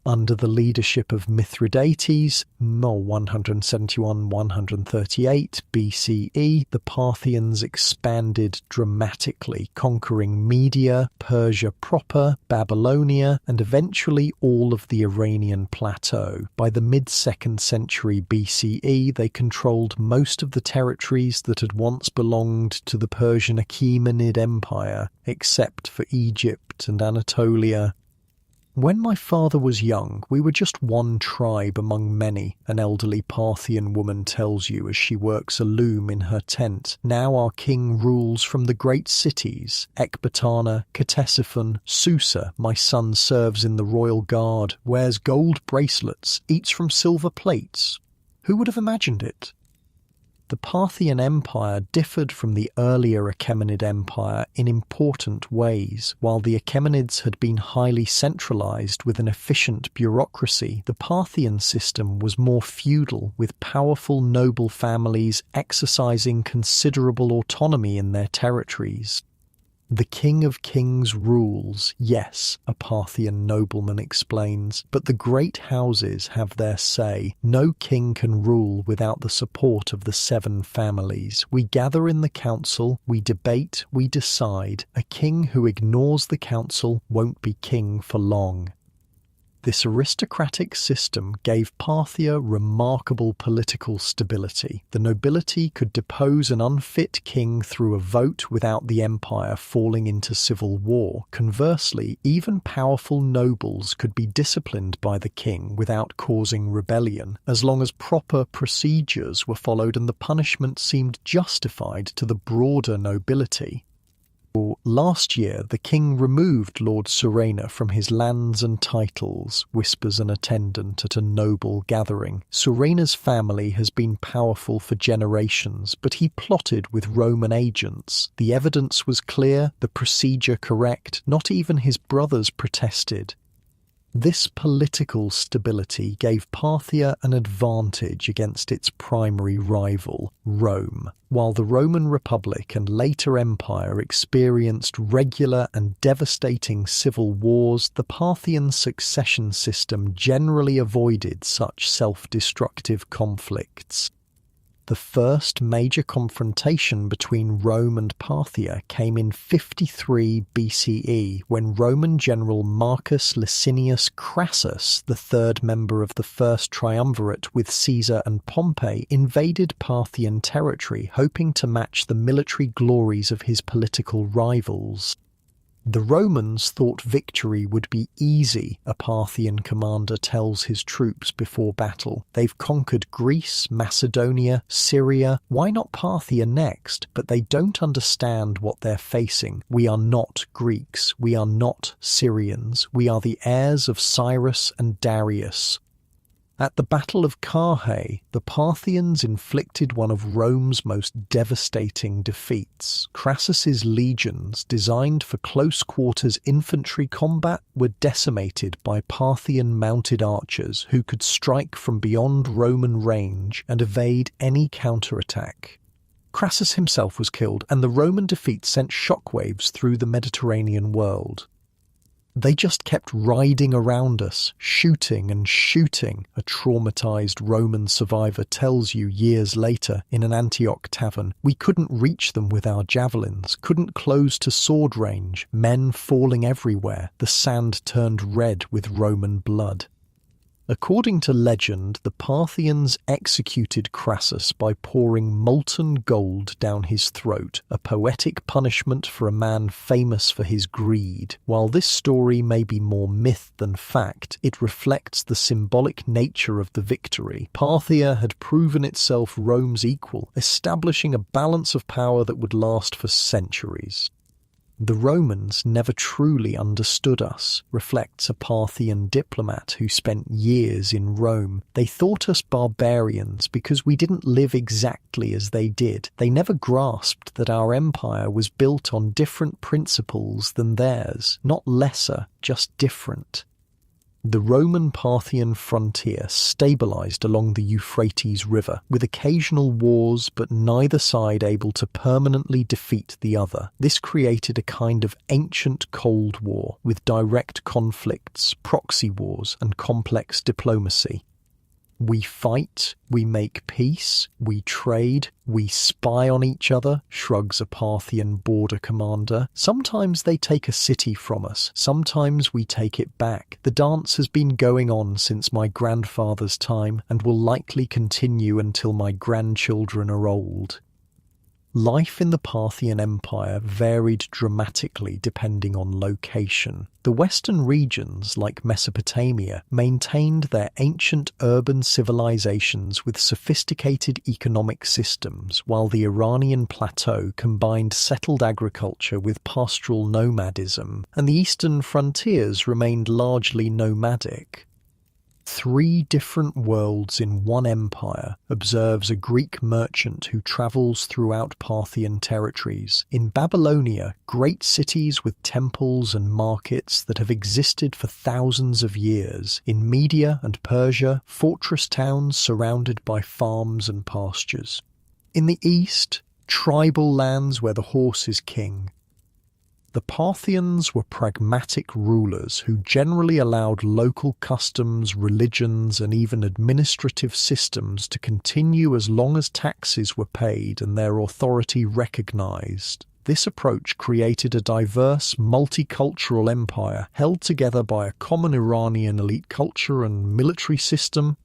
Under the leadership of Mithridates, 171–138 BCE, the Parthians expanded dramatically, conquering Media, Persia proper, Babylonia, and eventually all of the Iranian plateau. By the mid-2nd century BCE, they controlled most of the territories that had once belonged to the Persian Achaemenid Empire, except for Egypt and Anatolia. When my father was young, we were just one tribe among many, an elderly Parthian woman tells you as she works a loom in her tent. Now our king rules from the great cities, Ecbatana, Ctesiphon, Susa. My son serves in the royal guard, wears gold bracelets, eats from silver plates. Who would have imagined it? The Parthian Empire differed from the earlier Achaemenid Empire in important ways. While the Achaemenids had been highly centralized with an efficient bureaucracy, the Parthian system was more feudal, with powerful noble families exercising considerable autonomy in their territories. The King of Kings rules, yes, a Parthian nobleman explains, but the great houses have their say. No king can rule without the support of the 7 families. We gather in the council, we debate, we decide. A king who ignores the council won't be king for long. This aristocratic system gave Parthia remarkable political stability. The nobility could depose an unfit king through a vote without the empire falling into civil war. Conversely, even powerful nobles could be disciplined by the king without causing rebellion, as long as proper procedures were followed and the punishment seemed justified to the broader nobility. Last year, the king removed Lord Surena from his lands and titles, whispers an attendant at a noble gathering. Surena's family has been powerful for generations, but he plotted with Roman agents. The evidence was clear, the procedure correct, not even his brothers protested. This political stability gave Parthia an advantage against its primary rival, Rome. While the Roman Republic and later Empire experienced regular and devastating civil wars, the Parthian succession system generally avoided such self-destructive conflicts. The first major confrontation between Rome and Parthia came in 53 BCE when Roman general Marcus Licinius Crassus, the third member of the first triumvirate with Caesar and Pompey, invaded Parthian territory, hoping to match the military glories of his political rivals. The Romans thought victory would be easy, a Parthian commander tells his troops before battle. They've conquered Greece, Macedonia, Syria. Why not Parthia next? But they don't understand what they're facing. We are not Greeks. We are not Syrians. We are the heirs of Cyrus and Darius. At the Battle of Carrhae, the Parthians inflicted one of Rome's most devastating defeats. Crassus's legions, designed for close-quarters infantry combat, were decimated by Parthian mounted archers who could strike from beyond Roman range and evade any counterattack. Crassus himself was killed, and the Roman defeat sent shockwaves through the Mediterranean world. They just kept riding around us, shooting and shooting, a traumatized Roman survivor tells you years later in an Antioch tavern. We couldn't reach them with our javelins, couldn't close to sword range, men falling everywhere, the sand turned red with Roman blood. According to legend, the Parthians executed Crassus by pouring molten gold down his throat, a poetic punishment for a man famous for his greed. While this story may be more myth than fact, it reflects the symbolic nature of the victory. Parthia had proven itself Rome's equal, establishing a balance of power that would last for centuries. The Romans never truly understood us, reflects a Parthian diplomat who spent years in Rome. They thought us barbarians because we didn't live exactly as they did. They never grasped that our empire was built on different principles than theirs, not lesser, just different. The Roman-Parthian frontier stabilized along the Euphrates River, with occasional wars but neither side able to permanently defeat the other. This created a kind of ancient Cold War, with direct conflicts, proxy wars, and complex diplomacy. We fight, we make peace, we trade, we spy on each other, shrugs a Parthian border commander. Sometimes they take a city from us, sometimes we take it back. The dance has been going on since my grandfather's time and will likely continue until my grandchildren are old. Life in the Parthian Empire varied dramatically depending on location. The western regions, like Mesopotamia, maintained their ancient urban civilizations with sophisticated economic systems, while the Iranian plateau combined settled agriculture with pastoral nomadism, and the eastern frontiers remained largely nomadic. 3 different worlds in one empire observes a Greek merchant who travels throughout Parthian territories. In Babylonia, great cities with temples and markets that have existed for thousands of years. In Media and Persia, fortress towns surrounded by farms and pastures. In the east, tribal lands where the horse is king. The Parthians were pragmatic rulers who generally allowed local customs, religions, and even administrative systems to continue as long as taxes were paid and their authority recognized. This approach created a diverse, multicultural empire held together by a common Iranian elite culture and military system.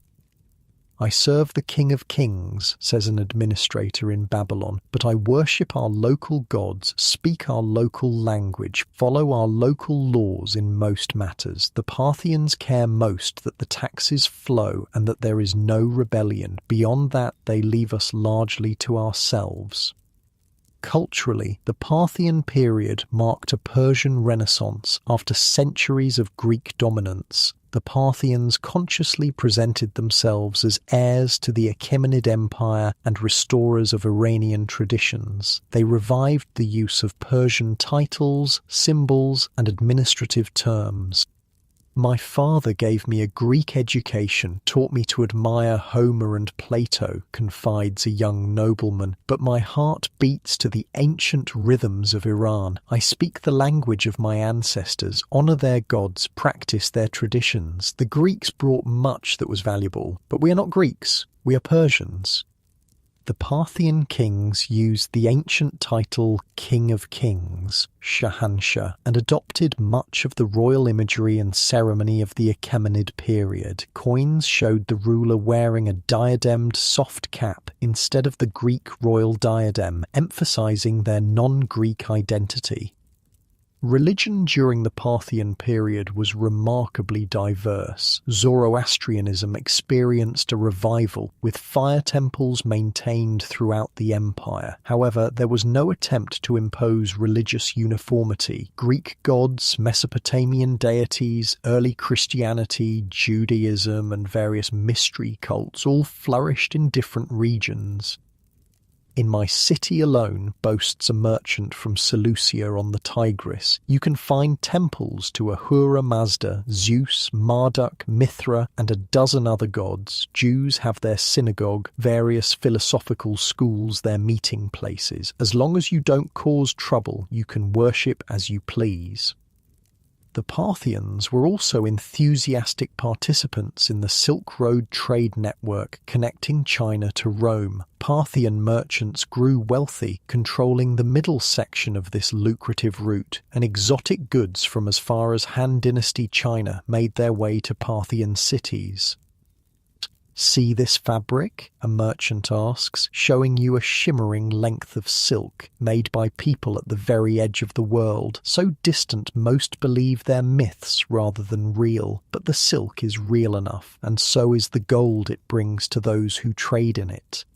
"I serve the King of Kings," says an administrator in Babylon, "but I worship our local gods, speak our local language, follow our local laws in most matters. The Parthians care most that the taxes flow and that there is no rebellion. Beyond that, they leave us largely to ourselves." Culturally, the Parthian period marked a Persian renaissance after centuries of Greek dominance. The Parthians consciously presented themselves as heirs to the Achaemenid Empire and restorers of Iranian traditions. They revived the use of Persian titles, symbols, and administrative terms. "My father gave me a Greek education, taught me to admire Homer and Plato," confides a young nobleman, "but my heart beats to the ancient rhythms of Iran. I speak the language of my ancestors, honour their gods, practice their traditions. The Greeks brought much that was valuable, but we are not Greeks, we are Persians." The Parthian kings used the ancient title King of Kings, Shahanshah, and adopted much of the royal imagery and ceremony of the Achaemenid period. Coins showed the ruler wearing a diademed soft cap instead of the Greek royal diadem, emphasizing their non-Greek identity. Religion during the Parthian period was remarkably diverse. Zoroastrianism experienced a revival, with fire temples maintained throughout the empire. However, there was no attempt to impose religious uniformity. Greek gods, Mesopotamian deities, early Christianity, Judaism, and various mystery cults all flourished in different regions. "In my city alone," boasts a merchant from Seleucia on the Tigris, "you can find temples to Ahura Mazda, Zeus, Marduk, Mithra, and a dozen other gods. Jews have their synagogue, various philosophical schools their meeting places. As long as you don't cause trouble, you can worship as you please." The Parthians were also enthusiastic participants in the Silk Road trade network connecting China to Rome. Parthian merchants grew wealthy, controlling the middle section of this lucrative route, and exotic goods from as far as Han Dynasty China made their way to Parthian cities. "See this fabric?" a merchant asks, showing you a shimmering length of silk made by people at the very edge of the world, so distant most believe they're myths rather than real. But the silk is real enough, and so is the gold it brings to those who trade in it.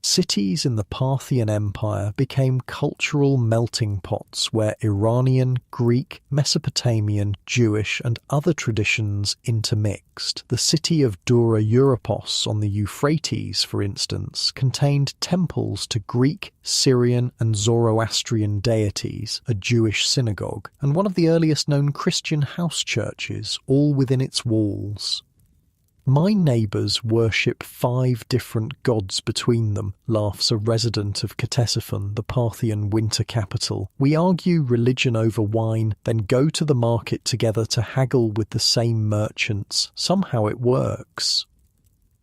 Cities in the Parthian Empire became cultural melting pots where Iranian, Greek, Mesopotamian, Jewish and other traditions intermixed. The city of Dura Europos on the Euphrates, for instance, contained temples to Greek, Syrian and Zoroastrian deities, a Jewish synagogue, and one of the earliest known Christian house churches, all within its walls. "My neighbours worship 5 different gods between them," laughs a resident of Ctesiphon, the Parthian winter capital. "We argue religion over wine, then go to the market together to haggle with the same merchants. Somehow it works."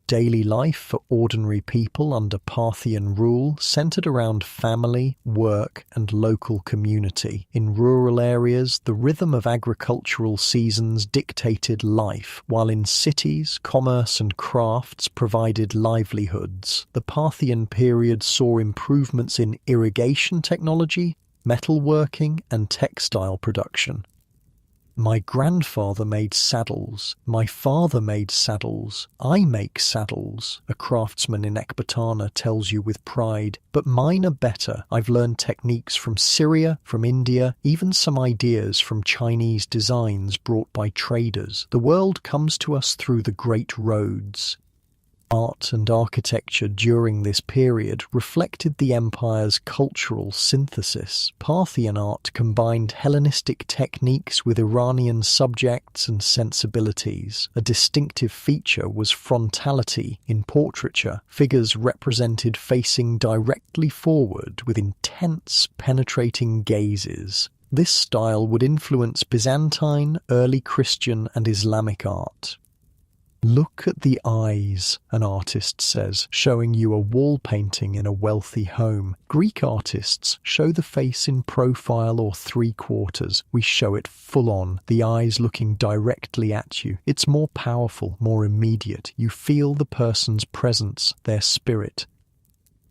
Daily life for ordinary people under Parthian rule centered around family, work, and local community. In rural areas, the rhythm of agricultural seasons dictated life, while in cities, commerce and crafts provided livelihoods. The Parthian period saw improvements in irrigation technology, metalworking, and textile production. My grandfather made saddles, my father made saddles, I make saddles, a craftsman in Ecbatana tells you with pride. But mine are better. I've learned techniques from Syria, from India, even some ideas from Chinese designs brought by traders. The world comes to us through the great roads. Art and architecture during this period reflected the empire's cultural synthesis. Parthian art combined Hellenistic techniques with Iranian subjects and sensibilities. A distinctive feature was frontality in portraiture, figures represented facing directly forward with intense, penetrating gazes. This style would influence Byzantine, early Christian and Islamic art. Look at the eyes, an artist says, showing you a wall painting in a wealthy home. Greek artists show the face in profile or three-quarters. We show it full on, the eyes looking directly at you. It's more powerful, more immediate. You feel the person's presence, their spirit.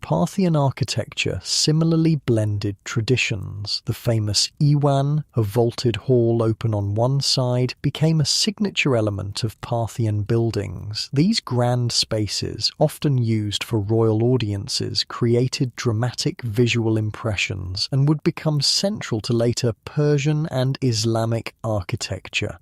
Parthian architecture similarly blended traditions. The famous Iwan, a vaulted hall open on one side, became a signature element of Parthian buildings. These grand spaces, often used for royal audiences, created dramatic visual impressions and would become central to later Persian and Islamic architecture.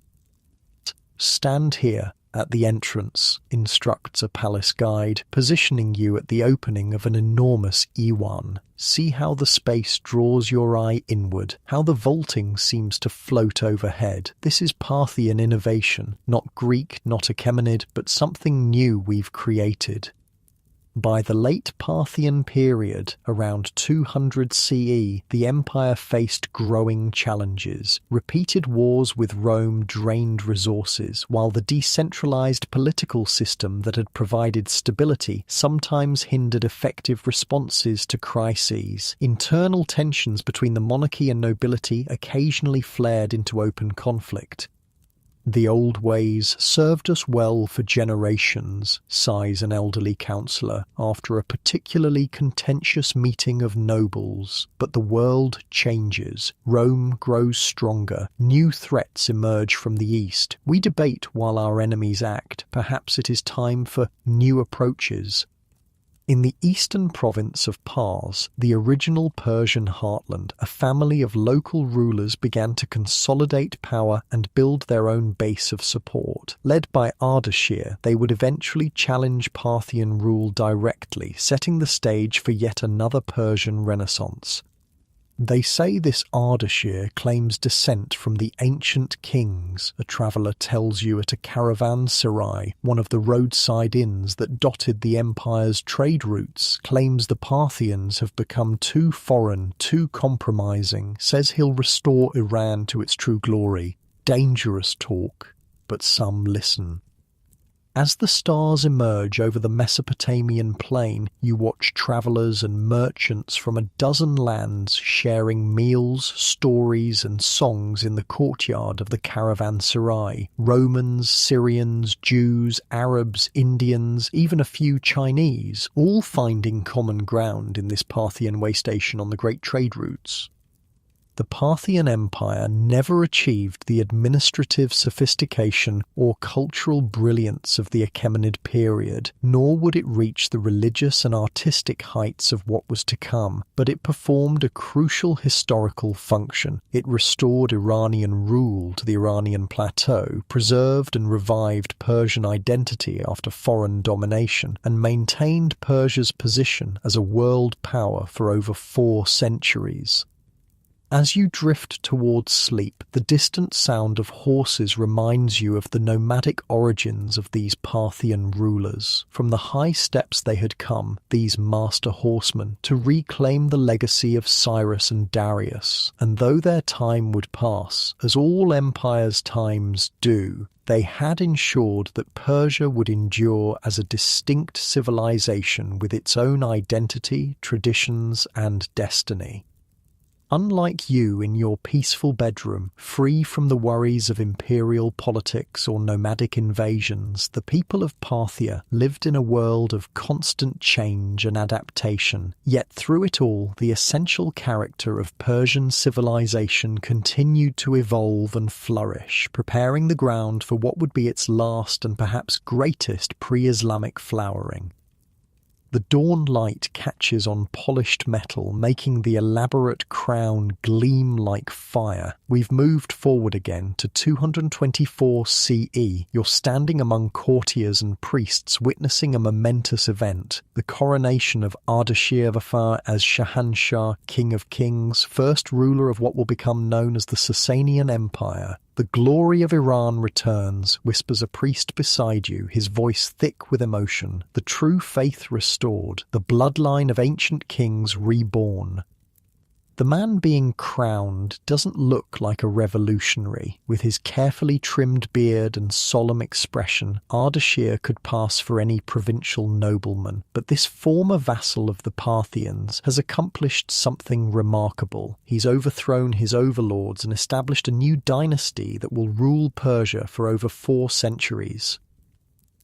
Stand here at the entrance, instructs a palace guide, positioning you at the opening of an enormous Iwan. See how the space draws your eye inward, how the vaulting seems to float overhead. This is Parthian innovation, not Greek, not Achaemenid, but something new we've created. By the late Parthian period, around 200 CE, the empire faced growing challenges. Repeated wars with Rome drained resources, while the decentralized political system that had provided stability sometimes hindered effective responses to crises. Internal tensions between the monarchy and nobility occasionally flared into open conflict. The old ways served us well for generations, sighs an elderly counsellor after a particularly contentious meeting of nobles. But the world changes. Rome grows stronger. New threats emerge from the east. We debate while our enemies act. Perhaps it is time for new approaches. In the eastern province of Pars, the original Persian heartland, a family of local rulers began to consolidate power and build their own base of support. Led by Ardashir, they would eventually challenge Parthian rule directly, setting the stage for yet another Persian renaissance. They say this Ardashir claims descent from the ancient kings, a traveller tells you at a caravanserai, one of the roadside inns that dotted the empire's trade routes, claims the Parthians have become too foreign, too compromising, says he'll restore Iran to its true glory. Dangerous talk, but some listen. As the stars emerge over the Mesopotamian plain, you watch travellers and merchants from a dozen lands sharing meals, stories and songs in the courtyard of the caravanserai. Romans, Syrians, Jews, Arabs, Indians, even a few Chinese, all finding common ground in this Parthian way station on the great trade routes. The Parthian Empire never achieved the administrative sophistication or cultural brilliance of the Achaemenid period, nor would it reach the religious and artistic heights of what was to come, but it performed a crucial historical function. It restored Iranian rule to the Iranian plateau, preserved and revived Persian identity after foreign domination, and maintained Persia's position as a world power for over 4 centuries. As you drift towards sleep, the distant sound of horses reminds you of the nomadic origins of these Parthian rulers. From the high steps they had come, these master horsemen, to reclaim the legacy of Cyrus and Darius. And though their time would pass, as all empires' times do, They had ensured that Persia would endure as a distinct civilization with its own identity, traditions, and destiny. Unlike you in your peaceful bedroom, free from the worries of imperial politics or nomadic invasions, the people of Parthia lived in a world of constant change and adaptation. Yet through it all, the essential character of Persian civilization continued to evolve and flourish, preparing the ground for what would be its last and perhaps greatest pre-Islamic flowering. The dawn light catches on polished metal, making the elaborate crown gleam like fire. We've moved forward again to 224 CE. You're standing among courtiers and priests witnessing a momentous event, the coronation of Ardashir Vafar as Shahanshah, King of Kings, first ruler of what will become known as the Sasanian Empire. The glory of Iran returns, whispers a priest beside you, his voice thick with emotion. The true faith restored, the bloodline of ancient kings reborn. The man being crowned doesn't look like a revolutionary. With his carefully trimmed beard and solemn expression, Ardashir could pass for any provincial nobleman. But this former vassal of the Parthians has accomplished something remarkable. He's overthrown his overlords and established a new dynasty that will rule Persia for over 4 centuries.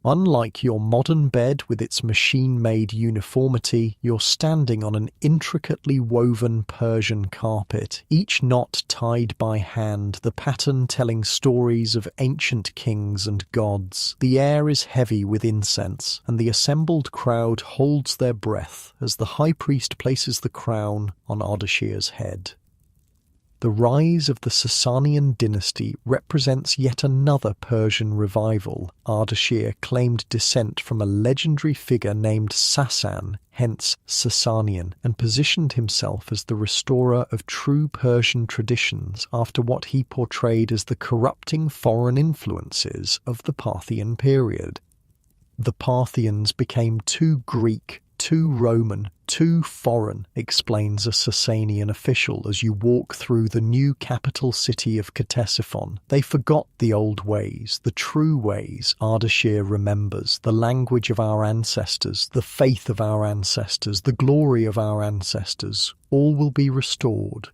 Unlike your modern bed with its machine-made uniformity, you're standing on an intricately woven Persian carpet, each knot tied by hand, the pattern telling stories of ancient kings and gods. The air is heavy with incense, and the assembled crowd holds their breath as the high priest places the crown on Ardashir's head. The rise of the Sasanian dynasty represents yet another Persian revival. Ardashir claimed descent from a legendary figure named Sasan, hence Sasanian, and positioned himself as the restorer of true Persian traditions after what he portrayed as the corrupting foreign influences of the Parthian period. The Parthians became too Greek, too Roman, too foreign, explains a Sasanian official as you walk through the new capital city of Ctesiphon. They forgot the old ways, the true ways Ardashir remembers, the language of our ancestors, the faith of our ancestors, the glory of our ancestors. All will be restored.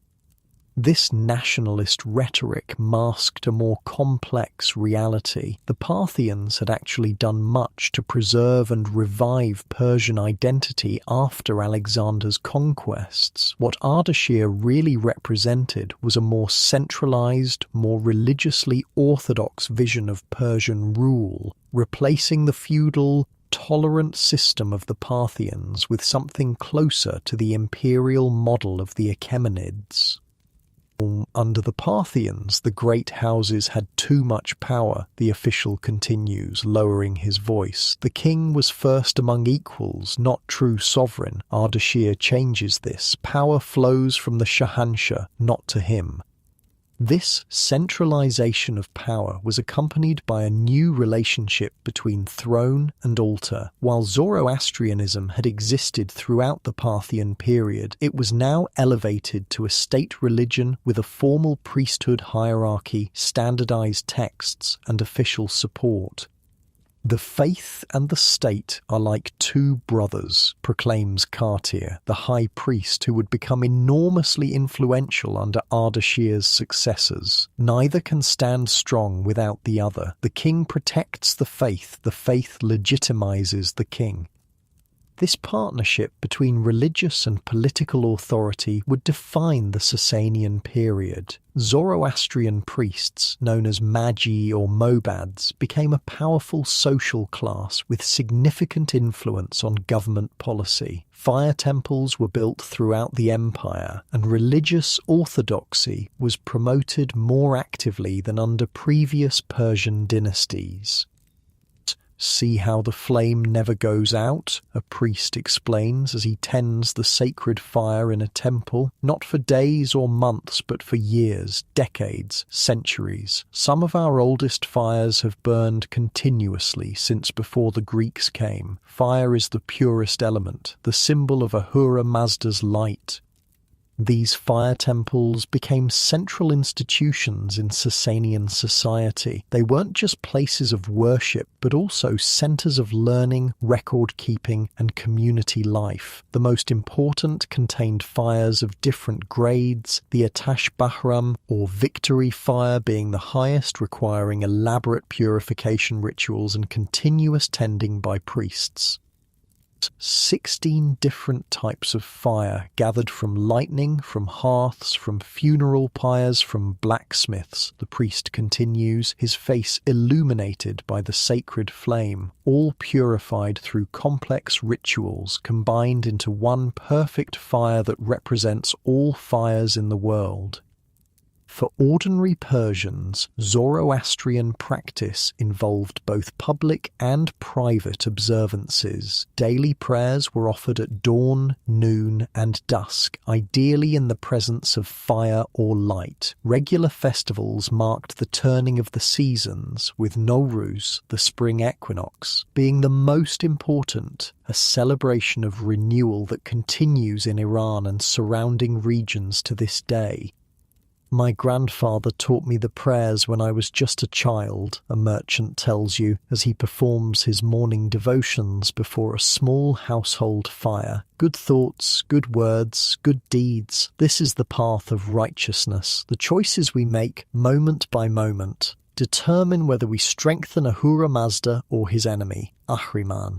This nationalist rhetoric masked a more complex reality. The Parthians had actually done much to preserve and revive Persian identity after Alexander's conquests. What Ardashir really represented was a more centralized, more religiously orthodox vision of Persian rule, replacing the feudal, tolerant system of the Parthians with something closer to the imperial model of the Achaemenids. Under the Parthians, the great houses had too much power, the official continues, lowering his voice. The king was first among equals, not true sovereign. Ardashir changes this. Power flows from the Shahanshah, not to him. This centralization of power was accompanied by a new relationship between throne and altar. While Zoroastrianism had existed throughout the Parthian period, it was now elevated to a state religion with a formal priesthood hierarchy, standardized texts, and official support. The faith and the state are like two brothers, proclaims Kartir, the high priest who would become enormously influential under Ardashir's successors. Neither can stand strong without the other. The king protects the faith legitimizes the king. This partnership between religious and political authority would define the Sasanian period. Zoroastrian priests, known as magi or mobads, became a powerful social class with significant influence on government policy. Fire temples were built throughout the empire, and religious orthodoxy was promoted more actively than under previous Persian dynasties. "See how the flame never goes out," a priest explains as he tends the sacred fire in a temple, not for days or months but for years, decades, centuries. Some of our oldest fires have burned continuously since before the Greeks came. Fire is the purest element, the symbol of Ahura Mazda's light. These fire temples became central institutions in Sasanian society. They weren't just places of worship, but also centers of learning, record-keeping, and community life. The most important contained fires of different grades, the Atash Bahram, or victory fire, being the highest, requiring elaborate purification rituals and continuous tending by priests. 16 different types of fire gathered from lightning, from hearths, from funeral pyres, from blacksmiths. The priest continues, his face illuminated by the sacred flame, all purified through complex rituals combined into one perfect fire that represents all fires in the world. For ordinary Persians, Zoroastrian practice involved both public and private observances. Daily prayers were offered at dawn, noon, and dusk, ideally in the presence of fire or light. Regular festivals marked the turning of the seasons, with Nowruz, the spring equinox, being the most important, a celebration of renewal that continues in Iran and surrounding regions to this day. My grandfather taught me the prayers when I was just a child, a merchant tells you, as he performs his morning devotions before a small household fire. Good thoughts, good words, good deeds. This is the path of righteousness. The choices we make, moment by moment, determine whether we strengthen Ahura Mazda or his enemy, Ahriman.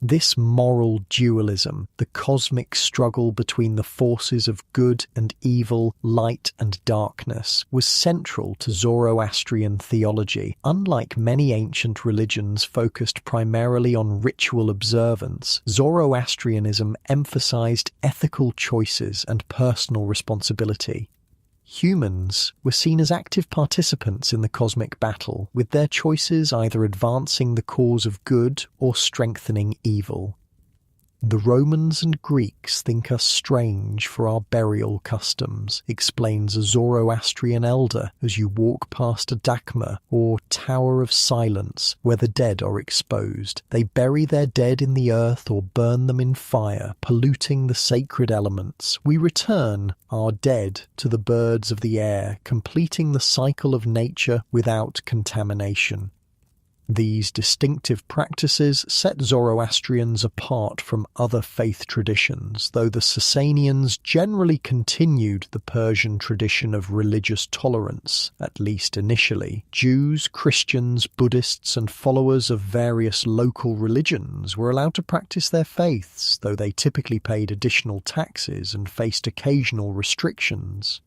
This moral dualism, the cosmic struggle between the forces of good and evil, light and darkness, was central to Zoroastrian theology. Unlike many ancient religions focused primarily on ritual observance, Zoroastrianism emphasized ethical choices and personal responsibility. Humans were seen as active participants in the cosmic battle, with their choices either advancing the cause of good or strengthening evil. The Romans and Greeks think us strange for our burial customs, explains a Zoroastrian elder as you walk past a dakma or Tower of Silence where the dead are exposed. They bury their dead in the earth or burn them in fire, polluting the sacred elements. We return our dead to the birds of the air, completing the cycle of nature without contamination. These distinctive practices set Zoroastrians apart from other faith traditions, though the Sasanians generally continued the Persian tradition of religious tolerance, at least initially. Jews, Christians, Buddhists, and followers of various local religions were allowed to practice their faiths, though they typically paid additional taxes and faced occasional restrictions.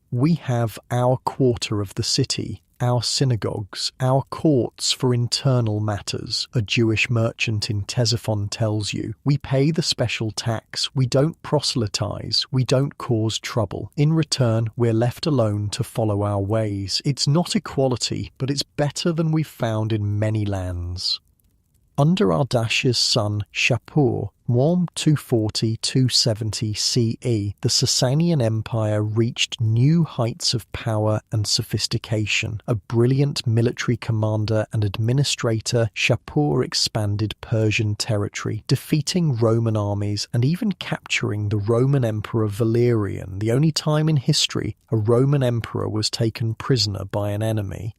We have our quarter of the city, our synagogues, our courts for internal matters, a Jewish merchant in Ctesiphon tells you. We pay the special tax, we don't proselytize, we don't cause trouble. In return, we're left alone to follow our ways. It's not equality, but it's better than we've found in many lands. Under Ardashir's son Shapur, Warm 240–270 CE, the Sasanian Empire reached new heights of power and sophistication. A brilliant military commander and administrator, Shapur expanded Persian territory, defeating Roman armies and even capturing the Roman Emperor Valerian, the only time in history a Roman emperor was taken prisoner by an enemy.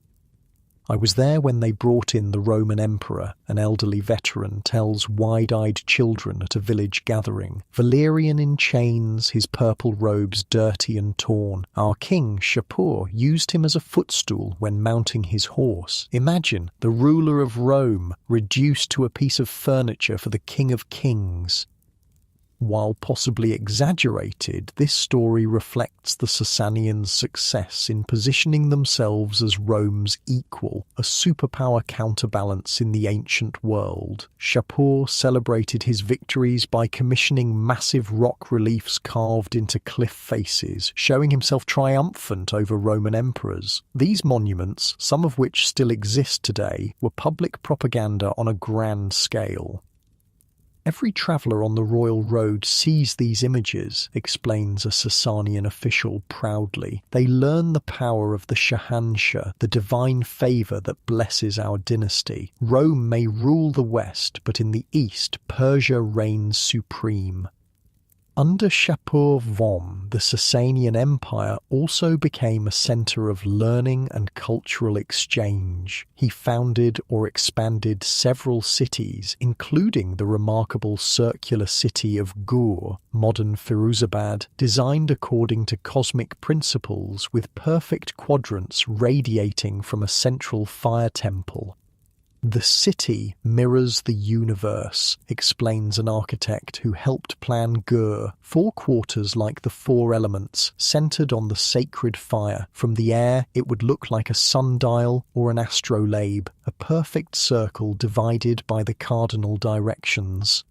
I was there when they brought in the Roman emperor, an elderly veteran tells wide-eyed children at a village gathering. Valerian in chains, his purple robes dirty and torn. Our king, Shapur, used him as a footstool when mounting his horse. Imagine, the ruler of Rome, reduced to a piece of furniture for the king of kings. While possibly exaggerated, this story reflects the Sasanians' success in positioning themselves as Rome's equal, a superpower counterbalance in the ancient world. Shapur celebrated his victories by commissioning massive rock reliefs carved into cliff faces, showing himself triumphant over Roman emperors. These monuments, some of which still exist today, were public propaganda on a grand scale. Every traveller on the royal road sees these images, explains a Sasanian official proudly. They learn the power of the Shahanshah, the divine favour that blesses our dynasty. Rome may rule the West, but in the East, Persia reigns supreme. Under Shapur Vom, the Sasanian Empire also became a center of learning and cultural exchange. He founded or expanded several cities, including the remarkable circular city of Gur, modern Firuzabad, designed according to cosmic principles with perfect quadrants radiating from a central fire temple. The city mirrors the universe, explains an architect who helped plan Gur, 4 quarters like the 4 elements, centered on the sacred fire. From the air, it would look like a sundial or an astrolabe, a perfect circle divided by the cardinal directions.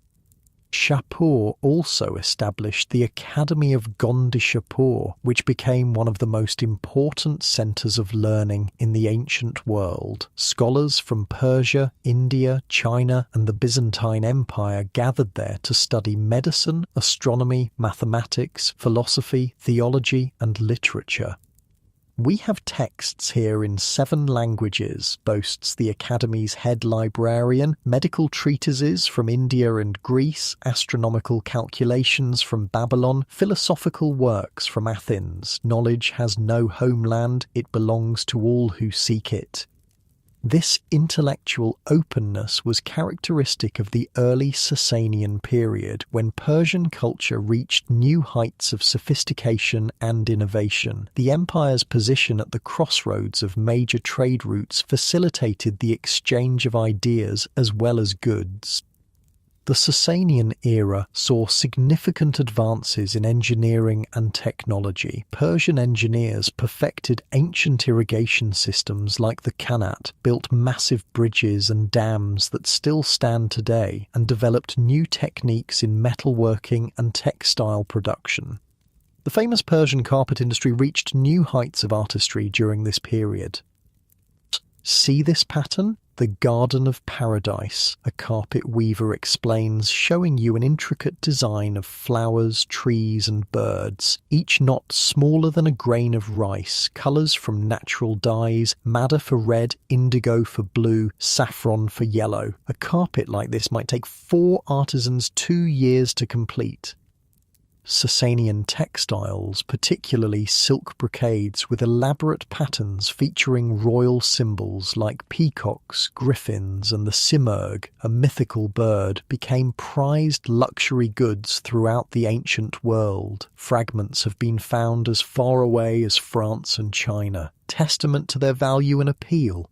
Shapur also established the Academy of Gondishapur, which became one of the most important centers of learning in the ancient world. Scholars from Persia, India, China, and the Byzantine Empire gathered there to study medicine, astronomy, mathematics, philosophy, theology, and literature. We have texts here in 7 languages, boasts the Academy's head librarian, medical treatises from India and Greece, astronomical calculations from Babylon, philosophical works from Athens. Knowledge has no homeland, it belongs to all who seek it. This intellectual openness was characteristic of the early Sasanian period, when Persian culture reached new heights of sophistication and innovation. The empire's position at the crossroads of major trade routes facilitated the exchange of ideas as well as goods. The Sasanian era saw significant advances in engineering and technology. Persian engineers perfected ancient irrigation systems like the Qanat, built massive bridges and dams that still stand today, and developed new techniques in metalworking and textile production. The famous Persian carpet industry reached new heights of artistry during this period. See this pattern? The Garden of Paradise, a carpet weaver explains, showing you an intricate design of flowers, trees and birds, each knot smaller than a grain of rice, colours from natural dyes, madder for red, indigo for blue, saffron for yellow. A carpet like this might take 4 artisans 2 years to complete. Sasanian textiles, particularly silk brocades with elaborate patterns featuring royal symbols like peacocks, griffins and the simurgh, a mythical bird, became prized luxury goods throughout the ancient world. Fragments have been found as far away as France and China, testament to their value and appeal.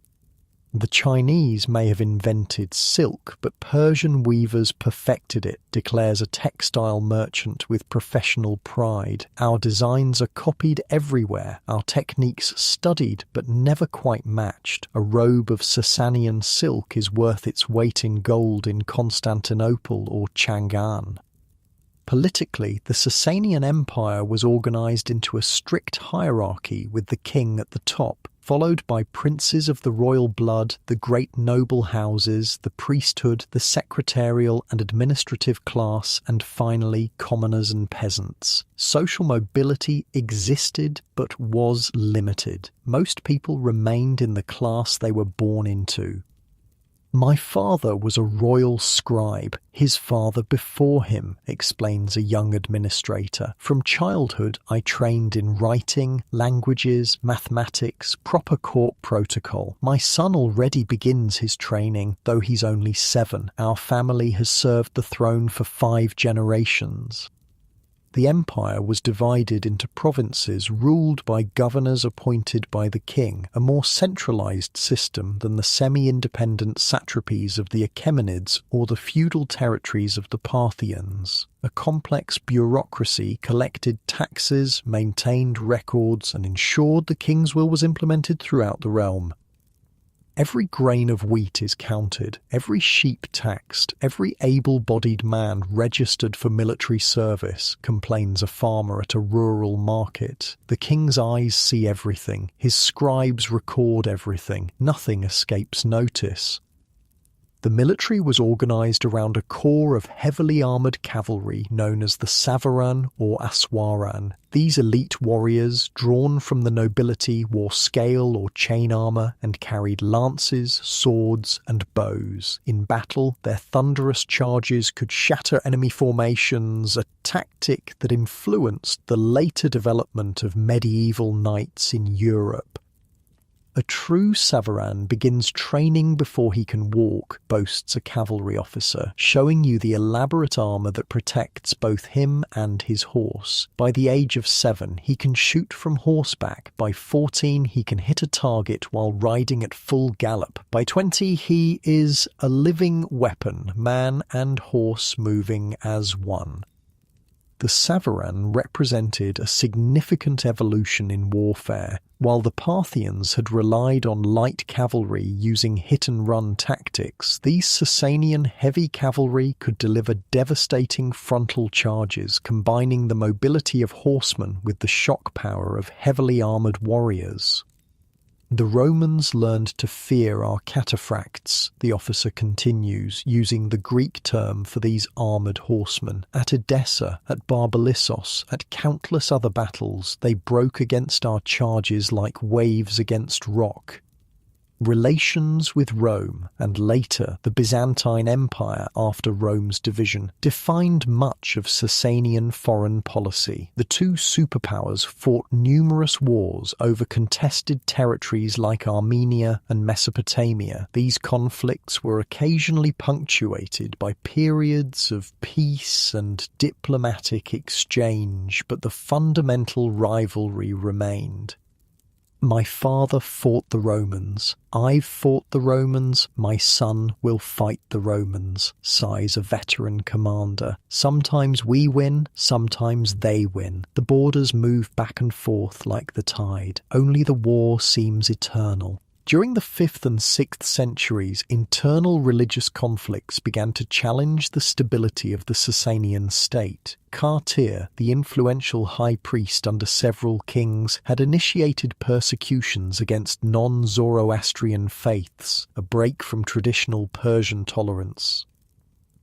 The Chinese may have invented silk, but Persian weavers perfected it, declares a textile merchant with professional pride. Our designs are copied everywhere, our techniques studied but never quite matched. A robe of Sasanian silk is worth its weight in gold in Constantinople or Chang'an. Politically, the Sasanian Empire was organized into a strict hierarchy with the king at the top, followed by princes of the royal blood, the great noble houses, the priesthood, the secretarial and administrative class, and finally commoners and peasants. Social mobility existed but was limited. Most people remained in the class they were born into. My father was a royal scribe, his father before him, explains a young administrator. From childhood, I trained in writing, languages, mathematics, proper court protocol. My son already begins his training, though he's only 7. Our family has served the throne for 5 generations. The empire was divided into provinces ruled by governors appointed by the king, a more centralized system than the semi-independent satrapies of the Achaemenids or the feudal territories of the Parthians. A complex bureaucracy collected taxes, maintained records, and ensured the king's will was implemented throughout the realm. Every grain of wheat is counted, every sheep taxed, every able-bodied man registered for military service, complains a farmer at a rural market. The king's eyes see everything, his scribes record everything, nothing escapes notice. The military was organized around a core of heavily armored cavalry known as the Savaran or Aswaran. These elite warriors, drawn from the nobility, wore scale or chain armor and carried lances, swords, and bows. In battle, their thunderous charges could shatter enemy formations, a tactic that influenced the later development of medieval knights in Europe. A true Savaran begins training before he can walk, boasts a cavalry officer, showing you the elaborate armor that protects both him and his horse. By the age of 7, he can shoot from horseback. By 14, he can hit a target while riding at full gallop. By 20, he is a living weapon, man and horse moving as one. The Savaran represented a significant evolution in warfare. While the Parthians had relied on light cavalry using hit-and-run tactics, these Sasanian heavy cavalry could deliver devastating frontal charges, combining the mobility of horsemen with the shock power of heavily armored warriors. The Romans learned to fear our cataphracts, the officer continues, using the Greek term for these armoured horsemen. At Edessa, at Barbalissos, at countless other battles, they broke against our charges like waves against rock. Relations with Rome, and later the Byzantine Empire after Rome's division, defined much of Sasanian foreign policy. The two superpowers fought numerous wars over contested territories like Armenia and Mesopotamia. These conflicts were occasionally punctuated by periods of peace and diplomatic exchange, but the fundamental rivalry remained. My father fought the Romans. I've fought the Romans. My son will fight the Romans, sighs a veteran commander. Sometimes we win, sometimes they win. The borders move back and forth like the tide. Only the war seems eternal. During the 5th and 6th centuries, internal religious conflicts began to challenge the stability of the Sasanian state. Kartir, the influential high priest under several kings, had initiated persecutions against non-Zoroastrian faiths, a break from traditional Persian tolerance.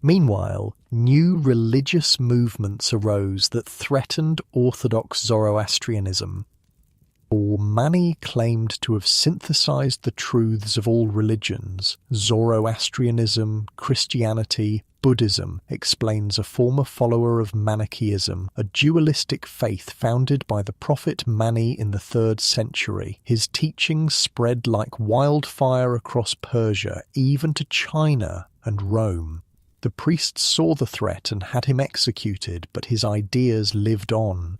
Meanwhile, new religious movements arose that threatened orthodox Zoroastrianism. For Mani claimed to have synthesized the truths of all religions. Zoroastrianism, Christianity, Buddhism, explains a former follower of Manichaeism, a dualistic faith founded by the prophet Mani in the 3rd century. His teachings spread like wildfire across Persia, even to China and Rome. The priests saw the threat and had him executed, but his ideas lived on.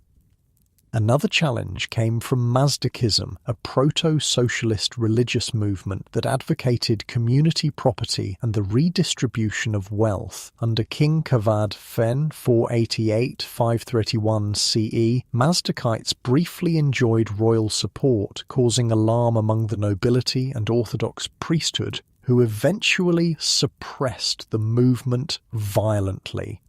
Another challenge came from Mazdakism, a proto-socialist religious movement that advocated community property and the redistribution of wealth. Under King Kavad Fen 488-531 CE, Mazdakites briefly enjoyed royal support, causing alarm among the nobility and Orthodox priesthood, who eventually suppressed the movement violently.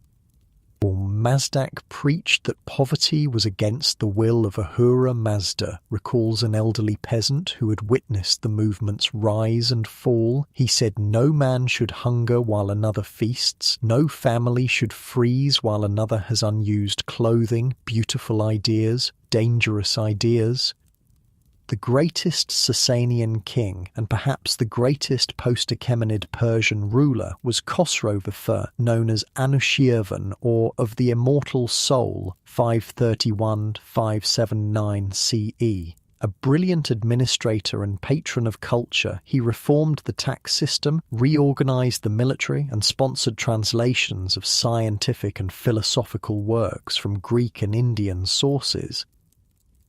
Mazdak preached that poverty was against the will of Ahura Mazda, recalls an elderly peasant who had witnessed the movement's rise and fall. He said no man should hunger while another feasts, no family should freeze while another has unused clothing. Beautiful ideas, dangerous ideas. The greatest Sasanian king, and perhaps the greatest post-Achaemenid Persian ruler, was Khosrow I, known as Anushirvan, or of the immortal soul, 531-579 CE. A brilliant administrator and patron of culture, he reformed the tax system, reorganized the military, and sponsored translations of scientific and philosophical works from Greek and Indian sources.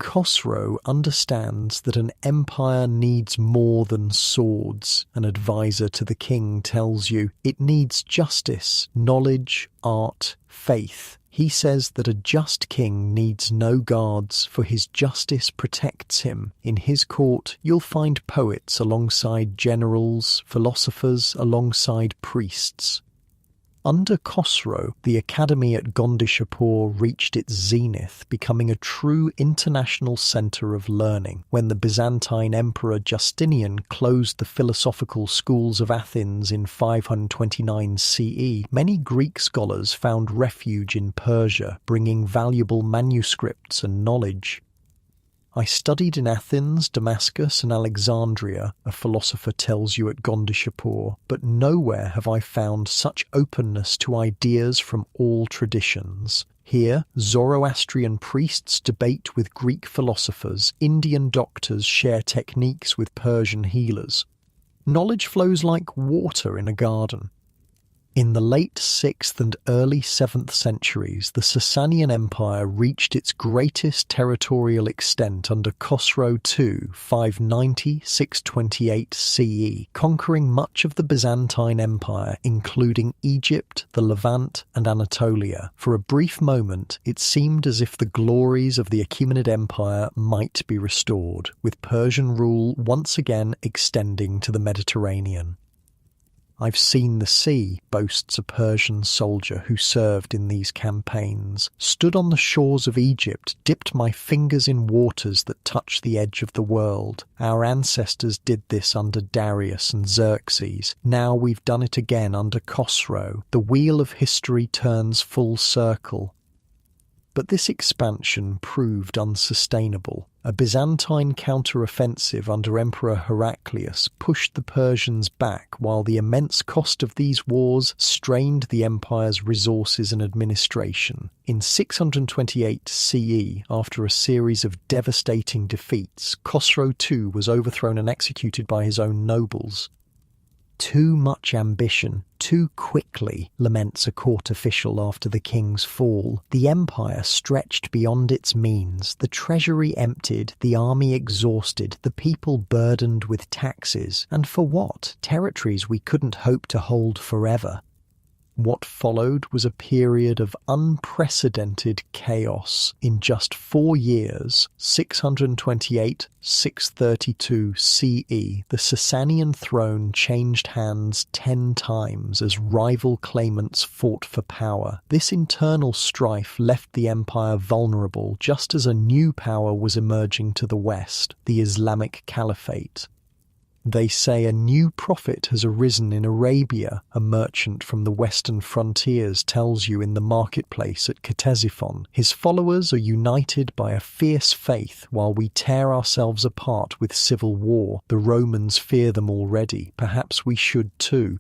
Khosrow understands that an empire needs more than swords. An advisor to the king tells you it needs justice, knowledge, art, faith. He says that a just king needs no guards, for his justice protects him. In his court, you'll find poets alongside generals, philosophers alongside priests. Under Khosrow, the academy at Gondishapur reached its zenith, becoming a true international centre of learning. When the Byzantine Emperor Justinian closed the philosophical schools of Athens in 529 CE, many Greek scholars found refuge in Persia, bringing valuable manuscripts and knowledge. I studied in Athens, Damascus and Alexandria, a philosopher tells you at Gondishapur, but nowhere have I found such openness to ideas from all traditions. Here, Zoroastrian priests debate with Greek philosophers, Indian doctors share techniques with Persian healers. Knowledge flows like water in a garden. In the late 6th and early 7th centuries, the Sasanian Empire reached its greatest territorial extent under Khosrow II, 590–628 CE, conquering much of the Byzantine Empire, including Egypt, the Levant, and Anatolia. For a brief moment, it seemed as if the glories of the Achaemenid Empire might be restored, with Persian rule once again extending to the Mediterranean. "I've seen the sea," boasts a Persian soldier who served in these campaigns. "Stood on the shores of Egypt, dipped my fingers in waters that touch the edge of the world. Our ancestors did this under Darius and Xerxes. Now we've done it again under Khosrow. The wheel of history turns full circle." But this expansion proved unsustainable. A Byzantine counter-offensive under Emperor Heraclius pushed the Persians back, while the immense cost of these wars strained the empire's resources and administration. In 628 CE, after a series of devastating defeats, Khosrow II was overthrown and executed by his own nobles. "Too much ambition, too quickly," laments a court official after the king's fall. "The empire stretched beyond its means, the treasury emptied, the army exhausted, the people burdened with taxes. And for what? Territories we couldn't hope to hold forever." What followed was a period of unprecedented chaos. In just 4 years, 628–632 CE, the Sasanian throne changed hands 10 times as rival claimants fought for power. This internal strife left the empire vulnerable just as a new power was emerging to the west, the Islamic Caliphate. "They say a new prophet has arisen in Arabia," a merchant from the western frontiers tells you in the marketplace at Ctesiphon. "His followers are united by a fierce faith, while we tear ourselves apart with civil war. The Romans fear them already. Perhaps we should too."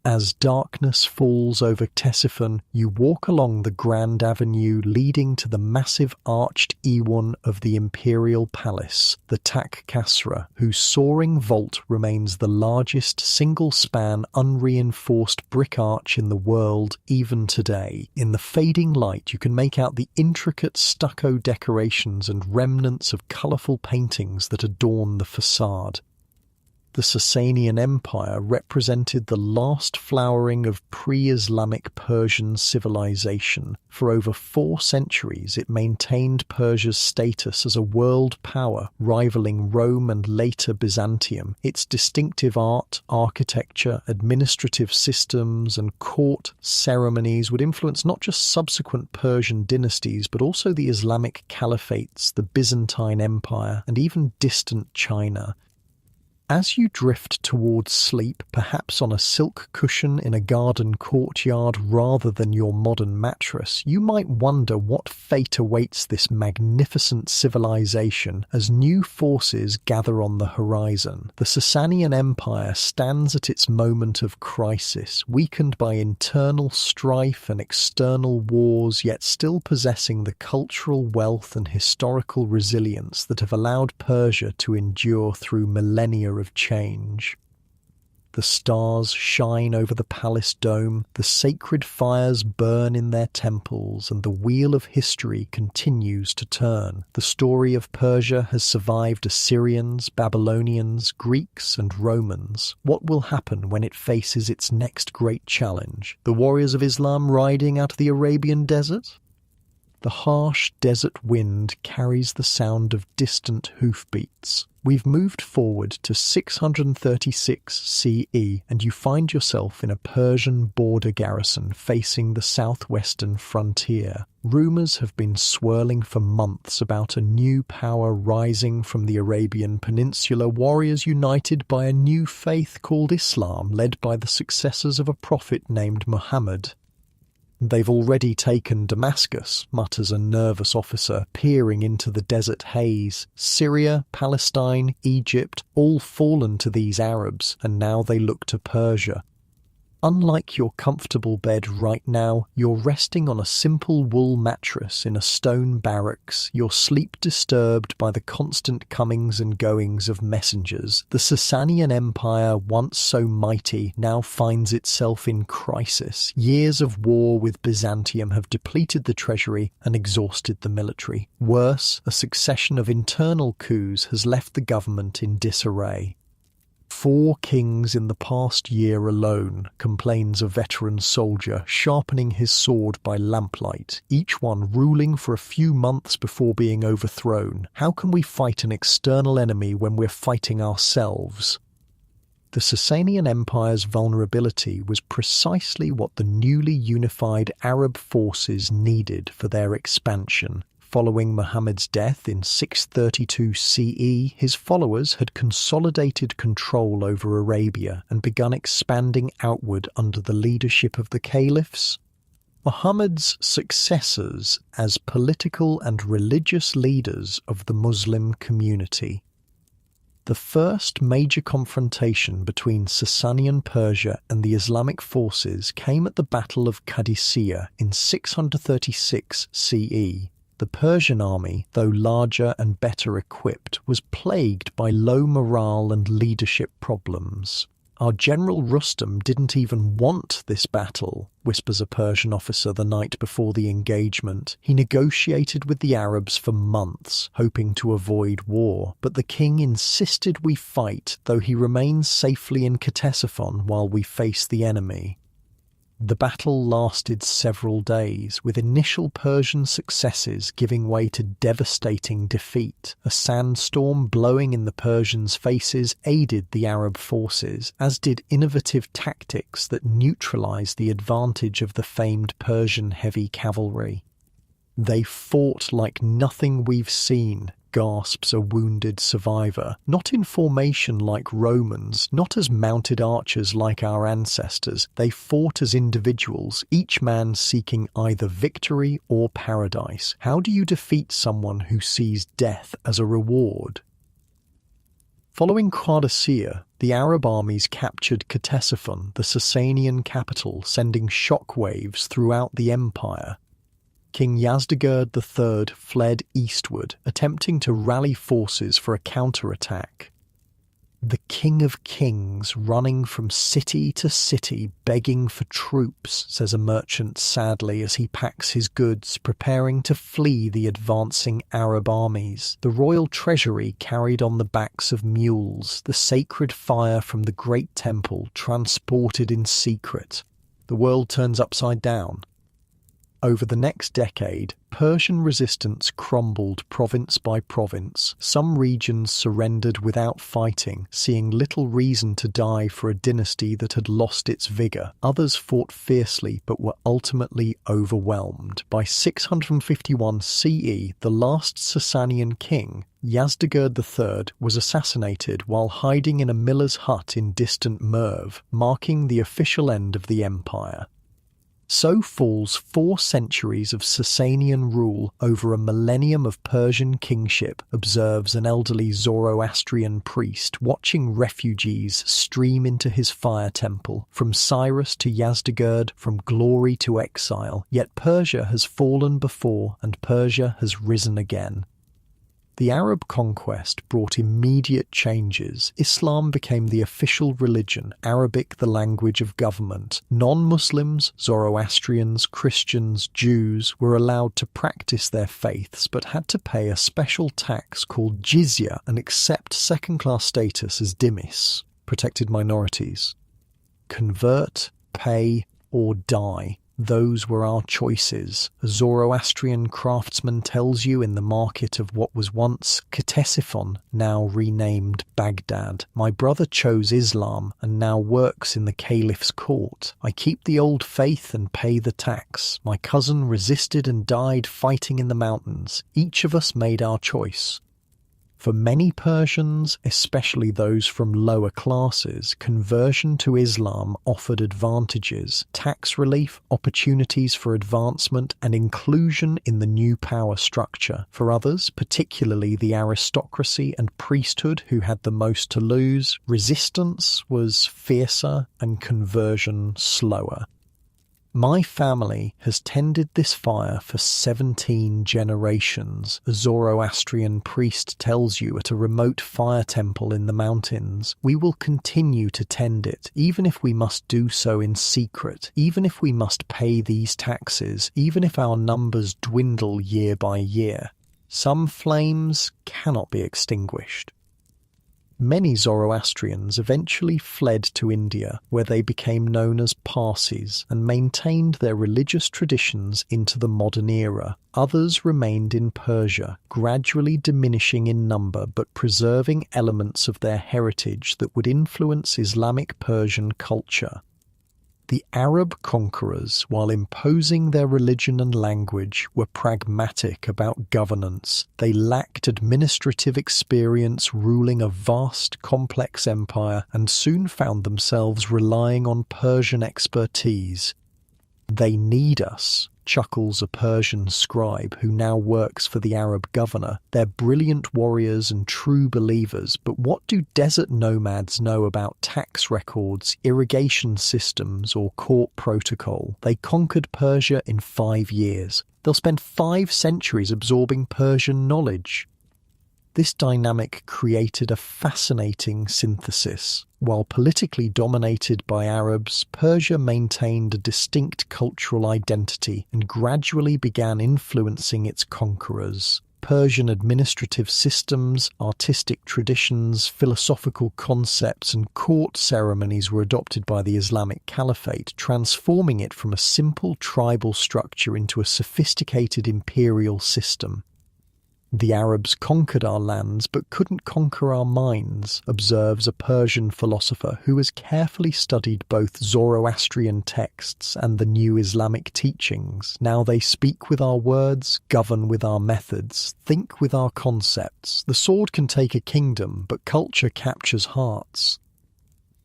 As darkness falls over Ctesiphon, you walk along the grand avenue leading to the massive arched Iwan of the imperial palace, the Tak Kasra, whose soaring vault remains the largest single-span unreinforced brick arch in the world even today. In the fading light you can make out the intricate stucco decorations and remnants of colourful paintings that adorn the facade. The Sasanian Empire represented the last flowering of pre-Islamic Persian civilization. For over 4 centuries it maintained Persia's status as a world power, rivaling Rome and later Byzantium. Its distinctive art, architecture, administrative systems, and court ceremonies would influence not just subsequent Persian dynasties, but also the Islamic caliphates, the Byzantine Empire, and even distant China. As you drift towards sleep, perhaps on a silk cushion in a garden courtyard rather than your modern mattress, you might wonder what fate awaits this magnificent civilization as new forces gather on the horizon. The Sasanian Empire stands at its moment of crisis, weakened by internal strife and external wars, yet still possessing the cultural wealth and historical resilience that have allowed Persia to endure through millennia of change. The stars shine over the palace dome, the sacred fires burn in their temples, and the wheel of history continues to turn. The story of Persia has survived Assyrians, Babylonians, Greeks, and Romans. What will happen when it faces its next great challenge? The warriors of Islam riding out of the Arabian desert? The harsh desert wind carries the sound of distant hoofbeats. We've moved forward to 636 CE, and you find yourself in a Persian border garrison facing the southwestern frontier. Rumours have been swirling for months about a new power rising from the Arabian Peninsula, warriors united by a new faith called Islam, led by the successors of a prophet named Muhammad. "They've already taken Damascus," mutters a nervous officer, peering into the desert haze. "Syria, Palestine, Egypt, all fallen to these Arabs, and now they look to Persia. Unlike your comfortable bed right now, you're resting on a simple wool mattress in a stone barracks, your sleep disturbed by the constant comings and goings of messengers. The Sasanian Empire, once so mighty, now finds itself in crisis. Years of war with Byzantium have depleted the treasury and exhausted the military. Worse, a succession of internal coups has left the government in disarray. 4 kings in the past year alone," complains a veteran soldier, sharpening his sword by lamplight, each one ruling for a few months before being overthrown. How can we fight an external enemy when we're fighting ourselves? The Sasanian Empire's vulnerability was precisely what the newly unified Arab forces needed for their expansion. Following Muhammad's death in 632 CE, his followers had consolidated control over Arabia and begun expanding outward under the leadership of the caliphs. Muhammad's successors as political and religious leaders of the Muslim community. The first major confrontation between Sasanian Persia and the Islamic forces came at the Battle of Qadisiyah in 636 CE. The Persian army, though larger and better equipped, was plagued by low morale and leadership problems. "Our General Rustam didn't even want this battle," whispers a Persian officer the night before the engagement. "He negotiated with the Arabs for months, hoping to avoid war, but the king insisted we fight, though he remains safely in Ctesiphon while we face the enemy." The battle lasted several days, with initial Persian successes giving way to devastating defeat. A sandstorm blowing in the Persians' faces aided the Arab forces, as did innovative tactics that neutralized the advantage of the famed Persian heavy cavalry. "They fought like nothing we've seen," gasps a wounded survivor. "Not in formation like Romans, not as mounted archers like our ancestors. They fought as individuals, each man seeking either victory or paradise. How do you defeat someone who sees death as a reward?" Following Qadisiyah, the Arab armies captured Ctesiphon, the Sasanian capital, sending shockwaves throughout the empire. King Yazdegerd III fled eastward, attempting to rally forces for a counterattack. "The King of Kings running from city to city begging for troops," says a merchant sadly as he packs his goods, preparing to flee the advancing Arab armies. The royal treasury carried on the backs of mules, the sacred fire from the great temple transported in secret. The world turns upside down. Over the next decade, Persian resistance crumbled province by province. Some regions surrendered without fighting, seeing little reason to die for a dynasty that had lost its vigour. Others fought fiercely but were ultimately overwhelmed. By 651 CE, the last Sasanian king, Yazdegerd III, was assassinated while hiding in a miller's hut in distant Merv, marking the official end of the empire. So falls 4 centuries of Sasanian rule over a millennium of Persian kingship, observes an elderly Zoroastrian priest, watching refugees stream into his fire temple, from Cyrus to Yazdegerd, from glory to exile. Yet Persia has fallen before, and Persia has risen again. The Arab conquest brought immediate changes. Islam became the official religion, Arabic the language of government. Non-Muslims, Zoroastrians, Christians, Jews were allowed to practice their faiths but had to pay a special tax called jizya and accept second-class status as dhimmis, protected minorities. Convert, pay, or die. Those were our choices. A Zoroastrian craftsman tells you in the market of what was once Ctesiphon, now renamed Baghdad. My brother chose Islam and now works in the caliph's court. I keep the old faith and pay the tax. My cousin resisted and died fighting in the mountains. Each of us made our choice. For many Persians, especially those from lower classes, conversion to Islam offered advantages, tax relief, opportunities for advancement, and inclusion in the new power structure. For others, particularly the aristocracy and priesthood who had the most to lose, resistance was fiercer and conversion slower. My family has tended this fire for 17 generations, a Zoroastrian priest tells you at a remote fire temple in the mountains. We will continue to tend it, even if we must do so in secret, even if we must pay these taxes, even if our numbers dwindle year by year. Some flames cannot be extinguished. Many Zoroastrians eventually fled to India, where they became known as Parsis and maintained their religious traditions into the modern era. Others remained in Persia, gradually diminishing in number but preserving elements of their heritage that would influence Islamic Persian culture. The Arab conquerors, while imposing their religion and language, were pragmatic about governance. They lacked administrative experience ruling a vast, complex empire and soon found themselves relying on Persian expertise. "They need us," chuckles a Persian scribe who now works for the Arab governor. "They're brilliant warriors and true believers, but what do desert nomads know about tax records, irrigation systems, or court protocol? They conquered Persia in 5 years. They'll spend 5 centuries absorbing Persian knowledge." This dynamic created a fascinating synthesis. While politically dominated by Arabs, Persia maintained a distinct cultural identity and gradually began influencing its conquerors. Persian administrative systems, artistic traditions, philosophical concepts, and court ceremonies were adopted by the Islamic Caliphate, transforming it from a simple tribal structure into a sophisticated imperial system. "The Arabs conquered our lands but couldn't conquer our minds," observes a Persian philosopher who has carefully studied both Zoroastrian texts and the new Islamic teachings. "Now they speak with our words, govern with our methods, think with our concepts. The sword can take a kingdom, but culture captures hearts."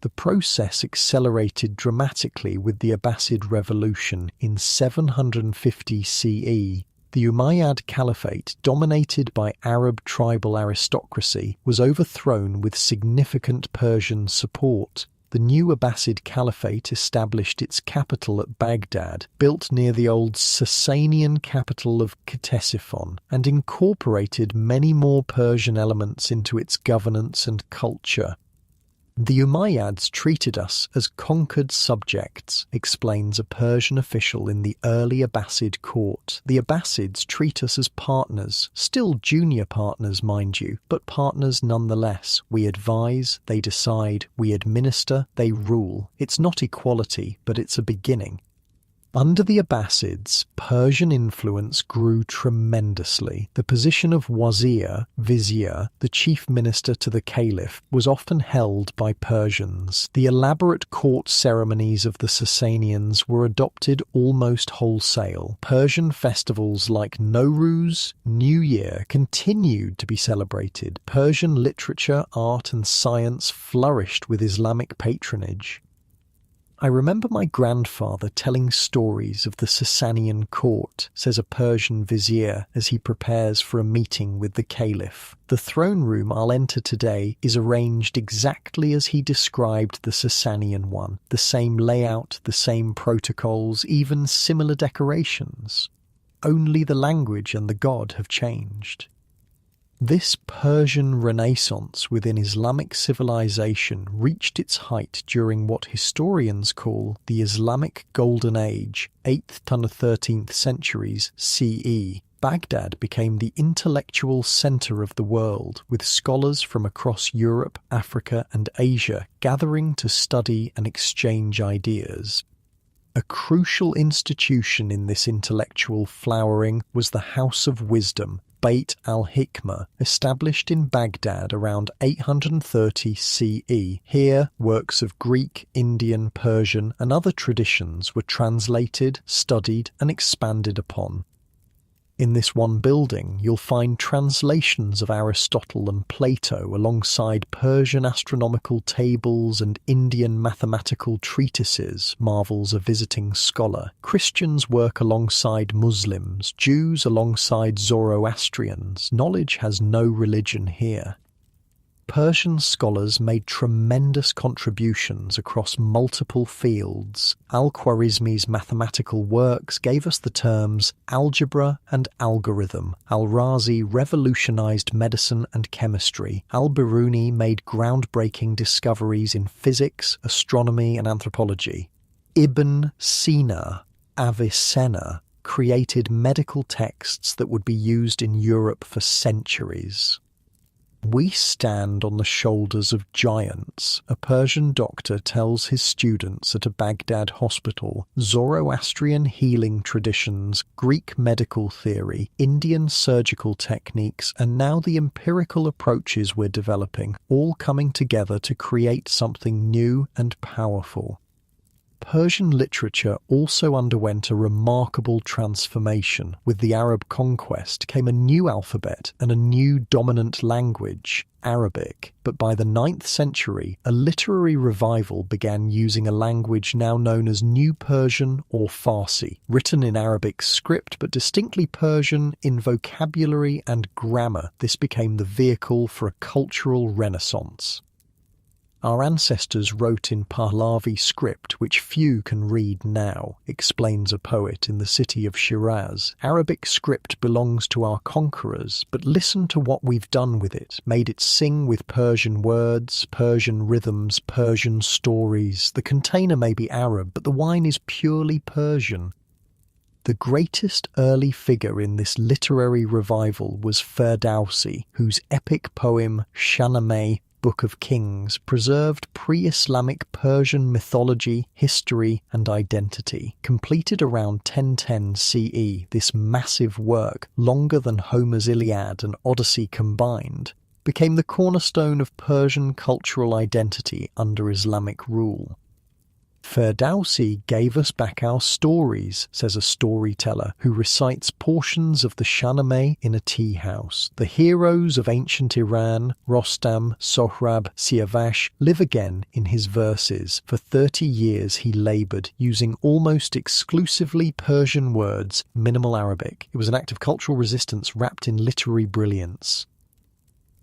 The process accelerated dramatically with the Abbasid Revolution in 750 CE. The Umayyad Caliphate, dominated by Arab tribal aristocracy, was overthrown with significant Persian support. The new Abbasid Caliphate established its capital at Baghdad, built near the old Sasanian capital of Ctesiphon, and incorporated many more Persian elements into its governance and culture. "The Umayyads treated us as conquered subjects," explains a Persian official in the early Abbasid court. "The Abbasids treat us as partners, still junior partners, mind you, but partners nonetheless. We advise, they decide, we administer, they rule. It's not equality, but it's a beginning." Under the Abbasids, Persian influence grew tremendously. The position of wazir, vizier, the chief minister to the caliph, was often held by Persians. The elaborate court ceremonies of the Sasanians were adopted almost wholesale. Persian festivals like Nowruz, New Year, continued to be celebrated. Persian literature, art, and science flourished with Islamic patronage. "I remember my grandfather telling stories of the Sasanian court," says a Persian vizier as he prepares for a meeting with the caliph. "The throne room I'll enter today is arranged exactly as he described the Sasanian one. The same layout, the same protocols, even similar decorations. Only the language and the god have changed." This Persian Renaissance within Islamic civilization reached its height during what historians call the Islamic Golden Age, 8th to 13th centuries CE. Baghdad became the intellectual center of the world, with scholars from across Europe, Africa, and Asia gathering to study and exchange ideas. A crucial institution in this intellectual flowering was the House of Wisdom, Beit al-Hikmah, established in Baghdad around 830 CE. Here, works of Greek, Indian, Persian, and other traditions were translated, studied, and expanded upon. In this one building, you'll find translations of Aristotle and Plato alongside Persian astronomical tables and Indian mathematical treatises, marvels a visiting scholar. Christians work alongside Muslims, Jews alongside Zoroastrians. Knowledge has no religion here. Persian scholars made tremendous contributions across multiple fields. Al-Khwarizmi's mathematical works gave us the terms algebra and algorithm. Al-Razi revolutionized medicine and chemistry. Al-Biruni made groundbreaking discoveries in physics, astronomy, and anthropology. Ibn Sina, Avicenna, created medical texts that would be used in Europe for centuries. We stand on the shoulders of giants, a Persian doctor tells his students at a Baghdad hospital. Zoroastrian healing traditions, Greek medical theory, Indian surgical techniques, and now the empirical approaches we're developing, all coming together to create something new and powerful. Persian literature also underwent a remarkable transformation. With the Arab conquest came a new alphabet and a new dominant language, Arabic. But by the 9th century, a literary revival began using a language now known as New Persian or Farsi, written in Arabic script but distinctly Persian in vocabulary and grammar. This became the vehicle for a cultural renaissance. Our ancestors wrote in Pahlavi script, which few can read now, explains a poet in the city of Shiraz. Arabic script belongs to our conquerors, but listen to what we've done with it, made it sing with Persian words, Persian rhythms, Persian stories. The container may be Arab, but the wine is purely Persian. The greatest early figure in this literary revival was Ferdowsi, whose epic poem Shahnameh, Book of Kings, preserved pre-Islamic Persian mythology, history, and identity. Completed around 1010 CE, this massive work, longer than Homer's Iliad and Odyssey combined, became the cornerstone of Persian cultural identity under Islamic rule. Ferdowsi gave us back our stories, says a storyteller who recites portions of the Shahnameh in a tea house. The heroes of ancient Iran, Rostam, Sohrab, Siavash, live again in his verses. For 30 years he laboured, using almost exclusively Persian words, minimal Arabic. It was an act of cultural resistance wrapped in literary brilliance.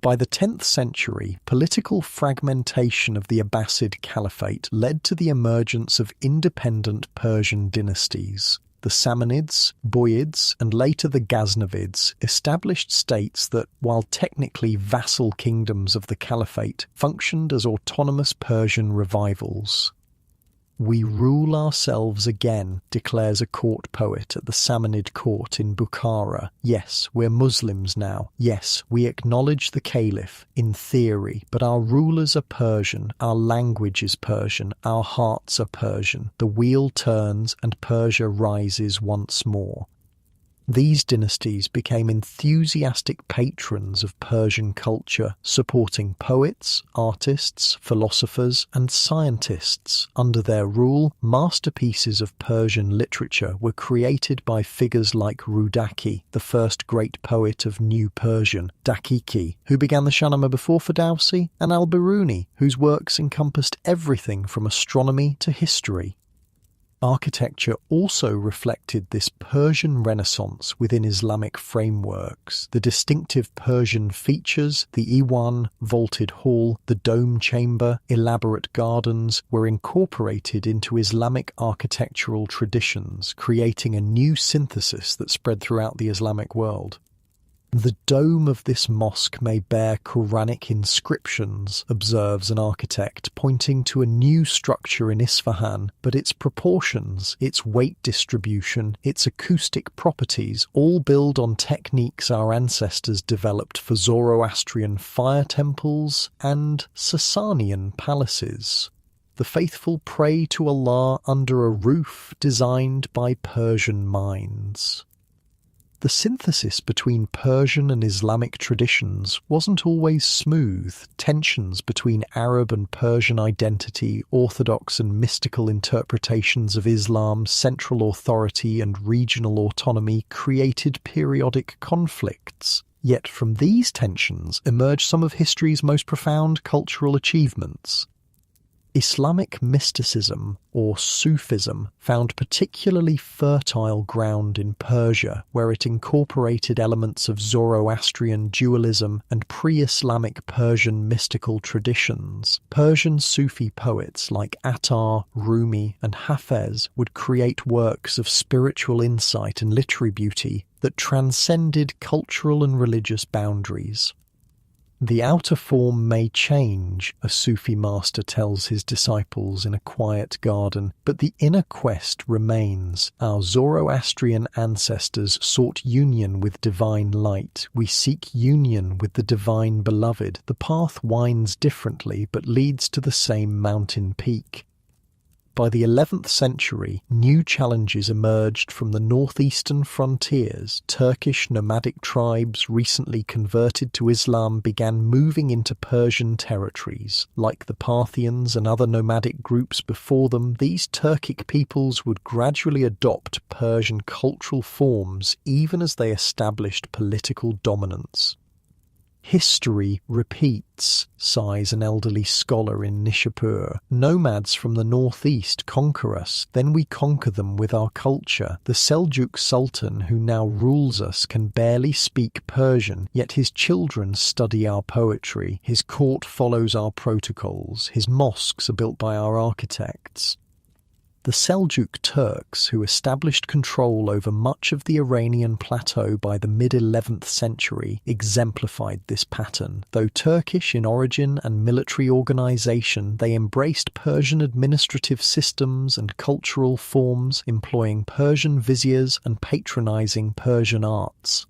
By the 10th century, political fragmentation of the Abbasid Caliphate led to the emergence of independent Persian dynasties. The Samanids, Buyids, and later the Ghaznavids established states that, while technically vassal kingdoms of the Caliphate, functioned as autonomous Persian revivals. "We rule ourselves again," declares a court poet at the Samanid court in Bukhara. "Yes, we're Muslims now. Yes, we acknowledge the caliph, in theory, but our rulers are Persian, our language is Persian, our hearts are Persian. The wheel turns and Persia rises once more." These dynasties became enthusiastic patrons of Persian culture, supporting poets, artists, philosophers, and scientists. Under their rule, masterpieces of Persian literature were created by figures like Rudaki, the first great poet of New Persian, Dakiki, who began the Shahnameh before Ferdowsi, and Al-Biruni, whose works encompassed everything from astronomy to history. Architecture also reflected this Persian Renaissance within Islamic frameworks. The distinctive Persian features, the Iwan, vaulted hall, the dome chamber, elaborate gardens, were incorporated into Islamic architectural traditions, creating a new synthesis that spread throughout the Islamic world. "The dome of this mosque may bear Quranic inscriptions," observes an architect, pointing to a new structure in Isfahan, but its proportions, its weight distribution, its acoustic properties all build on techniques our ancestors developed for Zoroastrian fire temples and Sasanian palaces. the faithful pray to Allah under a roof designed by Persian minds. The synthesis between Persian and Islamic traditions wasn't always smooth. Tensions between Arab and Persian identity, orthodox and mystical interpretations of Islam, central authority and regional autonomy created periodic conflicts. Yet from these tensions emerged some of history's most profound cultural achievements. Islamic mysticism, or Sufism, found particularly fertile ground in Persia, where it incorporated elements of Zoroastrian dualism and pre-Islamic Persian mystical traditions. Persian Sufi poets like Attar, Rumi, and Hafez would create works of spiritual insight and literary beauty that transcended cultural and religious boundaries. The outer form may change, a Sufi master tells his disciples in a quiet garden, but the inner quest remains. Our Zoroastrian ancestors sought union with divine light. We seek union with the divine beloved. The path winds differently, but leads to the same mountain peak. By the 11th century, new challenges emerged from the northeastern frontiers. Turkish nomadic tribes recently converted to Islam began moving into Persian territories. Like the Parthians and other nomadic groups before them, these Turkic peoples would gradually adopt Persian cultural forms even as they established political dominance. History repeats, sighs an elderly scholar in Nishapur. Nomads from the northeast conquer us, then we conquer them with our culture. The Seljuk Sultan who now rules us can barely speak Persian, yet his children study our poetry. His court follows our protocols. His mosques are built by our architects. The Seljuk Turks, who established control over much of the Iranian plateau by the mid-11th century, exemplified this pattern. Though Turkish in origin and military organization, they embraced Persian administrative systems and cultural forms, employing Persian viziers and patronizing Persian arts.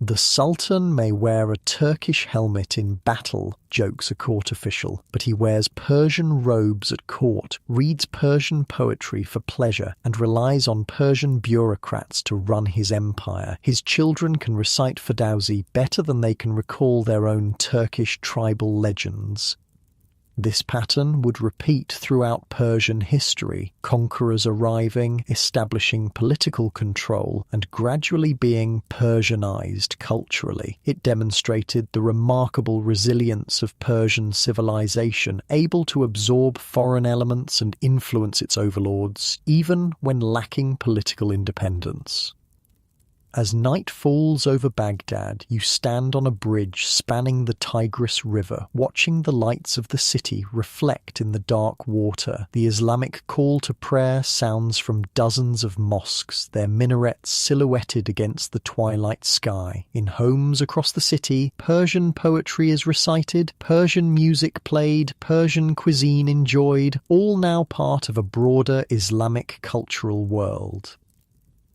The Sultan may wear a Turkish helmet in battle, jokes a court official, but he wears Persian robes at court, reads Persian poetry for pleasure, and relies on Persian bureaucrats to run his empire. His children can recite Ferdowsi better than they can recall their own Turkish tribal legends. This pattern would repeat throughout Persian history, conquerors arriving, establishing political control, and gradually being Persianized culturally. It demonstrated the remarkable resilience of Persian civilization, able to absorb foreign elements and influence its overlords, even when lacking political independence. As night falls over Baghdad, you stand on a bridge spanning the Tigris River, watching the lights of the city reflect in the dark water. The Islamic call to prayer sounds from dozens of mosques, their minarets silhouetted against the twilight sky. In homes across the city, Persian poetry is recited, Persian music played, Persian cuisine enjoyed, all now part of a broader Islamic cultural world.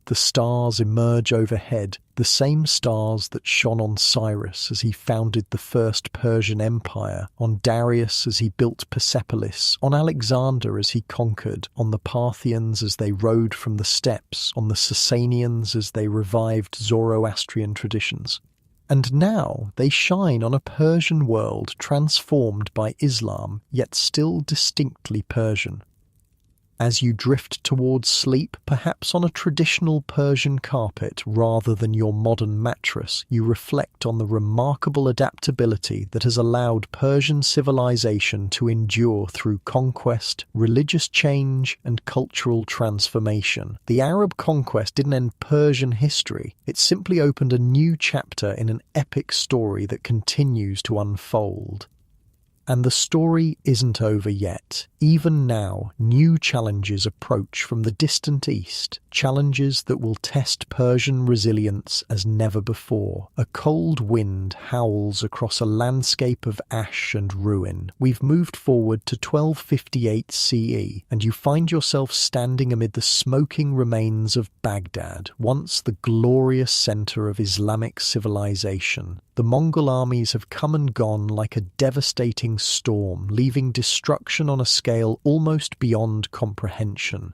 The stars emerge overhead, the same stars that shone on Cyrus as he founded the first Persian Empire, on Darius as he built Persepolis, on Alexander as he conquered, on the Parthians as they rode from the steppes, on the Sasanians as they revived Zoroastrian traditions. And now they shine on a Persian world transformed by Islam, yet still distinctly Persian. As you drift towards sleep, perhaps on a traditional Persian carpet rather than your modern mattress, you reflect on the remarkable adaptability that has allowed Persian civilization to endure through conquest, religious change, and cultural transformation. The Arab conquest didn't end Persian history, it simply opened a new chapter in an epic story that continues to unfold. And the story isn't over yet. Even now, new challenges approach from the distant east, challenges that will test Persian resilience as never before. A cold wind howls across a landscape of ash and ruin. We've moved forward to 1258 CE, and you find yourself standing amid the smoking remains of Baghdad, once the glorious center of Islamic civilization. The Mongol armies have come and gone like a devastating storm, leaving destruction on a scale almost beyond comprehension.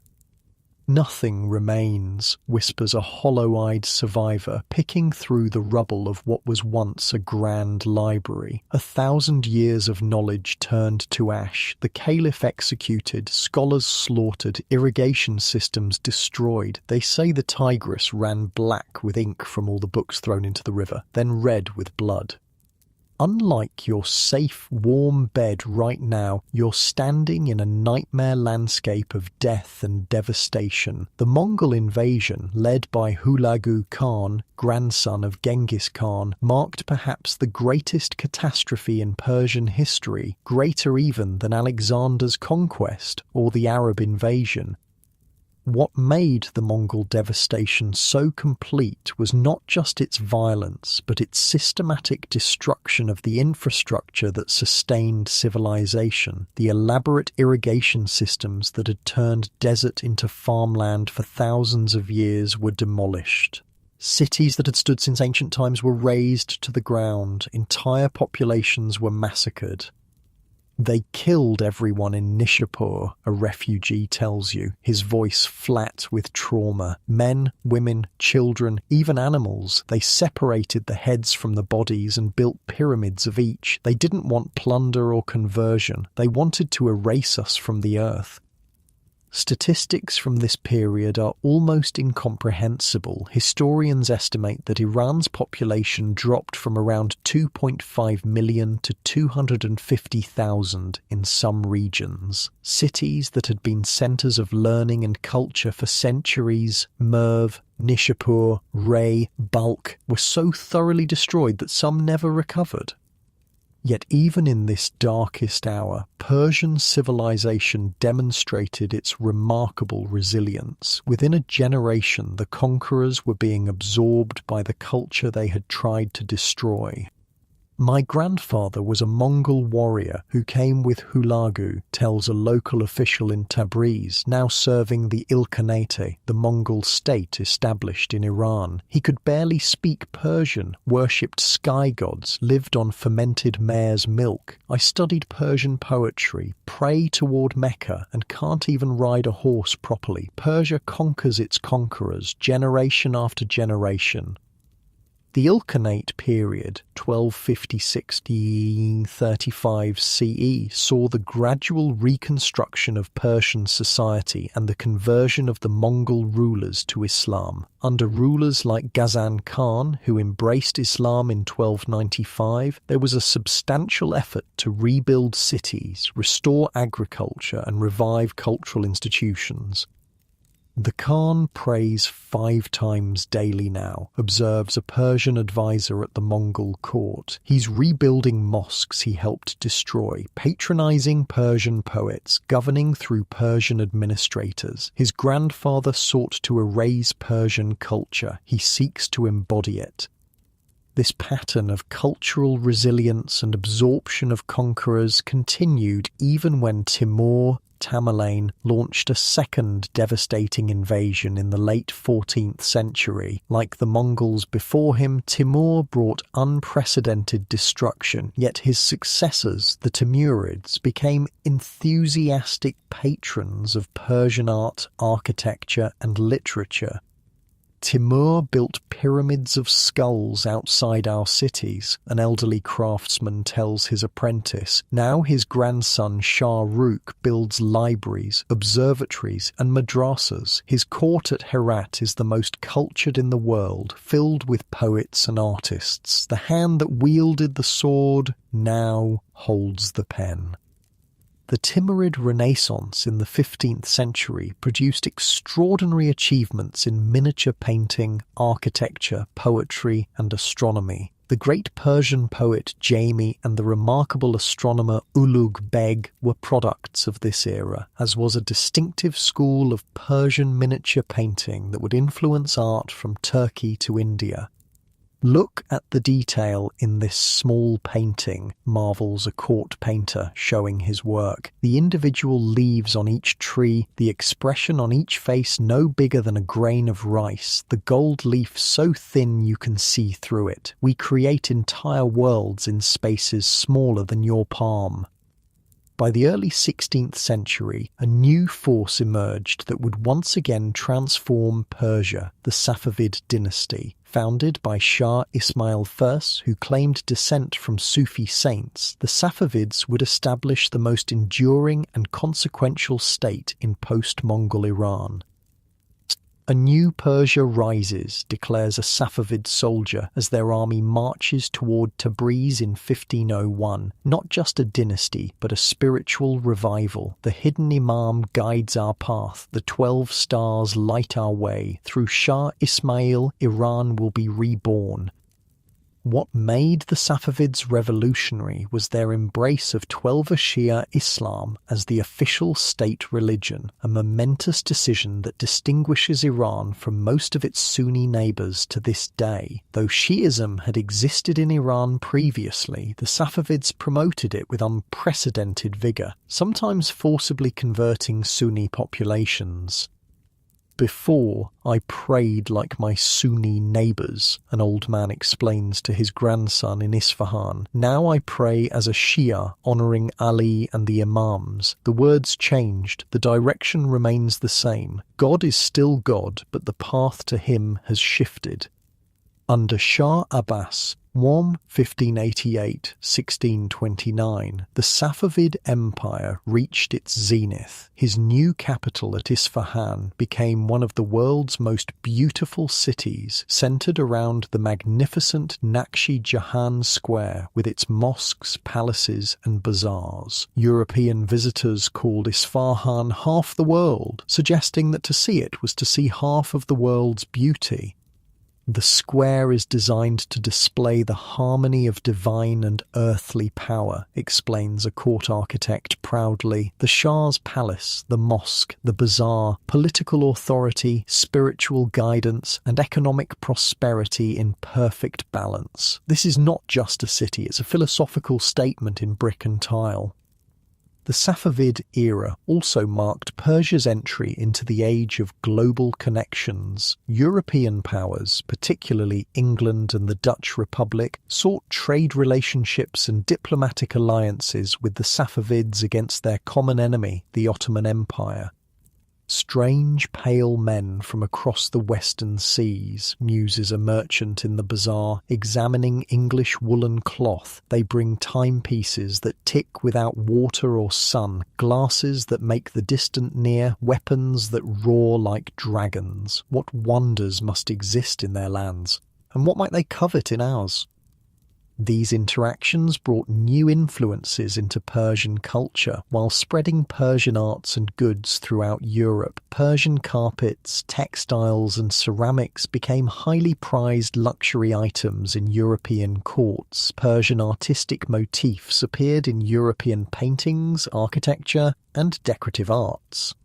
"Nothing remains," whispers a hollow-eyed survivor, picking through the rubble of what was once a grand library. 1,000 years of knowledge turned to ash, the caliph executed, scholars slaughtered, irrigation systems destroyed. They say the Tigris ran black with ink from all the books thrown into the river, then red with blood. Unlike your safe, warm bed right now, you're standing in a nightmare landscape of death and devastation. The Mongol invasion, led by Hulagu Khan, grandson of Genghis Khan, marked perhaps the greatest catastrophe in Persian history, greater even than Alexander's conquest or the Arab invasion. What made the Mongol devastation so complete was not just its violence, but its systematic destruction of the infrastructure that sustained civilization. The elaborate irrigation systems that had turned desert into farmland for thousands of years were demolished. Cities that had stood since ancient times were razed to the ground. Entire populations were massacred. "They killed everyone in Nishapur," a refugee tells you, his voice flat with trauma. "Men, women, children, even animals. They separated the heads from the bodies and built pyramids of each. They didn't want plunder or conversion. They wanted to erase us from the earth." Statistics from this period are almost incomprehensible. Historians estimate that Iran's population dropped from around 2.5 million to 250,000 in some regions. Cities that had been centers of learning and culture for centuries, Merv, Nishapur, Ray, Balkh, were so thoroughly destroyed that some never recovered. Yet even in this darkest hour, Persian civilization demonstrated its remarkable resilience. Within a generation, the conquerors were being absorbed by the culture they had tried to destroy. "My grandfather was a Mongol warrior who came with Hulagu," tells a local official in Tabriz, now serving the Ilkhanate, the Mongol state established in Iran. "He could barely speak Persian, worshipped sky gods, lived on fermented mare's milk. I studied Persian poetry, pray toward Mecca, and can't even ride a horse properly. Persia conquers its conquerors, generation after generation." The Ilkhanate period, 1250–1635 CE, saw the gradual reconstruction of Persian society and the conversion of the Mongol rulers to Islam. Under rulers like Ghazan Khan, who embraced Islam in 1295, there was a substantial effort to rebuild cities, restore agriculture, and revive cultural institutions. "The Khan prays 5 times daily now," observes a Persian advisor at the Mongol court. "He's rebuilding mosques he helped destroy, patronizing Persian poets, governing through Persian administrators. His grandfather sought to erase Persian culture. He seeks to embody it." This pattern of cultural resilience and absorption of conquerors continued even when Tamerlane launched a second devastating invasion in the late 14th century. Like the Mongols before him, Timur brought unprecedented destruction, yet his successors, the Timurids, became enthusiastic patrons of Persian art, architecture, and literature. "Timur built pyramids of skulls outside our cities," an elderly craftsman tells his apprentice. Now his grandson Shah Rukh builds libraries, observatories, and madrasas. His court at Herat is the most cultured in the world, filled with poets and artists. The hand that wielded the sword now holds the pen. The Timurid Renaissance in the 15th century produced extraordinary achievements in miniature painting, architecture, poetry, and astronomy. The great Persian poet Jami and the remarkable astronomer Ulugh Beg were products of this era, as was a distinctive school of Persian miniature painting that would influence art from Turkey to India. Look at the detail in this small painting, marvels a court painter showing his work. The individual leaves on each tree, the expression on each face no bigger than a grain of rice, the gold leaf so thin you can see through it. We create entire worlds in spaces smaller than your palm. By the early 16th century, a new force emerged that would once again transform Persia, the Safavid dynasty. Founded by Shah Ismail I, who claimed descent from Sufi saints, the Safavids would establish the most enduring and consequential state in post-Mongol Iran. A new Persia rises, declares a Safavid soldier as their army marches toward Tabriz in 1501. Not just a dynasty, but a spiritual revival. The hidden Imam guides our path. The 12 stars light our way. Through Shah Ismail, Iran will be reborn. What made the Safavids revolutionary was their embrace of Twelver Shia Islam as the official state religion, a momentous decision that distinguishes Iran from most of its Sunni neighbours to this day. Though Shi'ism had existed in Iran previously, the Safavids promoted it with unprecedented vigour, sometimes forcibly converting Sunni populations. "Before, I prayed like my Sunni neighbours," an old man explains to his grandson in Isfahan. "Now I pray as a Shia, honouring Ali and the Imams." The words changed, the direction remains the same. God is still God, but the path to him has shifted. Under Shah Abbas, Warm 1588-1629, the Safavid Empire reached its zenith. His new capital at Isfahan became one of the world's most beautiful cities, centered around the magnificent Nakshi Jahan Square with its mosques, palaces and bazaars. European visitors called Isfahan half the world, suggesting that to see it was to see half of the world's beauty. The square is designed to display the harmony of divine and earthly power, explains a court architect proudly. The Shah's palace, the mosque, the bazaar, political authority, spiritual guidance, and economic prosperity in perfect balance. This is not just a city, it's a philosophical statement in brick and tile. The Safavid era also marked Persia's entry into the age of global connections. European powers, particularly England and the Dutch Republic, sought trade relationships and diplomatic alliances with the Safavids against their common enemy, the Ottoman Empire. "Strange, pale men from across the western seas," muses a merchant in the bazaar, examining English woolen cloth. "They bring timepieces that tick without water or sun, glasses that make the distant near, weapons that roar like dragons. What wonders must exist in their lands, and what might they covet in ours?" These interactions brought new influences into Persian culture, while spreading Persian arts and goods throughout Europe. Persian carpets, textiles and ceramics became highly prized luxury items in European courts. Persian artistic motifs appeared in European paintings, architecture and decorative arts.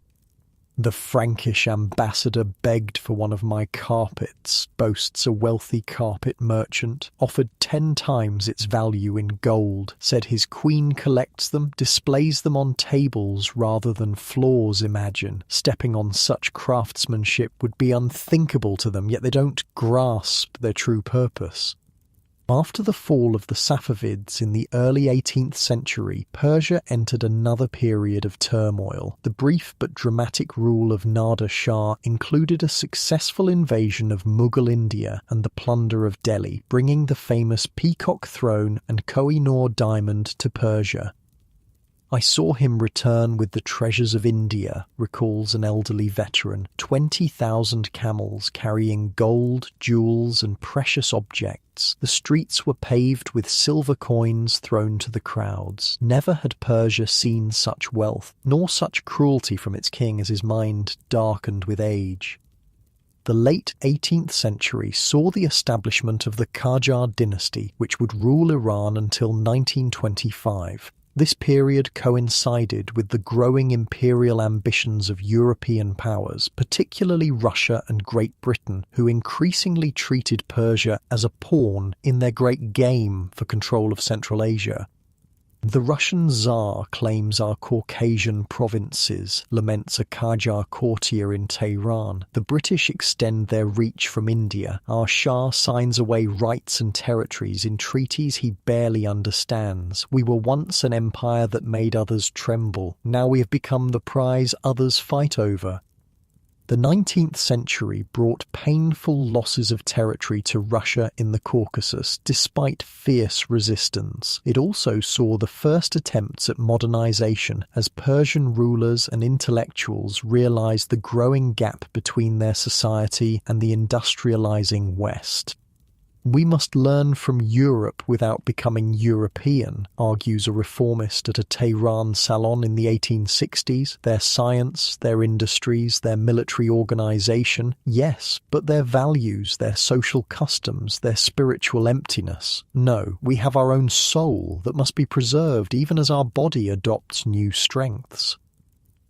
"The Frankish ambassador begged for one of my carpets," boasts a wealthy carpet merchant, "offered 10 times its value in gold, said his queen collects them, displays them on tables rather than floors, imagine. Stepping on such craftsmanship would be unthinkable to them, yet they don't grasp their true purpose." After the fall of the Safavids in the early 18th century, Persia entered another period of turmoil. The brief but dramatic rule of Nader Shah included a successful invasion of Mughal India and the plunder of Delhi, bringing the famous Peacock Throne and Koh-i-Noor diamond to Persia. "I saw him return with the treasures of India," recalls an elderly veteran. 20,000 camels carrying gold, jewels and precious objects. The streets were paved with silver coins thrown to the crowds. Never had Persia seen such wealth, nor such cruelty from its king as his mind darkened with age. The late 18th century saw the establishment of the Qajar dynasty, which would rule Iran until 1925. This period coincided with the growing imperial ambitions of European powers, particularly Russia and Great Britain, who increasingly treated Persia as a pawn in their great game for control of Central Asia. The Russian Tsar claims our Caucasian provinces, laments a Qajar courtier in Tehran. The British extend their reach from India. Our Shah signs away rights and territories in treaties he barely understands. We were once an empire that made others tremble. Now we have become the prize others fight over. The 19th century brought painful losses of territory to Russia in the Caucasus, despite fierce resistance. It also saw the first attempts at modernization as Persian rulers and intellectuals realized the growing gap between their society and the industrializing West. We must learn from Europe without becoming European, argues a reformist at a Tehran salon in the 1860s. Their science, their industries, their military organization, yes, but their values, their social customs, their spiritual emptiness. No, we have our own soul that must be preserved even as our body adopts new strengths.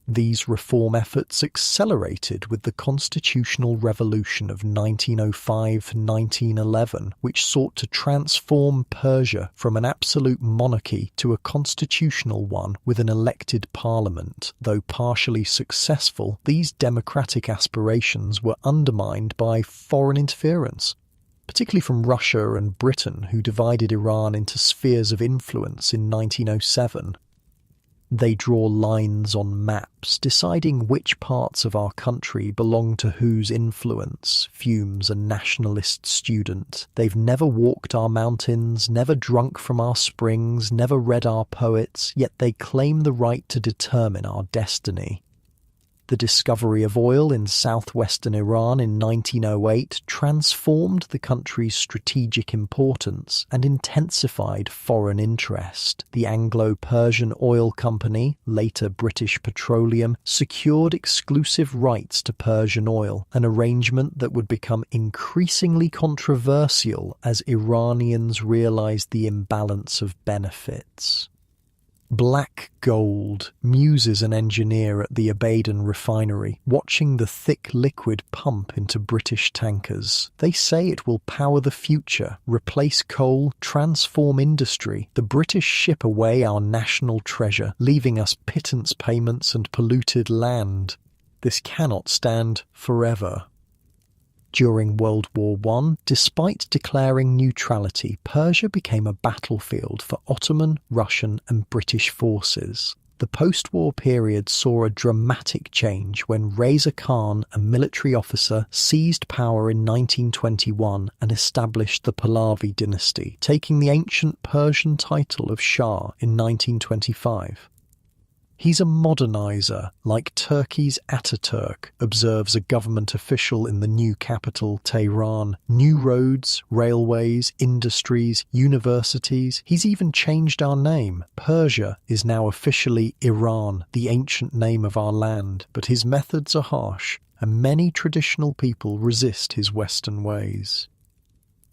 These reform efforts accelerated with the constitutional revolution of 1905-1911, which sought to transform Persia from an absolute monarchy to a constitutional one with an elected parliament. Though partially successful, these democratic aspirations were undermined by foreign interference, particularly from Russia and Britain, who divided Iran into spheres of influence in 1907. They draw lines on maps, deciding which parts of our country belong to whose influence, fumes a nationalist student. They've never walked our mountains, never drunk from our springs, never read our poets, yet they claim the right to determine our destiny. The discovery of oil in southwestern Iran in 1908 transformed the country's strategic importance and intensified foreign interest. The Anglo-Persian Oil Company, later British Petroleum, secured exclusive rights to Persian oil, an arrangement that would become increasingly controversial as Iranians realized the imbalance of benefits. Black Gold muses an engineer at the Abadan refinery, watching the thick liquid pump into British tankers. They say it will power the future, replace coal, transform industry. The British ship away our national treasure, leaving us pittance payments and polluted land. This cannot stand forever. During World War I, despite declaring neutrality, Persia became a battlefield for Ottoman, Russian and British forces. The post-war period saw a dramatic change when Reza Khan, a military officer, seized power in 1921 and established the Pahlavi dynasty, taking the ancient Persian title of Shah in 1925. He's a modernizer, like Turkey's Ataturk, observes a government official in the new capital, Tehran. New roads, railways, industries, universities. He's even changed our name. Persia is now officially Iran, the ancient name of our land, but his methods are harsh, and many traditional people resist his Western ways.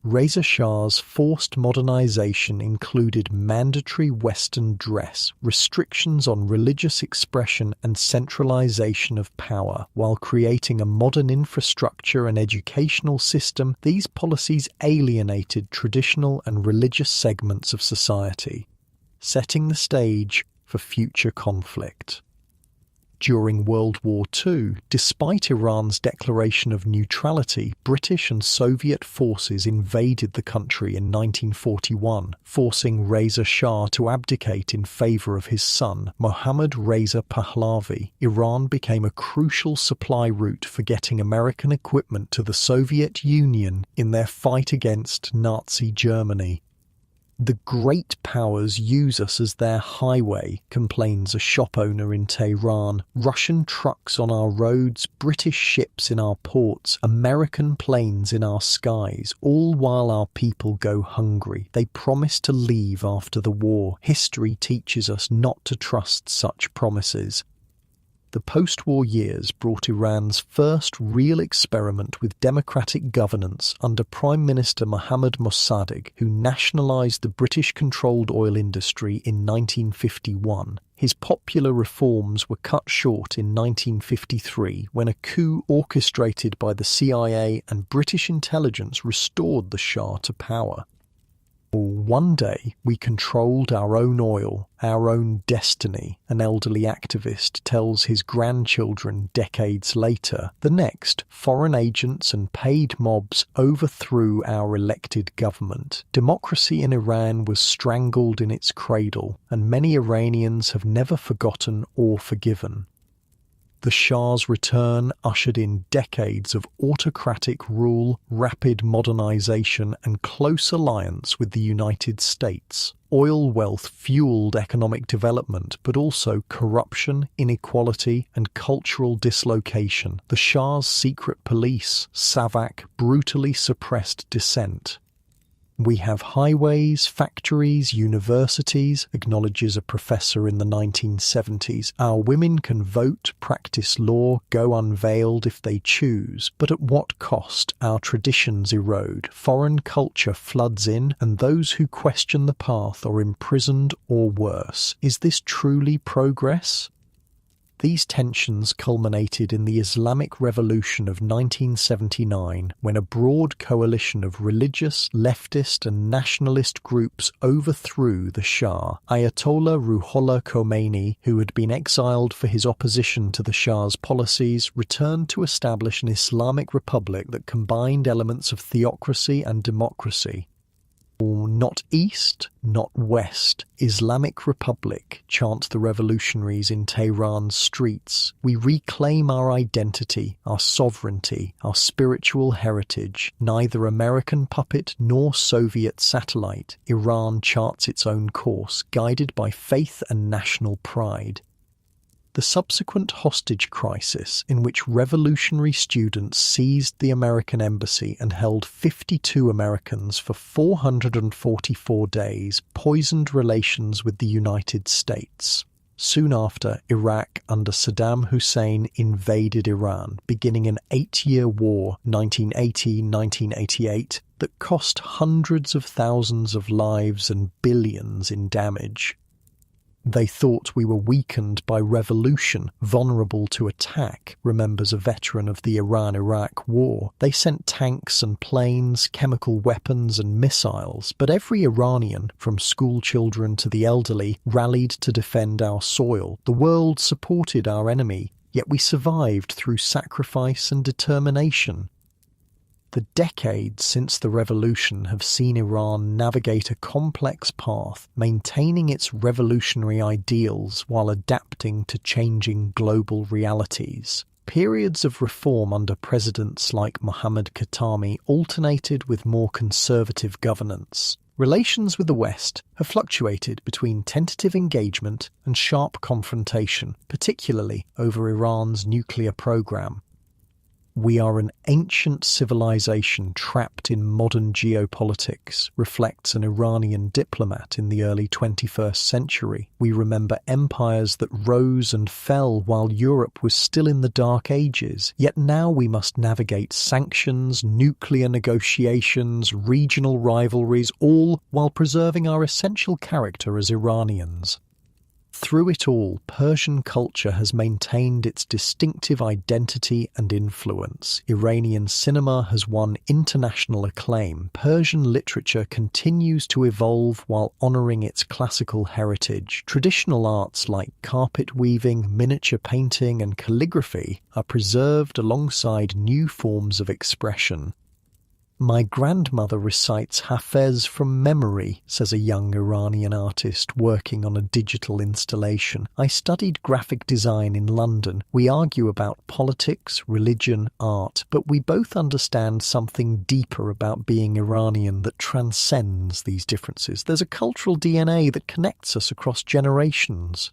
Reza Shah's forced modernization included mandatory Western dress, restrictions on religious expression and centralization of power. While creating a modern infrastructure and educational system, these policies alienated traditional and religious segments of society, setting the stage for future conflict. During World War II, despite Iran's declaration of neutrality, British and Soviet forces invaded the country in 1941, forcing Reza Shah to abdicate in favor of his son, Mohammad Reza Pahlavi. Iran became a crucial supply route for getting American equipment to the Soviet Union in their fight against Nazi Germany. The great powers use us as their highway, complains a shop owner in Tehran. Russian trucks on our roads, British ships in our ports, American planes in our skies, all while our people go hungry. They promise to leave after the war. History teaches us not to trust such promises. The post-war years brought Iran's first real experiment with democratic governance under Prime Minister Mohammad Mossadegh, who nationalised the British-controlled oil industry in 1951. His popular reforms were cut short in 1953 when a coup orchestrated by the CIA and British intelligence restored the Shah to power. One day we controlled our own oil, our own destiny, an elderly activist tells his grandchildren decades later. The next, foreign agents and paid mobs overthrew our elected government. Democracy in Iran was strangled in its cradle, and many Iranians have never forgotten or forgiven. The Shah's return ushered in decades of autocratic rule, rapid modernization, and close alliance with the United States. Oil wealth fueled economic development, but also corruption, inequality, and cultural dislocation. The Shah's secret police, SAVAK, brutally suppressed dissent. We have highways, factories, universities, acknowledges a professor in the 1970s. Our women can vote, practice law, go unveiled if they choose. But at what cost? Our traditions erode, foreign culture floods in, and those who question the path are imprisoned or worse. Is this truly progress? These tensions culminated in the Islamic Revolution of 1979, when a broad coalition of religious, leftist and nationalist groups overthrew the Shah. Ayatollah Ruhollah Khomeini, who had been exiled for his opposition to the Shah's policies, returned to establish an Islamic republic that combined elements of theocracy and democracy. Not East, not West. Islamic Republic, chant the revolutionaries in Tehran's streets. We reclaim our identity, our sovereignty, our spiritual heritage. Neither American puppet nor Soviet satellite. Iran charts its own course, guided by faith and national pride. The subsequent hostage crisis, in which revolutionary students seized the American embassy and held 52 Americans for 444 days, poisoned relations with the United States. Soon after, Iraq under Saddam Hussein invaded Iran, beginning an 8-year war, 1980-1988, that cost hundreds of thousands of lives and billions in damage. They thought we were weakened by revolution, vulnerable to attack, remembers a veteran of the Iran-Iraq War. They sent tanks and planes, chemical weapons and missiles, but every Iranian, from school children to the elderly, rallied to defend our soil. The world supported our enemy, yet we survived through sacrifice and determination. The decades since the revolution have seen Iran navigate a complex path, maintaining its revolutionary ideals while adapting to changing global realities. Periods of reform under presidents like Mohammad Khatami alternated with more conservative governance. Relations with the West have fluctuated between tentative engagement and sharp confrontation, particularly over Iran's nuclear program. We are an ancient civilization trapped in modern geopolitics, reflects an Iranian diplomat in the early 21st century. We remember empires that rose and fell while Europe was still in the Dark Ages, yet now we must navigate sanctions, nuclear negotiations, regional rivalries, all while preserving our essential character as Iranians. Through it all, Persian culture has maintained its distinctive identity and influence. Iranian cinema has won international acclaim. Persian literature continues to evolve while honouring its classical heritage. Traditional arts like carpet weaving, miniature painting and calligraphy are preserved alongside new forms of expression. My grandmother recites Hafez from memory, says a young Iranian artist working on a digital installation. I studied graphic design in London. We argue about politics, religion, art, but we both understand something deeper about being Iranian that transcends these differences. There's a cultural DNA that connects us across generations.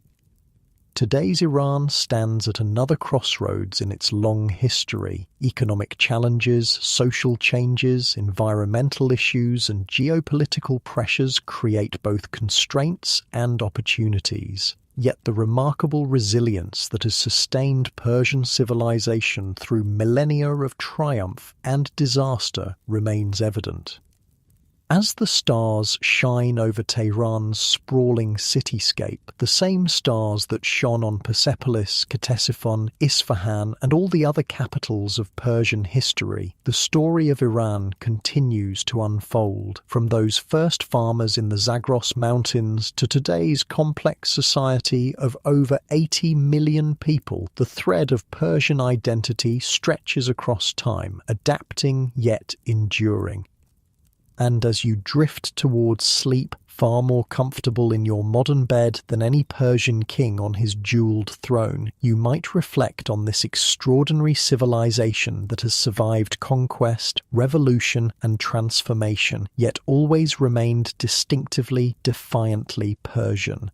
Today's Iran stands at another crossroads in its long history. Economic challenges, social changes, environmental issues, and geopolitical pressures create both constraints and opportunities. Yet the remarkable resilience that has sustained Persian civilization through millennia of triumph and disaster remains evident. As the stars shine over Tehran's sprawling cityscape, the same stars that shone on Persepolis, Ctesiphon, Isfahan, and all the other capitals of Persian history, the story of Iran continues to unfold, from those first farmers in the Zagros Mountains to today's complex society of over 80 million people. The thread of Persian identity stretches across time, adapting yet enduring. And as you drift towards sleep, far more comfortable in your modern bed than any Persian king on his jeweled throne, you might reflect on this extraordinary civilization that has survived conquest, revolution, and transformation, yet always remained distinctively, defiantly Persian.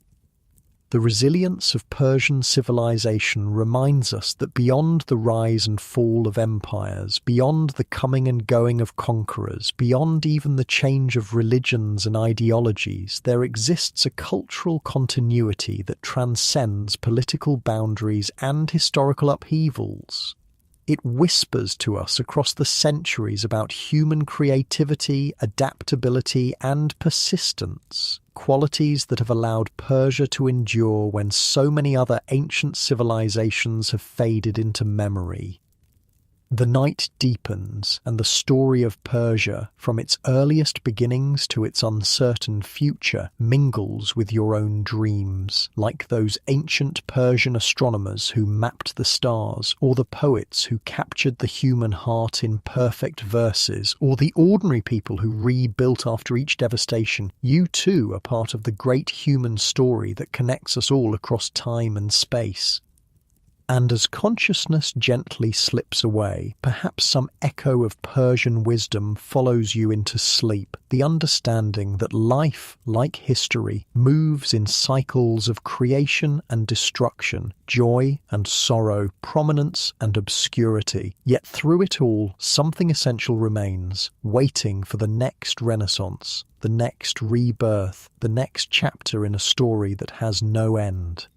The resilience of Persian civilization reminds us that beyond the rise and fall of empires, beyond the coming and going of conquerors, beyond even the change of religions and ideologies, there exists a cultural continuity that transcends political boundaries and historical upheavals. It whispers to us across the centuries about human creativity, adaptability, and persistence, qualities that have allowed Persia to endure when so many other ancient civilizations have faded into memory. The night deepens, and the story of Persia, from its earliest beginnings to its uncertain future, mingles with your own dreams, like those ancient Persian astronomers who mapped the stars, or the poets who captured the human heart in perfect verses, or the ordinary people who rebuilt after each devastation. You too are part of the great human story that connects us all across time and space. And as consciousness gently slips away, perhaps some echo of Persian wisdom follows you into sleep, the understanding that life, like history, moves in cycles of creation and destruction, joy and sorrow, prominence and obscurity. Yet through it all, something essential remains, waiting for the next renaissance, the next rebirth, the next chapter in a story that has no end.